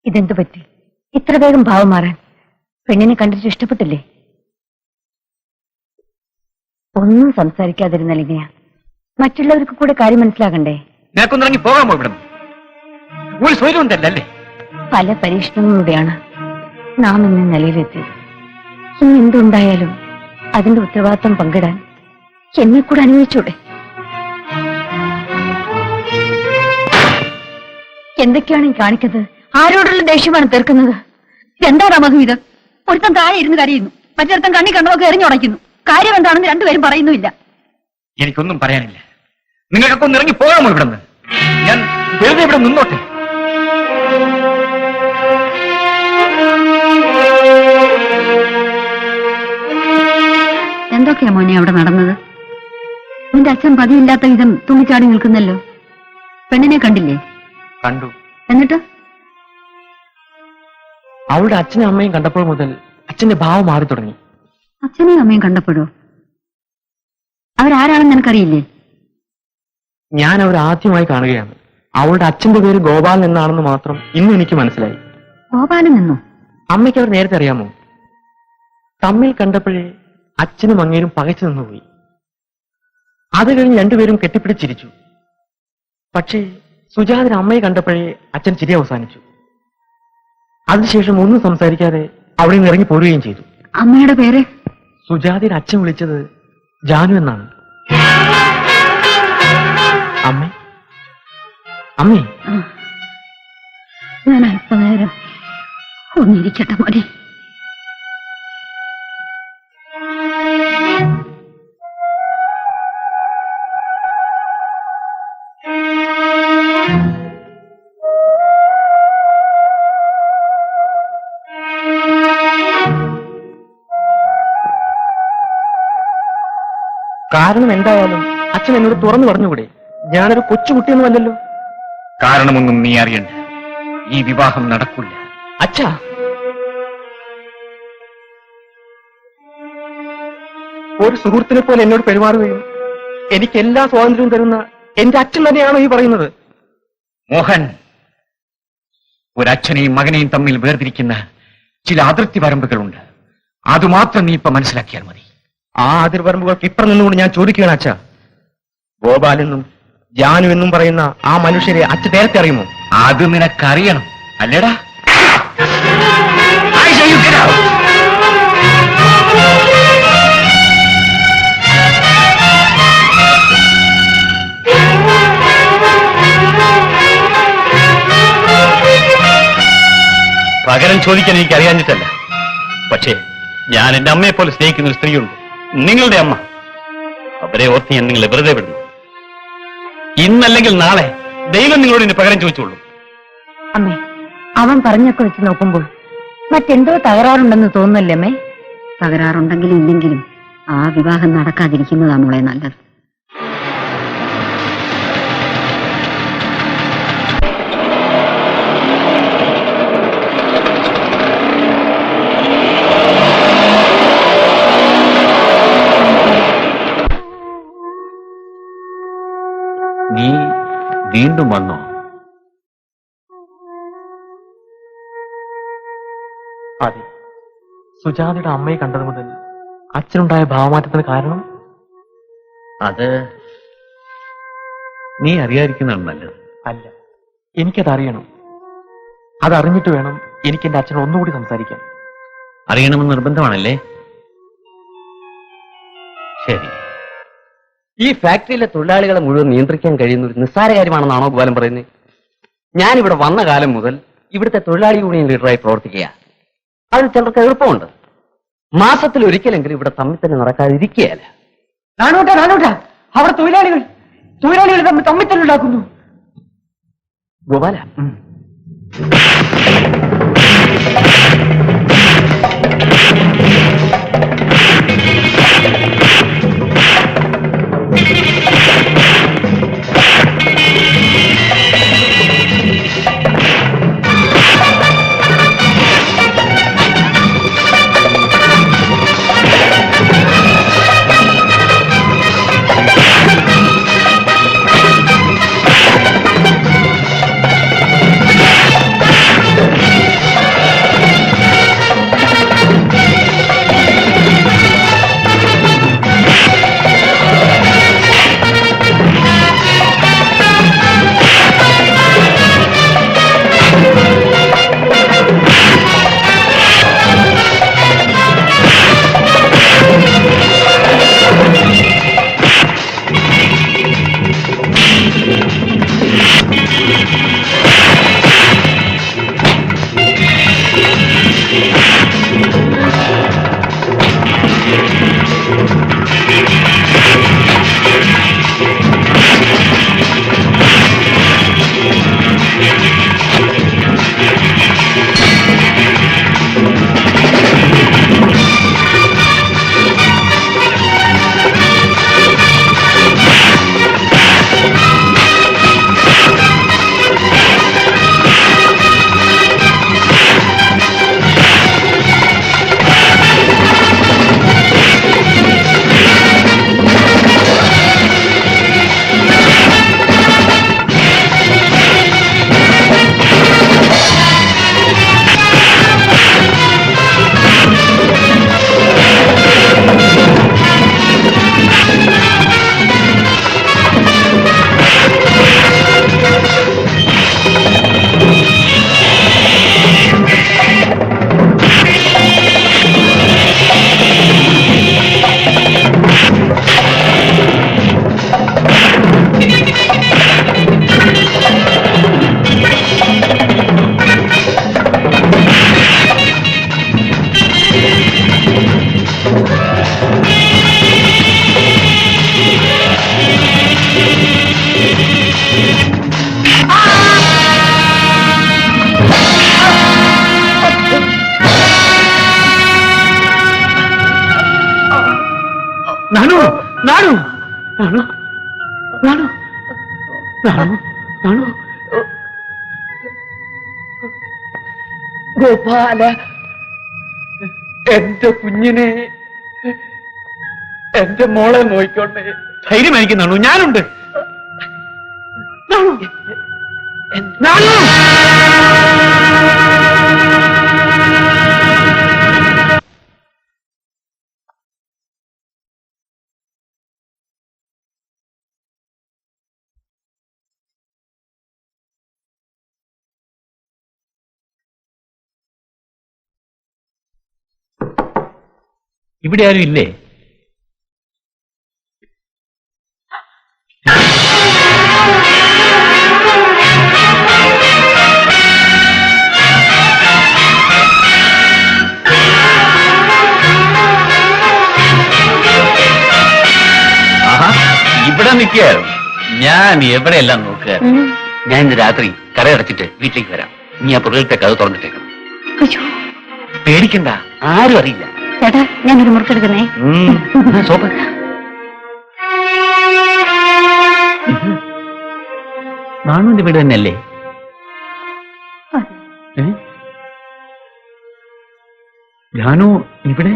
ഇതെന്തു പറ്റി? ഇത്ര വേഗം ഭാവം മാറാൻ? പെണ്ണിനെ കണ്ടിട്ട് ഇഷ്ടപ്പെട്ടില്ലേ? ഒന്നും സംസാരിക്കാതിരുന്നാൽ ഇങ്ങനെയാ. മറ്റുള്ളവർക്ക് കൂടെ കാര്യം മനസ്സിലാകണ്ടേ? നിനക്കൊന്നിറങ്ങി പോകാമോ ഇവിടെ? ഒരു സ്വയം ഉണ്ടല്ലേ? പല പരീക്ഷണങ്ങളിലൂടെയാണ് നാം ഇന്ന് നിലയിലെത്തിയത്. ഇനി എന്തുണ്ടായാലും അതിന്റെ ഉത്തരവാദിത്വം പങ്കിടാൻ എന്നെ കൂടെ അനുവദിച്ചൂടെ? എന്തൊക്കെയാണ് ഈ കാണിക്കുന്നത്? ആരോടുള്ള ദേഷ്യമാണ് തീർക്കുന്നത്? എന്താ മധു ഇത്? ഒരുത്തൻ താഴെ ഇരുന്ന് കരയുന്നു, മറ്റൊരുത്തൻ കണ്ണി കണ്ടതൊക്കെ എറിഞ്ഞുടയ്ക്കുന്നു. കാര്യം എന്താണെന്ന് രണ്ടുപേരും പറയുന്നുമില്ല. എനിക്കൊന്നും പറയാനില്ല. നിങ്ങൾക്കൊക്കെ ഒന്ന് ഇറങ്ങി പോകാമോ ഇവിടെ നിന്ന്? ഞാൻ വെറുതെ ഇവിടെ നിന്നോട്ടെ. എന്തൊക്കെയാ മോനെ അവിടെ നടന്നത്? നിന്റെ അച്ഛൻ പതിവില്ലാത്ത വിധം തുമ്മിച്ചാടി നിൽക്കുന്നല്ലോ. പെണ്ണിനെ കണ്ടില്ലേ? കണ്ടു. എന്നിട്ട് അവളുടെ അച്ഛനും അമ്മയും കണ്ടപ്പോൾ മുതൽ അച്ഛന്റെ ഭാവം മാറി തുടങ്ങി. അച്ഛനെയും അമ്മയും കണ്ടപ്പോഴോ? അവരാരാണെന്ന് നിനക്കറിയില്ലേ? ഞാൻ അവർ ആദ്യമായി കാണുകയാണ്. അവളുടെ അച്ഛന്റെ പേര് ഗോപാലൻ എന്നാണെന്ന് മാത്രം ഇന്ന് എനിക്ക് മനസ്സിലായി. ഗോപാലൻ എന്നോ? അമ്മയ്ക്ക് അവർ നേരത്തെ അറിയാമോ? തമ്മിൽ കണ്ടപ്പോഴേ അച്ഛനും അങ്ങേരും പകച്ചു നിന്നുപോയി. അത് കഴിഞ്ഞ് രണ്ടുപേരും കെട്ടിപ്പിടിച്ചിരിച്ചു. പക്ഷേ സുജാതിന് അമ്മയെ കണ്ടപ്പോഴേ അച്ഛൻ ചിരി അവസാനിച്ചു. അതിനുശേഷം ഒന്നും സംസാരിക്കാതെ അവിടെ നിന്ന് ഇറങ്ങി പോരുകയും ചെയ്തു. അമ്മയുടെ പേര്? സുജാതിന് അച്ഛൻ വിളിച്ചത് ജാനു എന്നാണ്. അമ്മേ, അമ്മേ. ഞാൻ അല്പനേരം ഒന്നിരിക്കട്ടെ മോനെ. കാരണം എന്തായാലും അച്ഛൻ എന്നോട് തുറന്നു പറഞ്ഞുകൂടെ? ഞാനൊരു കൊച്ചുകുട്ടിയൊന്നുമല്ലല്ലോ. കാരണമൊന്നും നീ അറിയണ്ട. ഈ വിവാഹം നടക്കില്ല. അച്ഛാ, ഒരു സുഹൃത്തിനെ പോലെ എന്നോട് പെരുമാറുകയും എനിക്ക് എല്ലാ സ്വാതന്ത്ര്യവും തരുന്ന എന്റെ അച്ഛൻ തന്നെയാണോ ഈ പറയുന്നത്? മോഹൻ, ഒരച്ഛനെയും മകനെയും തമ്മിൽ വേർതിരിക്കുന്ന ചില അതിർത്തി വരമ്പുകളുണ്ട്. അതുമാത്രം നീ ഇപ്പൊ മനസ്സിലാക്കിയാൽ മതി. ആ അതിർവരമ്പുകൾക്ക് ഇപ്പുറം നിന്നുകൊണ്ട് ഞാൻ ചോദിക്കുകയാണ് അച്ഛാ. ഗോപാലെന്നും ജാനു എന്നും പറയുന്ന ആ മനുഷ്യരെ അച്ഛൻ നേരത്തെ അറിയുമോ? അത് നിനക്കറിയണം അല്ലേടാ? പകരം ചോദിക്കാൻ എനിക്ക് അറിയാഞ്ഞിട്ടല്ല. പക്ഷേ ഞാൻ എന്റെ അമ്മയെ പോലെ സ്നേഹിക്കുന്ന ഒരു സ്ത്രീയുണ്ട്, നിങ്ങളുടെ അമ്മ. അവരെ ഓർത്ത് ഞാൻ നിങ്ങളെ വെറുതെ വിടുന്നു. ഇന്നല്ലെങ്കിൽ നാളെ ദൈവം നിങ്ങളോട് ഇനി പകരം ചോദിച്ചോളൂ. അമ്മേ, അവൻ പറഞ്ഞൊക്കെ വെച്ച് നോക്കുമ്പോൾ മറ്റെന്തോ തകരാറുണ്ടെന്ന് തോന്നുന്നല്ലേ അമ്മേ? തകരാറുണ്ടെങ്കിലും ഇല്ലെങ്കിലും ആ വിവാഹം നടക്കാതിരിക്കുന്നതാണ് മോളെ നല്ലത്. നീ വീണ്ടും വന്നോ? അതെ, സുജാതയുടെ അമ്മയെ കണ്ടത് മുതൽ അച്ഛനുണ്ടായ ഭാവമാറ്റത്തിന് കാരണം? അത് നീ അറിയാതിരിക്കുന്നതാണ് നല്ലത്. അല്ല, എനിക്കത് അറിയണം. അതറിഞ്ഞിട്ട് വേണം എനിക്ക് എന്റെ അച്ഛനോട് ഒന്നുകൂടി സംസാരിക്കാൻ. അറിയണമെന്ന് നിർബന്ധമാണല്ലേ? ശരി. ഈ ഫാക്ടറിയിലെ തൊഴിലാളികളെ മുഴുവൻ നിയന്ത്രിക്കാൻ കഴിയുന്ന ഒരു നിസ്സാര കാര്യമാണെന്നാണോ ഗോപാലൻ പറയുന്നത്? ഞാനിവിടെ വന്ന കാലം മുതൽ ഇവിടുത്തെ തൊഴിലാളി യൂണിയൻ ലീഡറായി പ്രവർത്തിക്കുക. അതിന് ചിലർക്ക് എളുപ്പമുണ്ട്. മാസത്തിൽ ഒരിക്കലെങ്കിലും ഇവിടെ തമ്മിൽ തന്നെ നടക്കാതിരിക്കുകയല്ല. നാനൂട്ടാ, അവിടെ തൊഴിലാളികൾ തമ്മിൽ തന്നെ ഉണ്ടാക്കുന്നു. ഗോപാല, നാണു നാണു നാണു നാണു ഗോപാല, എന്റെ കുഞ്ഞിനെ, എന്റെ മോളെ നോയിക്കോട്ടെ. ധൈര്യമായിരിക്കും നാണു, ഞാനുണ്ട്. നാണു നാണു ഇവിടെ ആരും ഇല്ലേ? ആഹാ, ഇവിടെ നിൽക്കുകയായിരുന്നു. ഞാൻ എവിടെയെല്ലാം നോക്കുക. ഞാൻ ഇന്ന് രാത്രി കടയടച്ചിട്ട് വീട്ടിലേക്ക് വരാം. നീ ആ പുറകിലത്തെ കഥ തുറന്നിട്ടേക്കണം. പേടിക്കണ്ട, ആരും അറിയില്ല. ചേട്ടാ, ഞാനൊരു മുറുക്കെടുക്കുന്നേ. സോപ്പ്. നാണുവിന്റെ വീട് തന്നെയല്ലേ? ജാനു ഇവിടെ?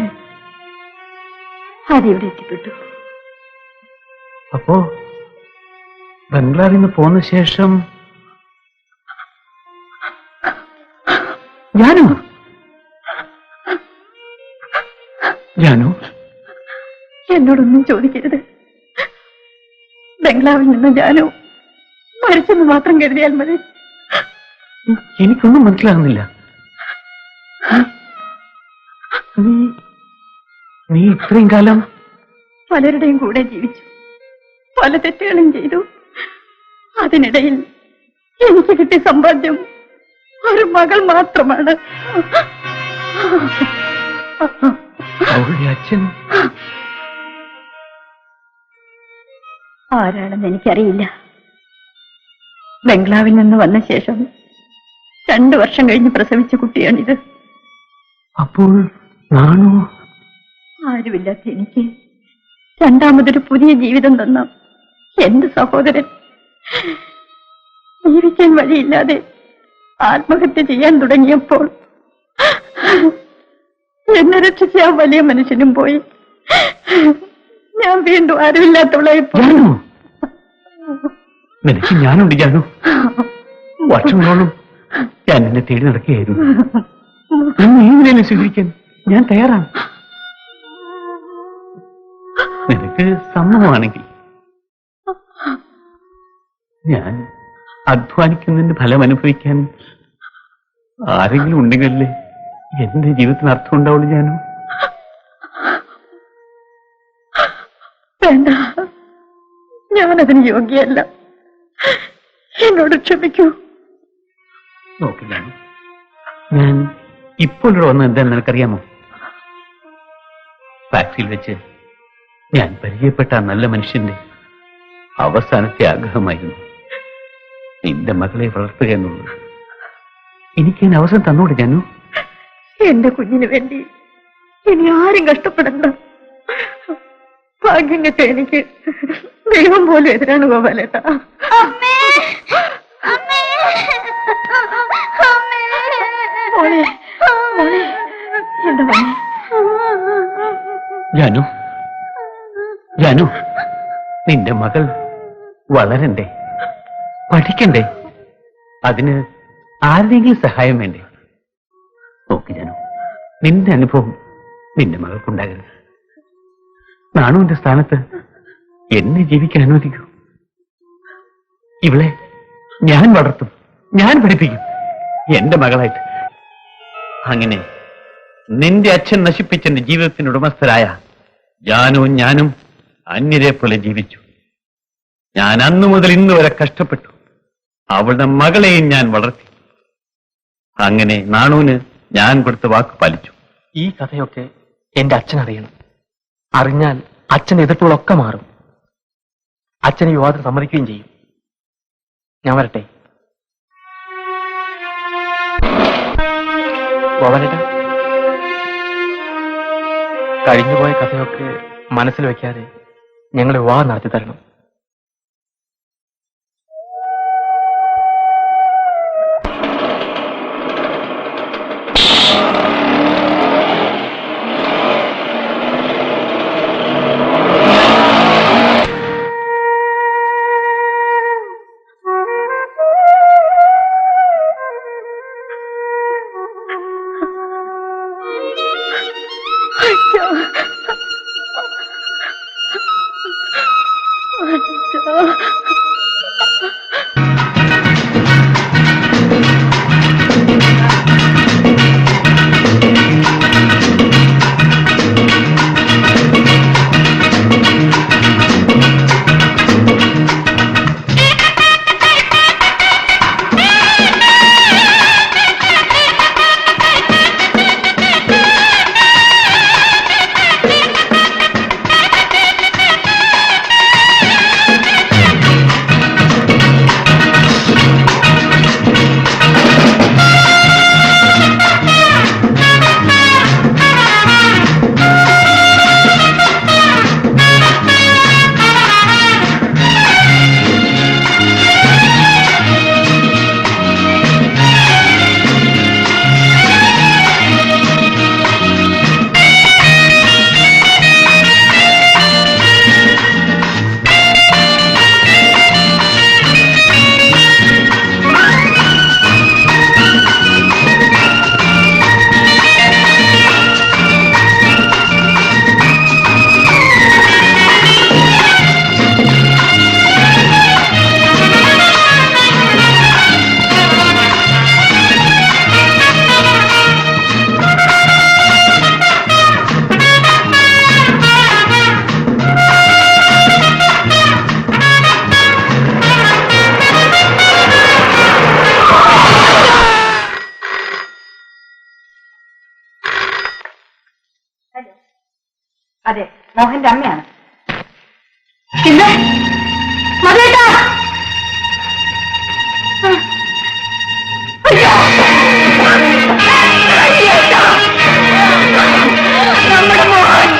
അതിവിടെ എത്തിപ്പെട്ടു. അപ്പോ ബംഗ്ലാവിൽ നിന്ന് പോന്ന ശേഷം ജാനു ജാനു എന്നോടൊന്നും ചോദിക്കരുത്. ബംഗ്ലാവിൽ നിന്ന് ജാനു മരിച്ചെന്ന് മാത്രം കരുതിയാൽ മതി. എനിക്കൊന്നും മനസ്സിലാകുന്നില്ല. നീ ഇത്രയും കാലം പലരുടെയും കൂടെ ജീവിച്ചു, പല തെറ്റുകളും ചെയ്തു. അതിനിടയിൽ എനിക്ക് കിട്ടിയ സമ്പാദ്യം ഒരു മകൾ മാത്രമാണ്. അവളുടെ അച്ഛൻ ആരാണെന്ന് എനിക്കറിയില്ല. ബംഗ്ലാവിൽ നിന്ന് വന്ന ശേഷം 2 വർഷം കഴിഞ്ഞ് പ്രസവിച്ച കുട്ടിയാണിത്. അപ്പോൾ നാണു ആരുമില്ലാത്ത എനിക്ക് രണ്ടാമതൊരു പുതിയ ജീവിതം തന്ന എന്റെ സഹോദരൻ ജീവിക്കാൻ വഴിയില്ലാതെ ആത്മഹത്യ ചെയ്യാൻ തുടങ്ങിയപ്പോൾ എന്നെ രക്ഷിച്ച ആ വലിയ മനുഷ്യനും പോയി. ഞാൻ വീണ്ടും ആരുമില്ലാത്തവളായി പോയി. നിനക്ക് ഞാനുണ്ട് ജാനു. വർഷങ്ങളോളം ഞാൻ എന്നെ തേടി നടക്കുകയായിരുന്നു. നീ സ്വീകരിക്കാൻ ഞാൻ തയ്യാറാണ്. നിനക്ക് സമ്മതമാണെങ്കിൽ ഞാൻ അധ്വാനിക്കുന്നതിന്റെ ഫലം അനുഭവിക്കാൻ ആരെങ്കിലും ഉണ്ടെങ്കിലല്ലേ എന്റെ ജീവിതത്തിന് അർത്ഥം ഉണ്ടാവുള്ളൂ. ഞാനും വേണ്ട, ഞാനതിന് യോഗ്യല്ല. എന്നോട് ക്ഷമിക്കൂ. നോക്കില്ല, ഞാൻ ഇപ്പോൾ വന്നത് എന്താണെന്ന് നിനക്കറിയാമോ? ഫാക്ടറിയിൽ വെച്ച് ഞാൻ പരിചയപ്പെട്ട ആ നല്ല മനുഷ്യന്റെ അവസാനത്തെ ആഗ്രഹമായിരുന്നു നിന്റെ മകളെ വളർത്തുക എന്നുള്ളത്. എനിക്ക് അതിന് അവസരം തന്നോട് ജാനു. എന്റെ കുഞ്ഞിന് വേണ്ടി ഇനി ആരും കഷ്ടപ്പെടണ്ട. ഭാഗ്യം കിട്ടിയ എനിക്ക് ദൈവം പോലും എതിരാണ് ഗോപാലേട്ടാ. മോളെ, മോളെ, എന്താ മോനെ? ജാനു, ജാനു, നിന്റെ മകൾ വളരണ്ടേ, പഠിക്കണ്ടേ? അതിന് ആരുടെയെങ്കിലും സഹായം വേണ്ടേ? നോക്ക് ജാനു, നിന്റെ അനുഭവം നിന്റെ മകൾക്കുണ്ടാകരുത്. നാണുവിന്റെ സ്ഥാനത്ത് എന്നെ ജീവിക്കാൻ അനുവദിക്കൂ. ഇവളെ ഞാൻ വളർത്തും, ഞാൻ പഠിപ്പിക്കും എന്റെ മകളായിട്ട്. അങ്ങനെ നിന്റെ അച്ഛൻ നശിപ്പിച്ചെന്റെ ജീവിതത്തിന് ഉടമസ്ഥരായ ജാനുവും ഞാനും അന്യരെ പോലെ ജീവിച്ചു. ഞാൻ അന്നു മുതൽ ഇന്ന് വരെ കഷ്ടപ്പെട്ടു. അവളുടെ മകളെയും ഞാൻ വളർത്തി. അങ്ങനെ നാണുവിന് ഞാൻ കൊടുത്ത വാക്ക് പാലിച്ചു. ഈ കഥയൊക്കെ എന്റെ അച്ഛൻ അറിയണം. അറിഞ്ഞാൽ അച്ഛന്റെ എതിർപ്പുകളൊക്കെ മാറും. അച്ഛന് വിവാദം സമ്മതിക്കുകയും ചെയ്യും. ഞാൻ വരട്ടെ. ഗോപാലേട്ട, കഴിഞ്ഞുപോയ കഥയൊക്കെ മനസ്സിൽ വെക്കാതെ ഞങ്ങൾ വിവാഹം നടത്തി തരണം. അതെ, മോഹന്റെ അമ്മയാണ്. ഇല്ല മതിയേട്ടാ. നമ്മുടെ മോഹൻ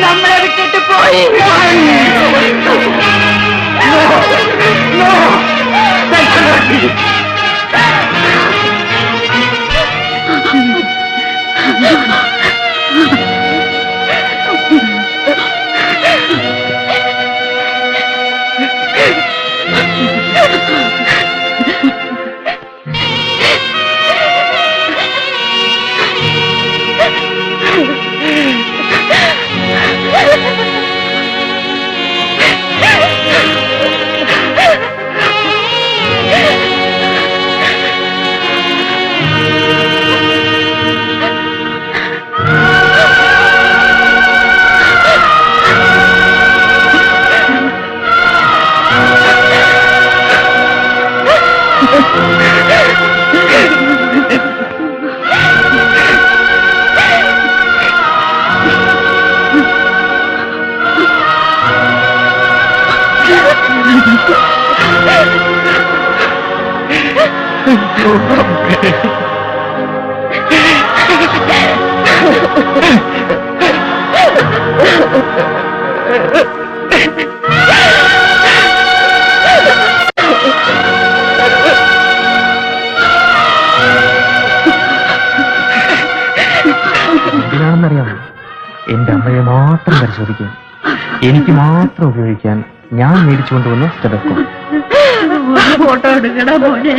നമ്മളെ വിട്ടിട്ട് പോയി. എന്തിനാണെന്നറിയാമോ? എന്റെ അമ്മയെ മാത്രം പരിശോധിക്കാൻ, എനിക്ക് മാത്രം ഉപയോഗിക്കാൻ ഞാൻ മേടിച്ചു കൊണ്ടുവന്ന സ്റ്റെതസ്കോപ്പ്. ഫോട്ടോ എടുക്കണ പോലെ